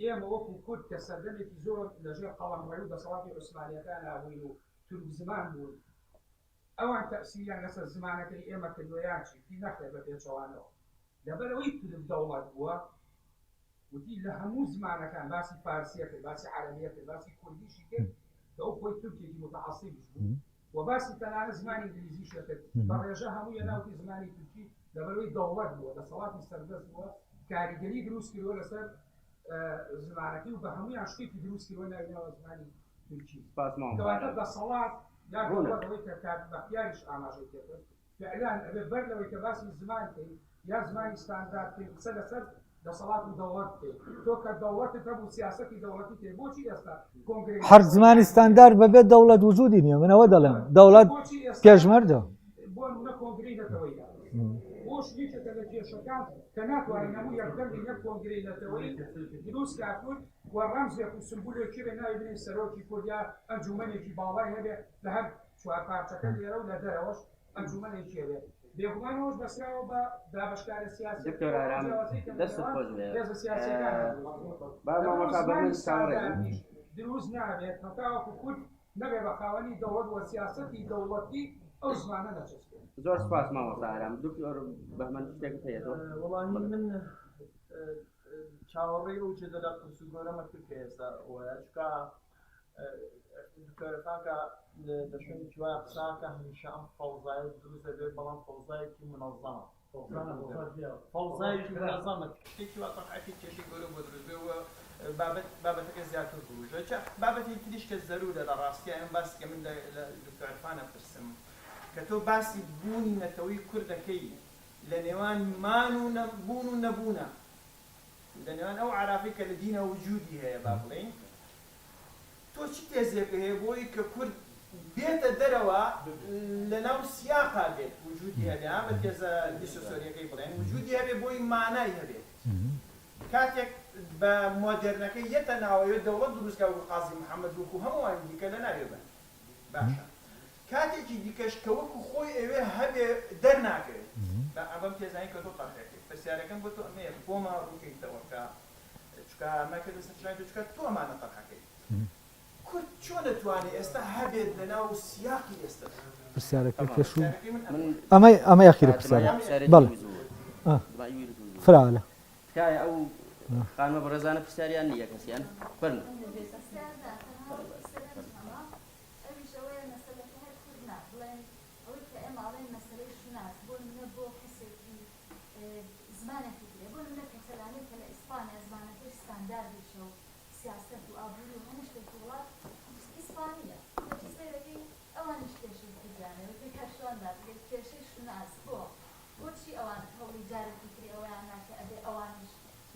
ئێمە وەکو کورد کە سەردەمێکی زۆر لەژێر قەڵەمڕەوی و دەسەڵاتی عوسمانیەکان هاوین و تورک زمان بوون ئەوان تەئسیریان لەسەر زمانەکەی ئێمە کردویان چی نەخێ بە پێچەوانەوە لەبەرەوەی تورک دەوڵەت بووە وتی لە هەموو زمانەکان باسی فارسیە کرد باسی عەرەبیە کرد باسی کوردیشی کرد کە ئەو خۆی تورکێکی متعەسیبش بوو و باسی تەنانەت زمانی ئینگلیزیش کرد بە ڕێژە هەموو یەناوتی زمانی تورکی لەبەرەوەی دەوڵەت بووە دەسەڵاتی سەردەست بووە کاریگەری دروست کردووە لەسەر زمانەکەی و بە هەموویان شتێکی دروست کردووە ناوینەوە زمانی تورکی کەواتە دەسەڵات یا دەوڵەتەوەی کە کات بەختیاریش ئاماژەی پێکرد فعلان ئەبێ بەر لەوەی کە باسی زمان کەین یا زمانی ستاندارد کەین قسە لەسەر دەسەڵات و دەوڵەت بکەین تۆ کە دەوڵەتت هەبوو سیاسەتی دەوڵەتی تێ بۆچی ئێستا کۆنگرێس هەر زمانی ستاندارد بەبێت دەوڵەت وجودی نییە منەوە دەڵێم دەوڵەت پێشمەردە بۆ نمونە کۆنگرەی نەتەوەی بۆش یەکێکە لە کێشەکان کە ناتوانین هەموو یەکدەمی یەک کۆنگرەی نەتەوەی دروست کاتون و ڕەمزێک و سمبولێکی بێ ناوی بنێ سەرۆکی کورد یا ئەنجومەنێکی باڵای هەبێ لە هەر چوار پارچەکە لێرە و لە دەرەوەش ئەنجومەنێکی هەبێ بێگومانەوەش بەسراوە بە دابەشکارە سیاسی دکتۆر ئارام دەست خۆش بێ هێزە سیاسیەکان دروست نابێت هەتاوەکو کورد نەبێ بە خاوەنی دەوڵەت و سیاسەتی دەوڵەتی ئەو زمانە نەچەسبێت زۆر سپاس مامۆستا ئارام دکتۆر بەهمەن شتێکت هەیەەوە وەڵامی من چاوەڕێی ئەو جێدە لە قرس و گۆرەمە کرد کە ئێستا چکە دکتۆرەکە لە شوێنی جوای قساکە هەمیشە ئەم فەوزایە دروست دەبێت بەڵام فەوزایەکی منەظەمە فەوزایەکی منەظەمە شتێکی وا تەقعەتی کێشەی گەورە بۆ دروست بێ و بابەتەکە زیاتر بوو بابەتی تریش کە زەرورە لە ڕاستیە ئەم باسی کە من لە دکتۆر عەرفانە پرسم کە تۆ باسی بوونی نەتەوەی کوردەکەی لە نێوان مان و بوون و نەبوونە لە نێوان ئەو عراقی کە لە دینە وجودی هەیە با بڵێین تۆ چی تێزێکە هەیە بۆی کە کورد بێتە دەرەوە لە ناو سیاقا بێت وجودی هەبێ بە تێزە دیسۆسۆریەکەی بڵێن وجودی هەبێ بۆی مانای هەبێت کاتێک بە مۆدێرنەکەی یەتە ناوەوێت دەوڵەت دروستکە و قازی محەممەد وەکو هەمووان دیکە لە ناوێ بن باشە کاتێکی دیکەش کە وەکو خۆی ئەوێ هەبێ دەرناکەوێت بەم تێزانی کە تۆ تەقێت پرسیارەکەم بۆ تۆ ئەمەیە بۆمە ڕووکەیتەوە کە چکە کە ئەمەکە دەسەچای دوچکە تۆمانە تەقەکەی کورد چۆن دەتوانێت ئێستا هەبێت لەناو سیاقی ئێستا پرسیارەکە پێشوو ئەمە یاخیرە پرسیارە بەڵێ فرالە تکایە ئەو خانمە بەڕێزانە پرسیاریان نییە کەسیان فەرموو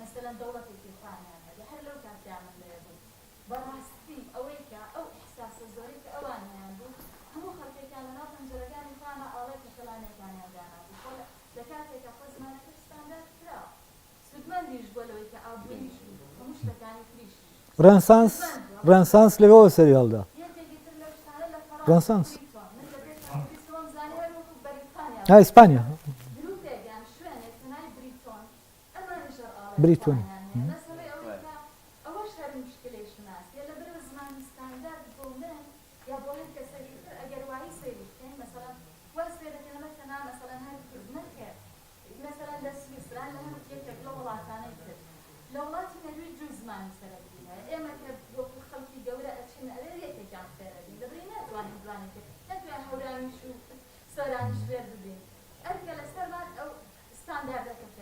مثلا دولة الكفاية هذا هل لو كانت تعمل ليبو براستي أويك أو إحساس الزوريك أواني عنده هم خلقي كان ناطن جرجاني فانا عليك فلاني كان يجانا بقول لكاتك قزمة كريستاندر كلا سودمان ديش بولويك أبويش ومش لكاني كريش رنسانس لەوە سەریاڵدا رنسانس ها ئیسپانیا بريتون أول شهر مشكلة شناس يلا برا زمان ستاندرد بومن يا بوهن كسريت أجر وعي سيري مثلا وسير كلمتنا مثلا هاي مركب مثلا لسويسرا لهم كيف لغات أنا يكتب لغات نرويج جزء ما نسرديها إما كبوك خلقي جورة أشين أريد كجام سردين دبرينا تواني تواني كتبوا هوراني شو سراني شوير بدين أرجع لسرمان أو ستاندرد كفير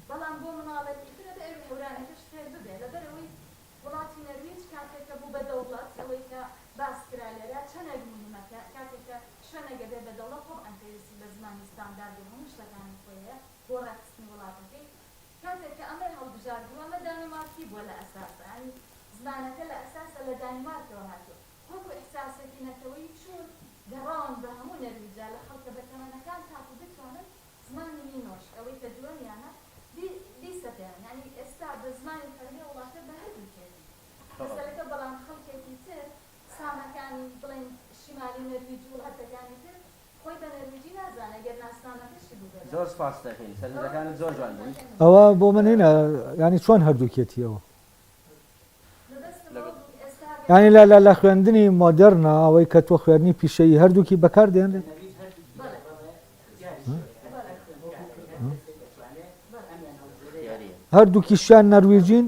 بەڵام بۆ مناڵەتی ترە بە ئەوی هەورانەکەش فێر ببێ لەبەرەوەی وڵاتی نەرویج کاتێککە بوو بە دەوڵەت ئەوەی کە باسکرا لێرە چەندێک مهمەکە کاتێککە شوێنەگە بێ بە دەوڵەت تۆبعەن پێویستی بە زمانی ستاندارد و هەموو شتەکانی خۆیە بۆ ڕاکستنی وڵاتەکەی کاتێککە ئەمەی هەڵبژاردووە ئەمە دانیمارکی بووە لە ئەساسە ینی زمانەکە لە ئەساسە لە دانیمارکەوە هاتووە وەکو ئیحساسێکی نەتەوەی چوون گەڕاون بە هەموو نەرویجا لە خەڵکە بەتەمەنەکان تاکو بتوانن زمانی نینۆش ئەوەی کە دووەمیانە دیسەدەن ینی ئێستا بە زمانی فەرمی وڵاتە بە هەردوو کێتی مەسەلەکە بەڵام خەڵکێکی تر سامەکانی بڵێن شیمالی نەرویج وڵاتەکانی تر خۆی بە نەرویجی نازانە گەر ناسنامەکەشی بوو زۆر سپاس دەکەین سەرنجەکانت زۆر جوان بوون ئەوە بۆ من هێنا ینی چۆن هەردووکێتیەوە ینی لە خوێندنی مۆدەرنە ئەوەی کە تۆ خوێندنی پیشەیی هەردووکی بەکاردێنرێت هەردووکیشیان نەرویجین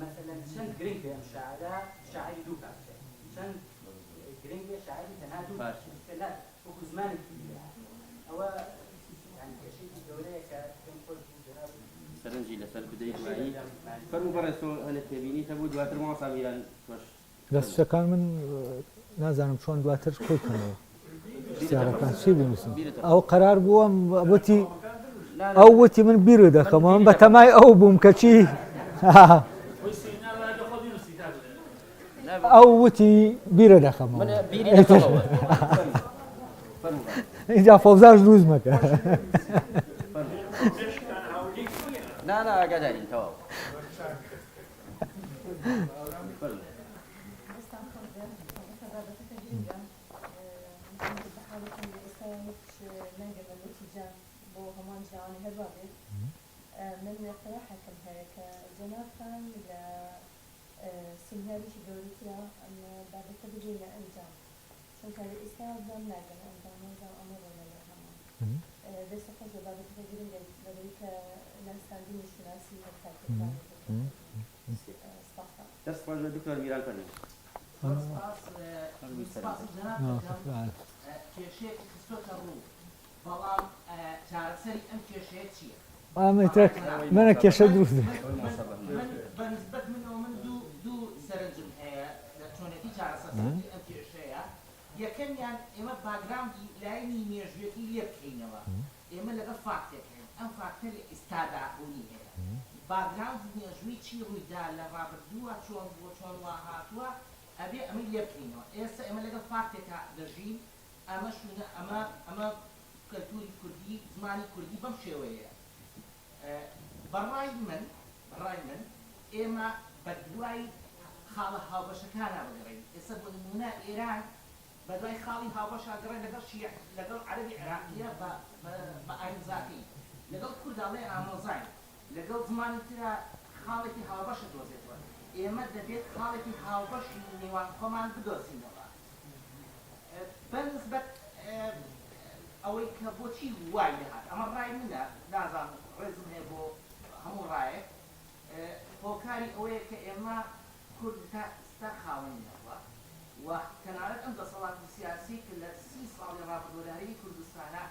مثلا چند گرنگ به شاعر شاعری دو پارچه چند گرنگ به شاعری تنها دو پارچه لا وكو زمان كبير او يعني شيء دوله كم سەرنجی لەسەر بدەیت وایی فەرموو بەڕێز تۆ هەنێک تێبینی هەبوو دواتر ماوەسا میران تۆش دەستەکان من نازانم چۆن دواتر کۆیکەنەوە پرسیارەکان چی بنووسم ئەو قەرار بووە وتی ئەو وتی من بیرە دەکەم من بە تەمای ئەو بووم کە چی ئەو وتی بیرە دەخەم اینجا فەوزاش دروست مەکە نا ئاگادارین تەواو من اقتراحكم هيك جنابكم لسيناريش دورتيا أن بعد تبديل أنجام شنك الإستاذ ضمن ناقل أنجام نظام أمر ولا لا همان بس خذ بعد تبديل لذلك نستعد من الشناسي والتعليم دست باش دكتور ميران فرمي سپاس جناب کێشەیەک خستۆتە ڕوو بەڵام چارەسەری ئەم کێشەیە چییە؟ منە کێشە دروست بەنسبەت منەوە من دوو سەرنجم هەیە لە چۆنێتی چارەسەری ئەم کێشەیە یەکەمیان ئێمە باگراوندی لایەنی مێژوێتی لێ بکەینەوە ئێمە لەگەڵ فاکتێک هەیە ئەم فاکتە لە ئێستادا بوونی هەیە باگراند مێژووی چی ڕوویدا لە ڕابردووە چۆن بووە چۆن وا هاتووە ئەبێ ئەمە لێ بکەینەوە ئێستا ئێمە لەگەڵ فاکتێکە دەژین ئەمە شوونە ئەمە کەلتوری کوردی زمانی کوردی بەم شێوەیە بەڕای من ئێمە بە دوای خاڵە هاوبەشەکانە بگەڕین ئێستا بۆ نمونە ئێران بە دوای خاڵی هاوبەشە گەڕێن لەگەڵ عەرەبی عێراقیە بە ئاینزاکەی لەگەڵ کورداڵێ ئامۆزای لەگەڵ زمانی ترە خاڵێکی هاوبەشە دۆزێتەوە ئێمە دەبێت خاڵێکی هاوبەشی نێوان خۆمان بدۆزینەوە بەنسبەت ئەوەی کە بۆچی وای دەهات ئەمە ڕای منە نازانم ڕێزم هەیە بۆ هەموو ڕایەک هۆکاری ئەوەیە کە ئێمە کورد تا ئێستا خاوەنینەوە و تەنانەت ئەم دەسەڵاتی سیاسی کە لە 30 ساڵی ڕابردووەداری کوردستانە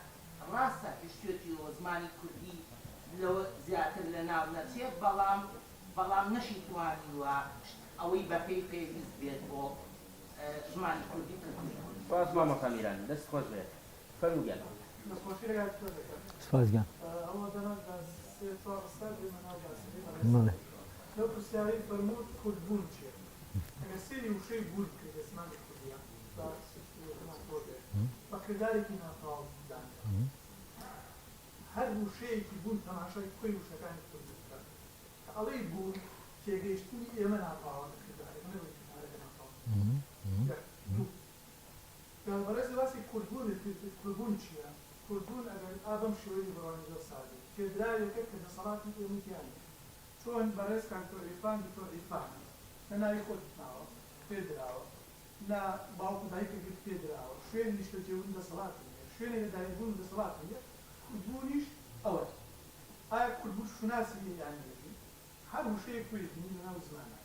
ڕاستە هێشتێتیەوە زمانی کوردی لەوە زیاتر لە ناو نەچێ بەڵام نەشی توانیوە ئەوەی بەپێی پێویست بێت بۆ زمانی کوردی باز مامۆستا میران دەست خۆش بێت فەرمووگیان سپاسگیان لەو پرسیارەی فەرمووت کورتبوون چییە؟ ئەگەر سێری وشەی بوون کرد لە زمانی کوردیان بە کردارێکی ناتەواو دانرا هەر وشەیەکی بوون تەماشای کۆی وشەکانی کوردی بکات کە ئەڵەی بوون تێگەیشتنی ئێمە ناتەواوە لە کردارێک نەبێت کردارێک ناتەواو بەڕێز باسی کورتبوون چییە؟ کورتبوون ئەگەر ئابەم شێوەی بڕوانی زۆر سادە کێدراوێکە کە دەسەڵاتی ئێمەتیانە چۆن بەڕێز کانتۆر ئیرفان دکتۆر ئیرفان لە ناوی خۆت ناوە پێدراوە لە باوکو دایکێکی پێدراوە شوێنی نیشتە جێبوون دەسەڵاتی نیە شوێنی لەدایکبوون دەسەڵاتی نیە کورتبوونیش ئەوە ئایا کورتبوون شوناسی یان نوێژی هەر وشەیەک کوێتنی لە ناو زمانە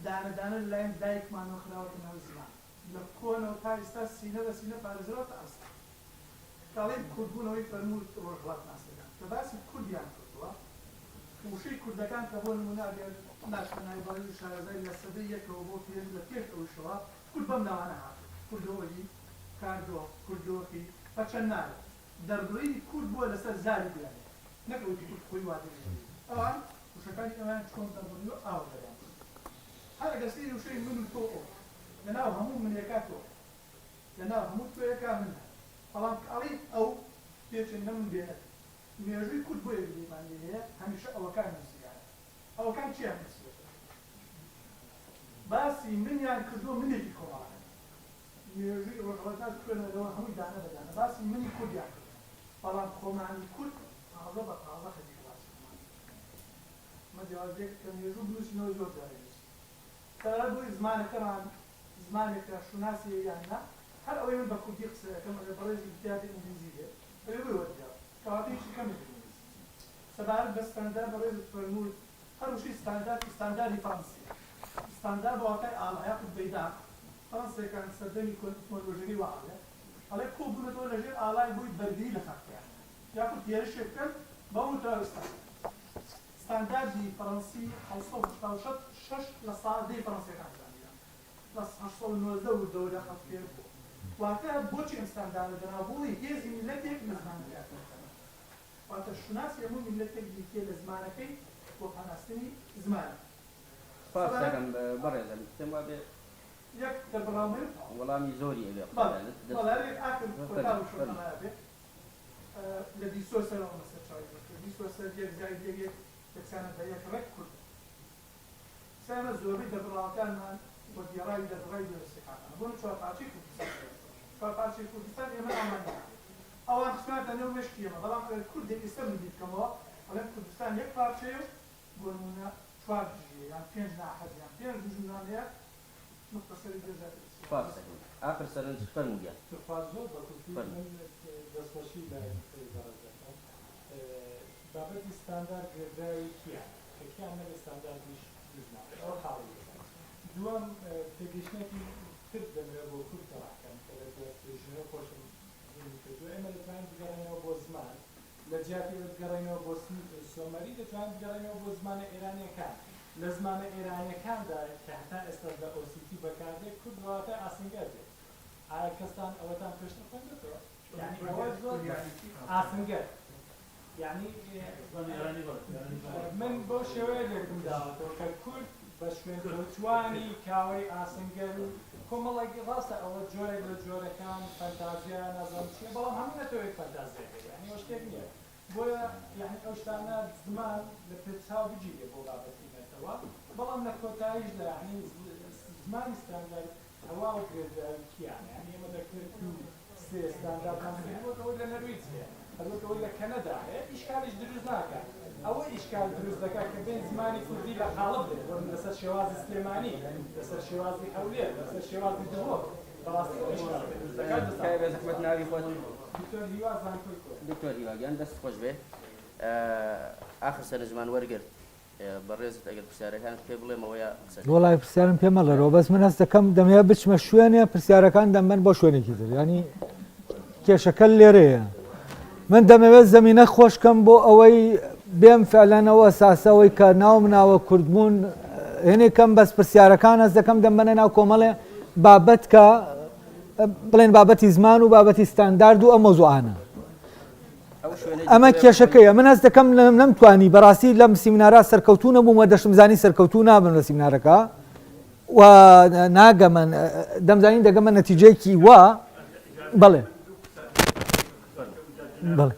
دانەدانە لەلایەن دایکمانەوە خراوەتە ناو زمان لە کۆنەوە تا ئێستا سینە بە سینە پارێزراوەتە ئەستا کاڵێن کورتبوونەوەی فەرمووت ڕۆژهەڵات ناسەکان کە باسی کوردیان کردووە وشەی کوردەکان کە بۆ نمونە ئەگەر ناشنایبانی شارەزای لە سەدەی یەکەوە بۆ پێش لە پێش ئەوشەوە کورد بەم ناوانە هات کوردەوەی کاردۆ کوردۆکی بەچەند نارێت دەربڕینی کورد بووە لەسەر زاری بیانێ نەکەوتی کورد خۆی وادە ئەوان وشەکانی ئەوان چۆن دەربڕی و ئاو دەیان هەر ئەگەر سەیری وشەی من و تۆ لەناو هەموو منێکا تۆ لەناو هەموو تۆیەکا منە بەڵام ئەڵی ئەو پێچەندە من بێنێت مێژووی کورد بۆ یەکدیمانی هەیە هەمیشە ئەوەکان نووسیانە ئەوەکان چیان نووسیێت باسی منیان کردووە منێکی کۆماڵە مێژووی ڕۆژهەڵاتات خوێنەوە هەمووی دانە بەدانە باسی منی کوردیان کردووە بەڵام خۆمانی کورد تازە بە تازە خەریک باسی مە جیاوازێک کە مێژوو بنووسینەوە زۆر جارێ نووسی قەرار بۆی زمانەکەمان زمانێکە شوناسی یان نا هەر ئەوەی من بە کوردی قسە دەکەم ئەگەر بەڕێزی وتیاتی ئینگلیزی بێت ئەوێ بۆی وەرجاوە کەواتەیەکی کەمی بنووسی سەبارەت بە ستاندار بەڕێزت فەرمووت هەر وشەی ستانداری فەڕەنسی ستاندار بە واتای ئاڵایە قوتبەیدار فەڕەنسیەکان سەردەمی تۆنۆلۆژیەکەی وایە ئەڵێ کۆبوونەتەوە لەژێر ئاڵای بووی بەردەی لە خەڵکیان یاخود هێرشێک بکەن بەو تاوستان ستانداردی فەڕەنسی 6 لە ساڵدەی فەڕەنسیەکان زانیان لە 1990 وردەوە لە خەڵکێ بوو واتە بۆچی ئەم ستاندارە دەنابووی هێزی میلەتێک لە زمانەکە واتە شوناسی هەموو میلەتێک دیکێ لە زمانەکەی بۆ پاناستنی زمانە سپاس دەکەم بەڕێزم پێم وابێ یەک دەبڕاوێت وەڵامی زۆری ئەوێ بەڵێ ئاخر کۆتاو شۆنەمایە بێت لە دیسۆ سەرەوە مەسەر چاوی بکرد دیسۆ سەر یەک جای یەک یەکسانە بە یەک ڕێک کورد سامە زۆربەی دەبڕاوەکانمان بۆ دیێڕاوی دەبڕای دەرسیحانە بۆ چوارپارچەی کوردستان چوارپارچەی کوردستان ئێمە ئامانە ئەوان خسمانتە نێو مشکی ئێمە بەڵام کوردێک ئێستا من بیتکەمەوە بەڵام کوردستان یەک پارچەیە بۆ نمونە چوار دژیە یان پێنج ناحەز یان پێنج دژوانەیە مختصری دەزێت سپاس دەکەم ئاخر سەرنج فەرمووگیان سپاس زۆر بە کورتی من دەستخۆشی لای باز دەکەم بابەتی ستاندارد گێڕدراوی کیان کە کیان نەبێ ستانداردیش دژمان ئەوە حاڵی دووەم تێگەیشتنێکی تر دەمەوێت بۆ کورد تەڕاکەم کە لە ژنەوە خۆشم کردووە ئێمە دەتوانین بگەڕێنەوە بۆ زمان لە جیاتی بگەڕێنەوە بۆ سۆمەری دەتوانین بگەڕێنەوە بۆ زمانە ئێرانیەکان لە زمانە ئێرانیەکاندا کە هەتا ئێستا لە ئۆسیتی بەکاردێت کورد واتە ئاسنگەر بێت ئایا کەستان ئەوەتان پێشتە خوێندێتەوە یعنی ئەوە زۆر ئاسنگەر يعني من بۆ شێوەیە لێکم داوەتەوە کە کورد بە شوێن کەوتوانی کاوەی ئاسنگەر و کۆمەڵێکی ڕاستە ئەوە جۆرێک لە جۆرەکان فەنتازیا نازانم چیە بەڵام هەموو نەتەوەی فەنتازیە یعنی ئەوە شتێک نییە بۆیە یعنی ئەو شتانە زمان لە پێچاو بگیرێ بۆ بابەتینێتەوە بەڵام لە کۆتاییش لە یعنی زمانی ستاندارد هەوا و گرێدراویان یعنی ئێمە دەکرێت سێ ستاندارد هەمووەکەوەی لە نەرویجیە هەروەکەوەی لە کەنەدا هەیە ئیشکالیش دروست ناکات ئەوە ئیشکال دروست دەکات کە بین زمانی کوردی لە خاڵب بێت وەرن لەسەر شێوازی سلێمانی لەسەر شێوازی هەولێر لەسەر شێوازی دڵۆ بەڕاستی ئەوە ئیشکال دروست دەکات بە زەحمەت ناوی خۆت دکتۆر هیوا زانکۆی کورد دکتۆر هیواگیان دەست خۆش بێ ئاخر سەر زمان وەرگرت بەڕێزت ئەگەر پرسیارەکانت پێ بڵێمەوەیە وڵای پرسیارم پێ مەڵێرەوە بەس من هەست دەکەم دەمەیە بچمە شوێنێ پرسیارەکان دەمبەن بۆ شوێنێکی تر ینی کێشەکە لێرەیە من دەمەوێت زەمینە خۆشکەم بۆ ئەوەی بێم فعلەنەوە ساسەوەی کە ناو مناوە کوردبوون هێنێکەم بەس پرسیارەکان هەست دەکەم دەمبەنە ناو کۆمەڵێ بابەت کە بڵێن بابەتی زمان و بابەتی ستاندارد و ئەم مۆزوعانە ئەمە کێشەکەیە من هەست دەکەم نەمتوانی بەڕاستی لەم سیمینارە سەرکەوتوو نەبوومە دەشتم زانی سەرکەوتوو نابن لە سیمینارەکە و ناگەمەن دەمزانین دەگەمە نەتیجەیەکی وا بەڵێ بەڵێ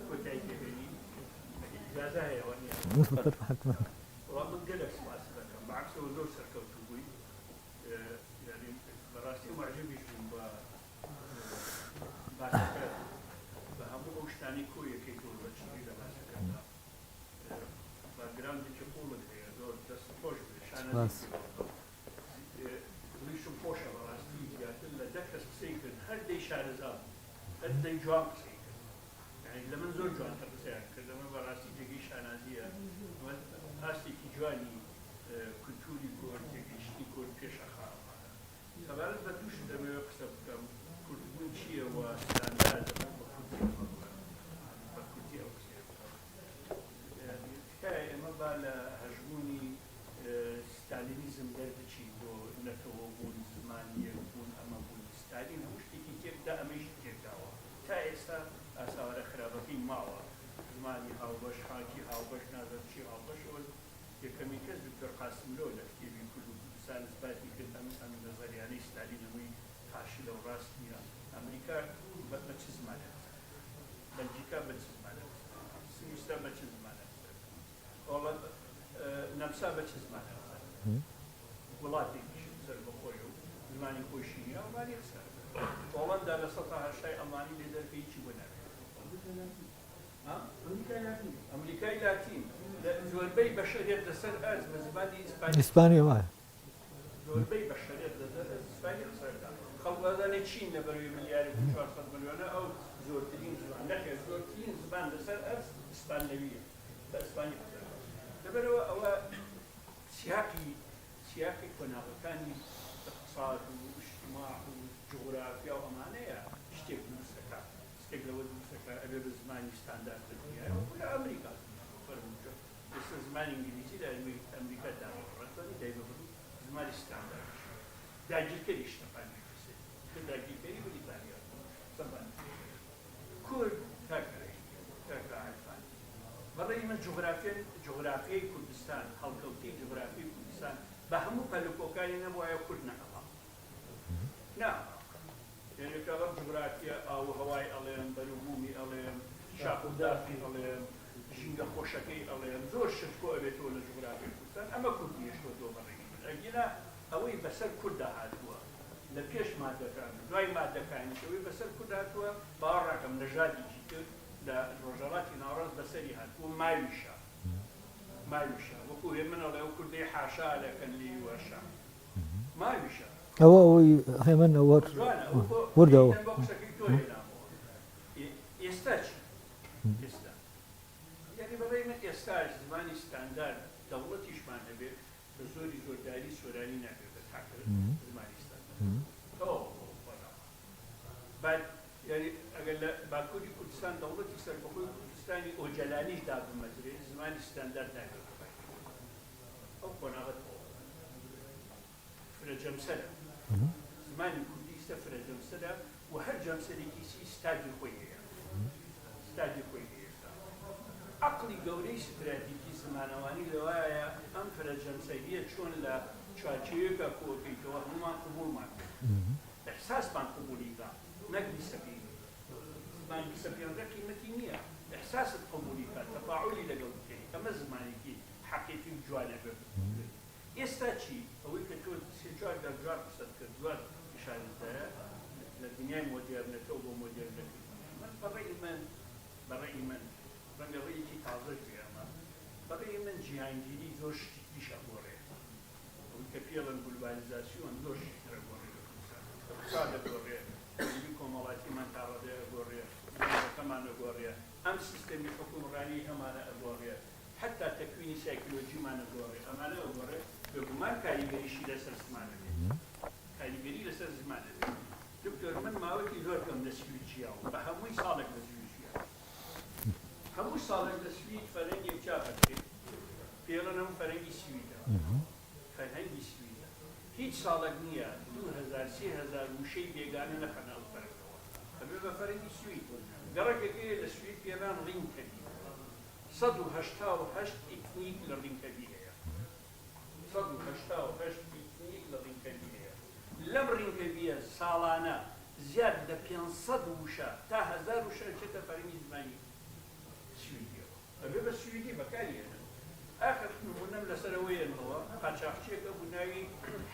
يعني لمن زور جوان تقصير كذا ما براسي تجيش أنا زيا أصلي كجواني كتولي كور تجيش كور كيش أخاف فبالك بدوش دم يقصب كم كتبون شيء وستاندرد بكتي أقصير يعني كاي ما بالا هجموني ستالينيزم درد شيء دو نتوه بون زمانية بون أما بون ستالين وش تيجي تبدأ أميش تبدأوا تايسا أسعار خرابتي ماوا زماني هاوبش حاكي هاوبش نازل شي هاوبش أول يكمل كذا دكتور قاسم لولا كتير كله سال إثباتي كده أم نظرياني ستالين وي فاشل وراسميا أمريكا بتمشي زمانه بلجيكا بتمشي زمانه سويسرا بتمشي زمانه والله نمسا بتمشي زمانه ولاتي زر بقويو زماني خوشية وماني خسر هولندا لسطها شيء أماني لدر في شيء ونعم أمريكا لاتين زوربي بشرية دسر أرز مزباني إسبانيا واي زوربي بشرية دسر إسبانيا خسر خلق هذا نتشين لبروي مليار و400 مليون أو زورتين زبان نخير زورتين زبان دسر أرز إسبانيوية بإسبانيا خسر لبروا أو سياقي كناغتاني اقتصاد واجتماع وجغرافيا وأمانية اشتيك نفسك اشتيك لو نفسك أبي بزماني ستاندرد الدنيا ولا أمريكا فرموجو بس زمان إنجليزي لا أمريكا دارو رتوني دايما بدو زمان ستاندرد داجي كريش تقاني كسي داجي كري بريطانيا سبان كل تاكري عارفان برأي من جغرافيا كردستان خلقوتي جغرافيا كردستان بهمو بلوكوكاني نبوعي كردنا نعم يعني كلام جغرافيا أو هواي أليم بلوغومي أليم شاقو دافي أليم جنگا خوشكي أليم زور شتكو أبيتو لجغرافيا كردستان أما كردي يشتو دو مرين أجينا أوي بسر كردا هاتوا لبيش مادة كان دواي مادة كان أوي بسر كردا هاتوا باركم نجادي جيتو لرجالاتي ناراز بسري هاتوا ما يوشا وكو يمن الله وكردي حاشا لكن لي وشا ما يوشا هو هيمن ورده هو يستاج يعني بدأ من يستاج زماني ستاندرد دولتي شمان نبي بزوري زورداري سوراني نبي بتحكر زماني ستاندرد بعد يعني أقول باكوري كردستان دولتي سربقوي كردستاني أوجلاني داب المدري زماني ستاندرد نبي أو قناغت فرجم سلام زمان كردي سفر جمسدا وهر جمسدا كيسي ستاجي خويه عقلی گەورەی استراتیژی زمانەوانی لەوایە ئەم فرەجەمسەریە چۆن لە چاچەیەکە کۆکەیتەوە هەمومان قبوڵمان ئەحساسمان قبولیکە نەک بیسەپی زمان بیسەپیانەکە قیمەتی نییە ئەحساست قبولیکە تەفاعلی لەگەڵ بکەی ئەمە زمانێکی حەقیقی و جوانە بێت ئێستا چی ئەوەی کە تۆ سێ-چوار دەرجار قسەت کرد دوات ئیشارەتدایە لە دنیای مۆدێرنەکەەوە بۆ مۆدێرنەکردن بەڕێی من ڕەنگە ڕێیەکی تازە گوێمە بەڕێی من جیهانگیری زۆر شتیش ئەگۆڕێ ئەوەی کە پێڵن گلوبالیزاسیۆن زۆر شتر ئەگۆڕێ اقتصاد ئەگۆڕێ هەندی کۆمەڵاتیمان تا ڕێ ئەگۆڕێ ئەمان ئەگۆڕێ ئەم سیستەمی حکومڕانی هەمانە ئەگۆڕێ حتا تەکوینی سایکلۆجیمان ئەگۆڕێ ئەمانە ئەگۆڕێ بێگومان کاریگەریشی لەسەر زمانە بێت کاریگەری لەسەر زمانە بێت دکتۆر من ماوەی زۆر کەم لە سویدجیاوە بە هەمووی ساڵێک لە سویدجیا هەموو ساڵێک لە سوید فەرەنگی و چاپەکرێت پێڵەن هەموو فەرەنگی سویدە فەرهەنگی سویدە هیچ ساڵێک نییە 2000-3000 وشەی بێگانە نەخەنە ئەو فەرەنگەوە ئەبێ بە فەرەنگی سوید گەڕێکێکەیە لە سوید پێڵان ڕینکەبی 188 ئیکنیک لە ڕینکەبی هەیە 188 ئیکنیک لە ڕینکەبی هەیە لەم ڕینکەبیە ساڵانە زیاد لە 500 وشە تا 1000 وشە چێتە فەرەنگی زمانی سویدیەوە ئەبێ بە سویدی بەکارهێنن ئاخر نمونەم لەسەرەوەیەنەوە قاچاقچیەکە بوو ناوی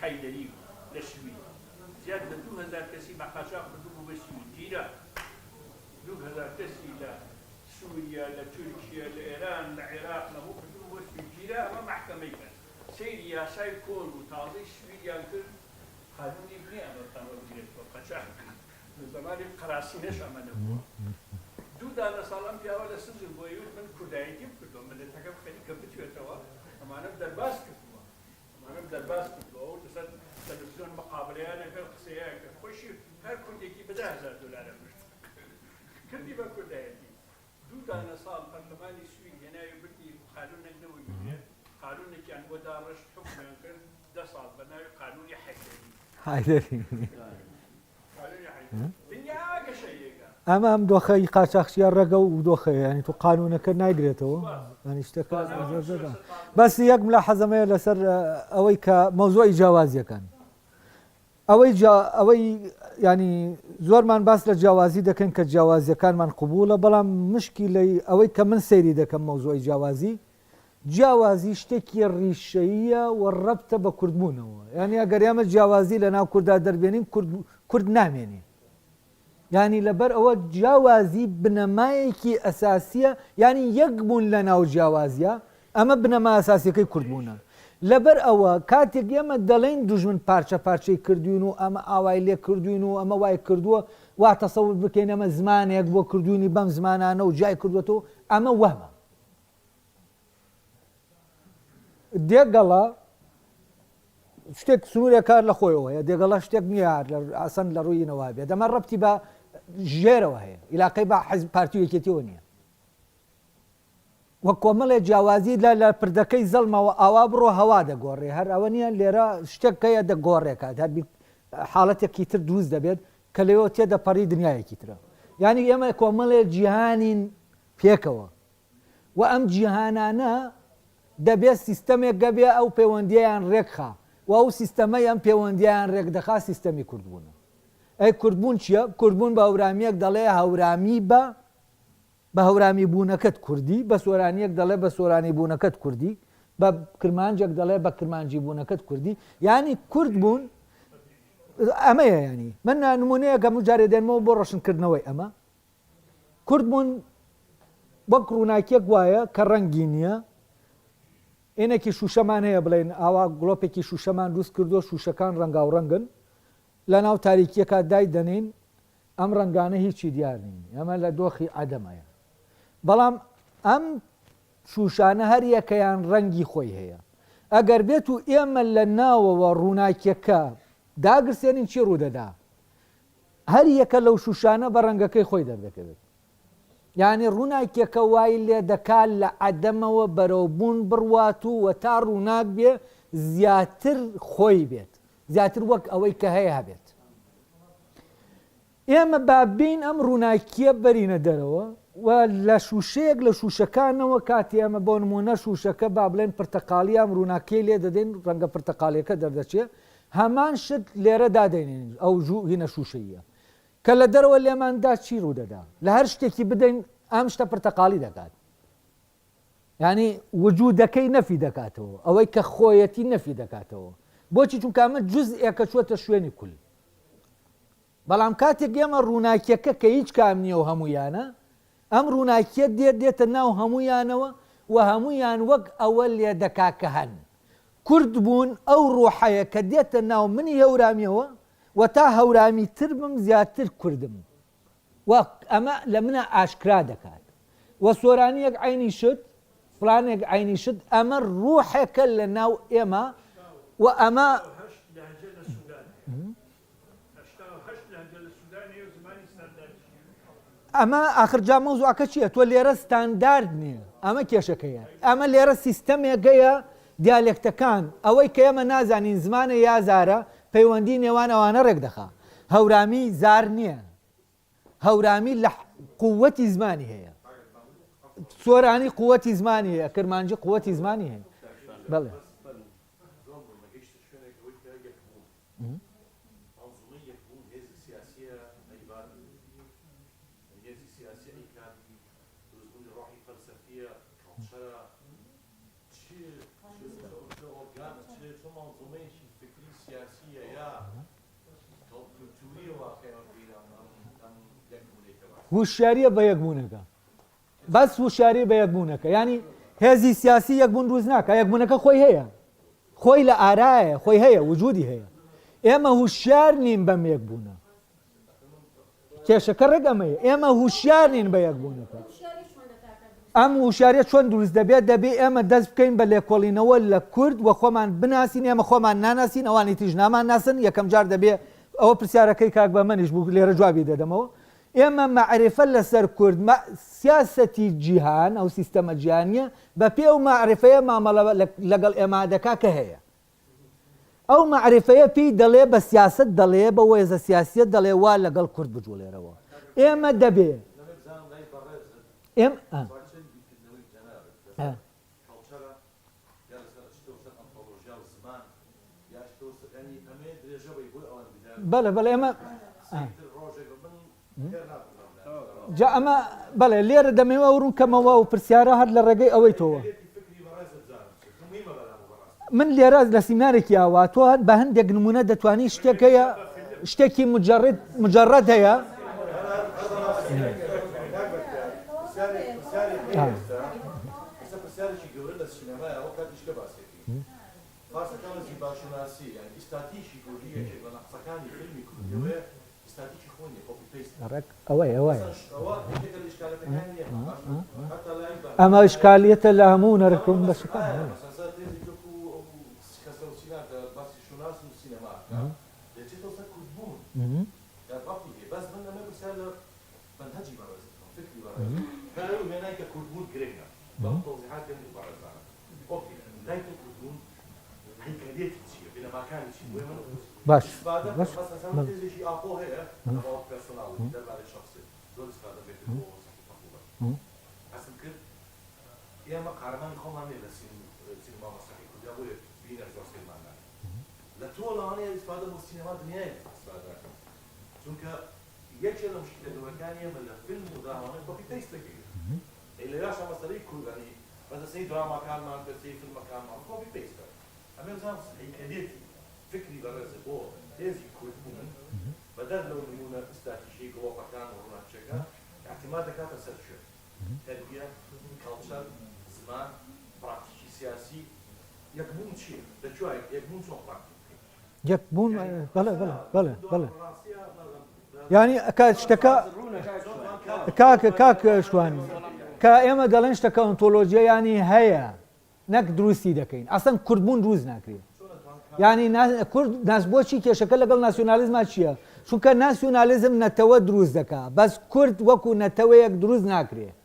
حەیدەری لە سوید زیاد لە 2000 کەسی بە قاچاق بردوو بە سوید گیرە 2000 کەسی لە سووریا لە تورکیا لە ئێران لە عێراق لەموو کردوو بۆ سوید گیرە ئەمە محکەمەی کرد سەیری یاسای کۆن و تازەی سویدیان کرد قانونی بنێ ئەمەتانەوە بگرێتەوە قاچاق لە زمانی قەراسینەش ئەمە نەبووە دوو دانە ساڵان پیاوە لە سنجم بۆ یوت من کوردایەتی بکردەوە ملەتەکەم خەری کە بتوێتەوە ئەمانەم دەرباز کردووە ئەمانەم دەرباز کردووە و لەسەر تەلەڤیزیۆن مەقابلەیانە هەر قسەیان کرد خۆشی هەر کوردێکی بە 10,000 دلار برد کردی بە کوردایەتی دوو دانە ساڵ پەرلەمانی سوید هێناوی بردی قانونێک نەوەی بگرێت قانونێکیان بۆ داڕشت حکمیان کرد 10 ساڵ بە ناوی قانونی حەیدەری دنیا ئاگەشەیەکە ئەمە ئەم دۆخەی قاچاقچیان ڕێگە و دۆخەیە ینی تو قانونەکە نایگرێتەوە ینی شتەکە بەس یەک ملاحەزەمەیە لەسەر ئەوەی کە مەوزوعی جیاوازیەکان ئەوەی ینی زۆرمان باس لە جیاوازی دەکەن کە جیاوازیەکانمان قبوڵە بەڵام مشکیلەی ئەوەی کە من سەیری دەکەم مەوزوعی جیاوازی شتێکی ڕیشەیە و ڕەبتە بە کوردبوونەوە ینی ئەگەر ئێمە جیاوازی لە ناو کووردا دەربێنین کورد نامێنێ ینی لەبەر ئەوە جیاوازی بنەمایەکی ئەساسیە ینی یەک بوون لە ناو جیاوازیە ئەمە بنەما ئەساسیەکەی کوردبوونە لەبەر ئەوە کاتێک ئێمە دەڵێن دوژمن پارچە پارچەی کردوین و ئەمە ئاوای لێ کردوین و ئەمە وای کردووە وا تەسەور بکەین ئەمە زمانێک بۆ کردوونی بەم زمانانە و جای کردوێتەوە ئەمە وەهمە دێگەڵا شتێک سنوورێ کار لە خۆیەوە هەیە دێگەڵا شتێک نییە ئاسەن لە ڕووینەوە بێت دەمە ڕەبتی بە ژێرەوە هەیە عیلاقەی بە حەزب پارتیەکێتیەوە نییە وە کۆمەڵێ جیاوازی لە پردەکەی زەڵمەوە ئاوا بڕۆ هەوا دەگۆڕێ هەر ئەوە نییە لێرە شتێکەیە دەگۆڕێکات هەر حاڵەتێکی تر دروست دەبێت کە لەوە تێدەپەڕی دنیایەکی ترە یعنی ئێمە کۆمەڵێ جیهانین پێکەوە و ئەم جیهانانە دەبێت سیستەمێک گەبێ ئەو پەیوەندیان ڕێکخا و ئەو سیستەمەی ئەم پەیوەندیان ڕێک دەخا سیستەمی کوردبوونە ئەی کوردبوون چییە؟ کوردبوون بە هەورامەک دەڵێ هەورامی بە هەورامی بوونەکەت کوردی بە سۆرانیەک دەڵێ بە سۆرانی بوونەکەت کوردی بە کرمانجێک دەڵێ بە کرمانجی بوونەکەت کوردی یعنی کوردبوون ئەمەیە ینی من نمونەیەکە جارێ دێنمەوە بۆ ڕۆشنکردنەوەی ئەمە کوردبوون وەک ڕووناکیەک وایە کە ڕەنگی نییە ئێنێکی شوشەمان هەیە بڵێن ئاوا گڵۆپێکی شوشەمان دروست کردووە شوشەکان ڕەنگاو ڕەنگن لە ناو تاریکیەکە دای دەنین ئەم ڕەنگانە هیچی دیار نین ئەمە لە دۆخی ئادەمایە بەڵام ئەم شوشانە هەر یەکەیان ڕەنگی خۆی هەیە ئەگەر بێت و ئێمە لە ناوەوە ڕووناکیەکە داگرسێنین چی ڕوودەدا هەر یەکە لەو شوشانە بە ڕەنگەکەی خۆی دەردەکەوێت یعنی ڕووناکیەکە وای لێ دەکات لە عەدەمەوە بەرەوبوون بڕوات و تا ڕووناک بێ زیاتر خۆی بێت زیاتر وەک ئەوەی کە هەیە هەبێت ئێمە بابین ئەم ڕووناکیە بەرینە دەرەوە و لە شوشەیەک لە شوشەکانەوە کاتی ئەمە بۆ نمونە شوشەکە با بڵێن پرتەقاڵی ئەم ڕووناکەی لێ دەدەین ڕەنگە پرتەقاڵیەکە دەردەچێت هەمان شت لێرە دادەینێن ئەو هینە شوشەیە کە لە دەرەوە لێماندا چی ڕوو دەدا لە هەر شتێکی بدەین ئەم شتە پرتەقاڵی دەکات ینی وجودەکەی نەفی دەکاتەوە ئەوەی کە خۆیەتی نەفی دەکاتەوە بۆچی چونکە ئەمە جوزئێکە چوەتە شوێنی کول بەڵام کاتێک ئێمە ڕووناکیەکە کە هیچ کام نییە و هەمویانە ئەم ڕووناکیە دێتە ناو هەمویانەوە و هەمویان وەک ئەوە لێ دەکا کە هەن کورد بوون ئەو ڕۆحەیە کە دێتە ناو منی هەورامیەوە و تا هەورامی تر بم زیاتر کوردم و ئەمە لە منە ئاشکرا دەکات و سۆرانیەک عینی شت فلانێک عینی شت ئەمە ڕوحێکە لە ناو ئێمە و ئەمە ئەمە ئاخرجا مەوزوعەکە چییە تۆ لێرە ستاندارد نییە ئەمە کێشەکەیە ئەمە لێرە سیستەمێکگەیە دیالێکتەکان ئەوەی کە ئێمە نازانین زمانە یازارە پەیوەندی نێوان ئەوانە ڕێک دەخا هەورامی زار نییە هەورامی لە قووەتی زمانی هەیە سۆرانی قووەتی زمانی هەیە کرمانجی قووەتی زمانی هەیە بەڵێ وشاریە بە یەکبوونەکە بەس وشاری بە یەکبوونەکە ینی هێزی سیاسی یەکبوون دروست ناکە یەکبوونەکە خۆی هەیە خۆی لە ئارایە خۆی هەیە وجودی هەیە ئێمە هوشیار نین بەم یەکبوونە کێشەکە ڕێگەمەیە ئێمە هوشیار نین بە یەکبوونەکە ئەم وشاریە چۆن دروست دەبێت دەبێت ئێمە دەست بکەین بە لێکۆڵینەوە لە کورد و خۆمان بناسین ئێمە خۆمان ناناسین ئەوانی تیژ نامان ناسن یەکەم جار دەبێت ئەوە پرسیارەکەی کاک بە منیش بوو لێرە جوابی دەدەمەوە ئێمە معرفە لەسەر کورد سیاسەتی جیهان ئەو سیستەمە جیهانیە بە پێ و معرفەیە مامەڵە لەگەڵ ئێمادەکا کە هەیە ئەو معرفەیە پێی دەڵێ بە سیاست دەڵێ بە وێزە سیاسیت دەڵێ وا لەگەڵ کورد بجوڵێرەوە ئێمە دەبێ بەڵێ بەڵێ ئێمە جا ئەمە بەڵێ لێرە دەمەوە ڕوونکەمەوە و پرسیارە هەر لە ڕێگەی ئەوەی تۆوە من لێرە لە سیمینارێکی ئاوا تۆ بە هەندێک نمونە دەتوانی شتێک هەیە شتێکی مجرد هەیە ئەوەی ئەمە ئشکالیەتە لە هەموو نەرەکەم بەشەکان باش باش ئێمە قارەمانی خۆمان لێ لە سینما مەسرحی کوردیا بۆ بینەر زۆر سلمانان لە تۆ لەوانەیە ئیسفادە بۆ سینما دنیای ئیسفادەکەم چونکە یەکێک لە مشکلەکانی ئێمە لە فیلم و دراوانەی کۆپی پێست دەکەین لەلاشە مەسەلەی کوردانی بەدەستەی درامەکانمان بەدەستەی فیلمەکانمان کۆپی پێستە ئەمە بزانم هەیکەلێتی فکری بەڕێزە بۆ هێزی کوردبوون بەدەر لەو نمونە ئستراتیژیی گڵۆپەکان و ڕووناکچەکە احتیمال دەکاتە سەر شوێن تەربیە کاڵچەر زمان پراکتیکی سیاسی یەکبوون چییە دەچوای یەکبوون چۆن پراکتیک یەکبوون بەڵێ ینی شتەکە کاک شوانی کە ئێمە دەڵێن شتەکە ئۆنتۆلۆژیە ینی هەیە نەک دروستی دەکەین ئەسەن کوردبوون دروست ناکرێت ینی کورد ناسبۆچی کێشەکە لەگەڵ ناسیۆنالیزما چییە چونکە ناسیۆنالیزم نەتەوە دروست دەکات بەس کورد وەکو نەتەوەیەک دروست ناکرێت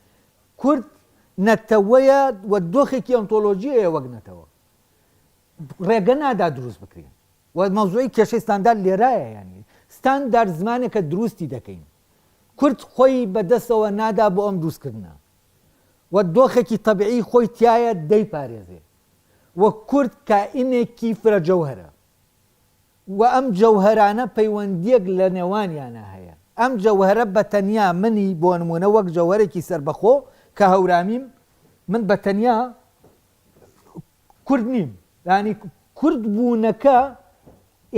کورد نەتەوەیە و دۆخێکی ئۆنتۆلۆژیەیە وەک نەتەوە ڕێگە نادا دروست بکرێن و مەوزوعی کێشەی ستاندارد لێرایە ینی ستاندارد زمانێکە دروستی دەکەین کورد خۆی بەدەستەوە نادا بۆ ئەم دروستکردنە و دۆخێکی تەبیعی خۆی تایە دەیپارێزێ و کورد کائینێکی فرەجەوهرە و ئەم جەوهرانە پەیوەندیەک لە نێوانیانە هەیە ئەم جەوهرە بەتەنیا منی بۆ نمونە وەک جەوهرێکی سربەخۆ کە هەورامیم من بەتەنیا کورد نیم ینی کورد بوونەکە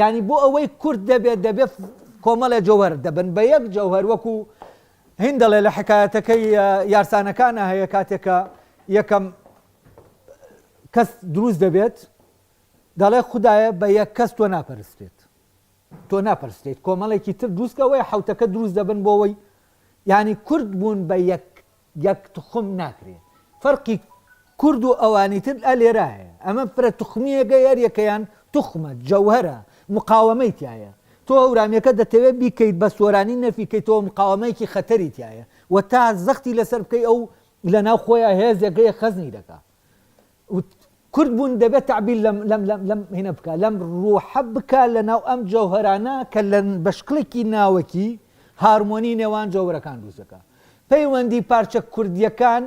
ینی بۆ ئەوەی کورد دەبێت کۆمەڵە جەوهر دەبن بە یەک جەوهر وەکو هین دەڵێ لە حکایەتەکەی یارسانەکانە هەیە کاتێکە یەکەم کەس دروست دەبێت دەڵێ خوددایە بە یەک کەس تۆ ناپەرستێت تۆ ناپەرستێت کۆمەڵێکی تر دروستکەوەی حوتەکە دروست دەبن بۆەوەی ینی کورد بوون بە یەک تخم ناکرێت فەرقی کورد و ئەوانی تر لێرە هەیە ئەمە فرە تخمیەکە یاریەکەیان تخمە جەوهرە مقاومەی تایە تۆ هەورامیەکە دەتەوێت بیکەیت بە سۆرانی نەفیکەیتەوە مقاومەیەکی خەتەری تایە و تا زەختی لەسەر بکەی ئەو لە ناو خۆیان هێزەکەی خەزنی دەکا کورد بوون دەبێت تعبیر لەم هینە بکە لەم ڕوحە بکە لە ناو ئەم جەوهرانە کە لە بەشکڵێکی ناوەکی هارمۆنی نێوان جەوهرەکان دروستەکە پەیوەندی پارچە کوردیەکان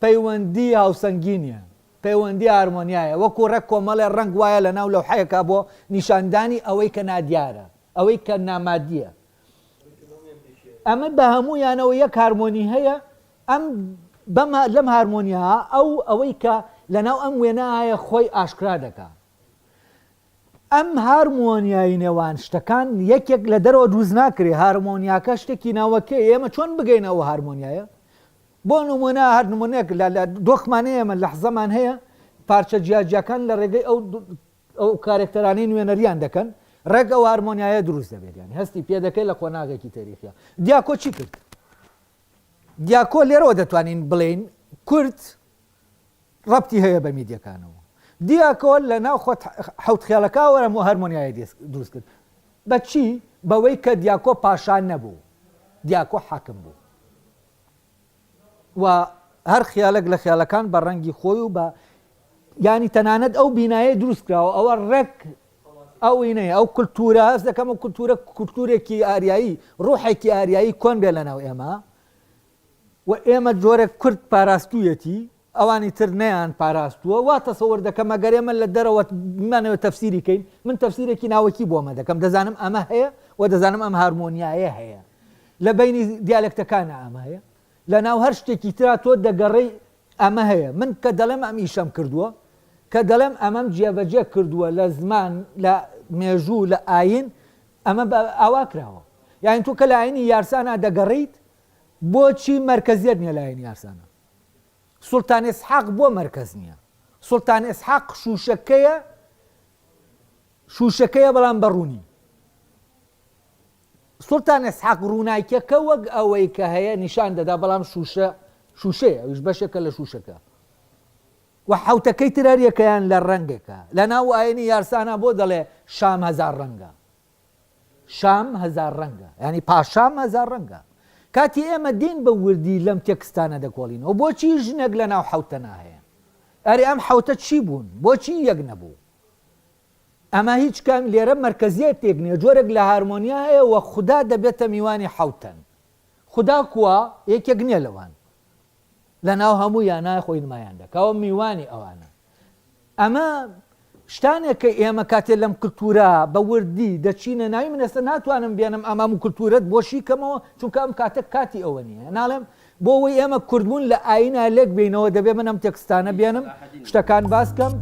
پەیوەندی هاوسەنگینیە پەیوەندی هارمۆنیایە وەکو ڕێک کۆمەڵێ ڕنگ وایە لە ناو لەوحەیەکە بۆ نیشاندانی ئەوەی کە نادیارە ئەوەی کە نامادیە ئەمە بە هەموویانەوە یەک هارمۆنی هەیە ئەم لەم هارمۆنیها ئەوەی کە لەناو ئەم وێنایە خۆی ئاشکرا دەکا ئەم هارمۆنیایی نێوان شتەکان یەکێک لە دەرەوە دروست ناکرێ هارمۆنیاکە شتێکی ناوەکەی ئێمە چۆن بگەینەوە هارمۆنیایە بۆ نمونە هەر نمونەیەک لە دۆخمانەیە ئێمە لە حزەمان هەیە پارچە جیاجیەکان لە ڕێگەی ئەو کارێکتەرانەی نوێنەریان دەکەن ڕێگە ئەو هارمۆنیایە دروست دەبێت یانی هەستی پێ دەکەی لە قۆناغێکی تاریخیە دیاکۆ چی کرد دیاکۆ لێرەوە دەتوانین بڵێین کورد ڕەبتی هەیە بە میدیەکانەوە دیاکۆ لە ناو خۆت حەوت خێڵەکە وەرە هەرمۆنیایی دروست کرد بەچی بەوەی کە دیاکۆ پاشان نەبوو دیاکۆ حاکم بوو و هەر خیالێک لە خیالەکان بە ڕەنگی خۆی و بە ینی تەنانەت ئەو بینایە دروست کراوە ئەوە ڕێک ئەو وینەیە ئەو کولتورە هەست دەکەم و کولتورە کولتورێکی ئاریایی ڕوحێکی ئاریایی کۆن بێ لەناو ئێمە و ئێمە جۆرێک کورد پاراستوویەتی ئەوانی تر نەیان پاراستووە وا تەسەوەر دەکەم ئەگەر ئێمە لە دەرەوە بمانەوە تەفسیری کەین من تەفسیرێکی ناوەکی بۆمە دەکەم دەزانم ئەمە هەیە و دەزانم ئەم هارمۆنیایە هەیە لە بینی دیالکتەکانە ئەمە هەیە لە ناو هەر شتێکی ترا تۆ دەگەڕێی ئەمە هەیە من کە دەڵێم ئەم ئیشەم کردووە کە دەڵێم ئەمەم جێبەجێ کردووە لە زمان لە مێژوو لە ئاین ئەمە ئاوا کراوە یانی تۆ کە لە ئاینی یارسانە دەگەڕیت بۆچی مەرکەزیەت نییە لە ئاینی یارسانە سوڵتان ئیسحاق بۆ مەرکەز نییە سوڵتان ئیسحاق شوشەکەیە بەڵام بەڕوونی سوڵتان ئیسحاق ڕووناکیەکە وەک ئەوەی کە هەیە نیشان دەدا بەڵام شوشەیە ئەوش بەشێکە لە شوشەکە و حوتەکەی ترارەکەیان لە ڕەنگێکە لە ناو ئاینی یارسانە بۆ دەڵێ شام هەزار ڕەنگە شام هەزار ڕەنگە ینی پاشام هەزار ڕەنگە کاتی ئێمە دین بە وردی لەم تێکستانە دەکۆڵینەوە بۆچی ژنێک لە ناو حوتە ناهەیە ئەری ئەم حوتە چی بوون بۆچی یەک نەبوو ئەمە هیچ کام لێرە مەرکەزیە تێک نییە جۆرێک لە هارمۆنیا هەیە و خوددا دەبێتە میوانی حوتەن خوددا کووە یەکێک نییە لەوان لە ناو هەموو یانای خۆی نمایان دەکەوە میوانی ئەوانە ئەمە شتانێککە ئێمە کاتێ لەم کولتورە بە وردی دەچینە ناوی منەستە ناتوانم بێنم ئەمام و کولتورەت بۆشی کەمەوە چونکە ئەم کاتە کاتی ئەوە نییە ناڵێم بۆ ئەوەی ئێمە کوردبوون لە ئاینە لێک بینەوە دەبێ من ئەم تێکستانە بێنم شتەکان باس بکەم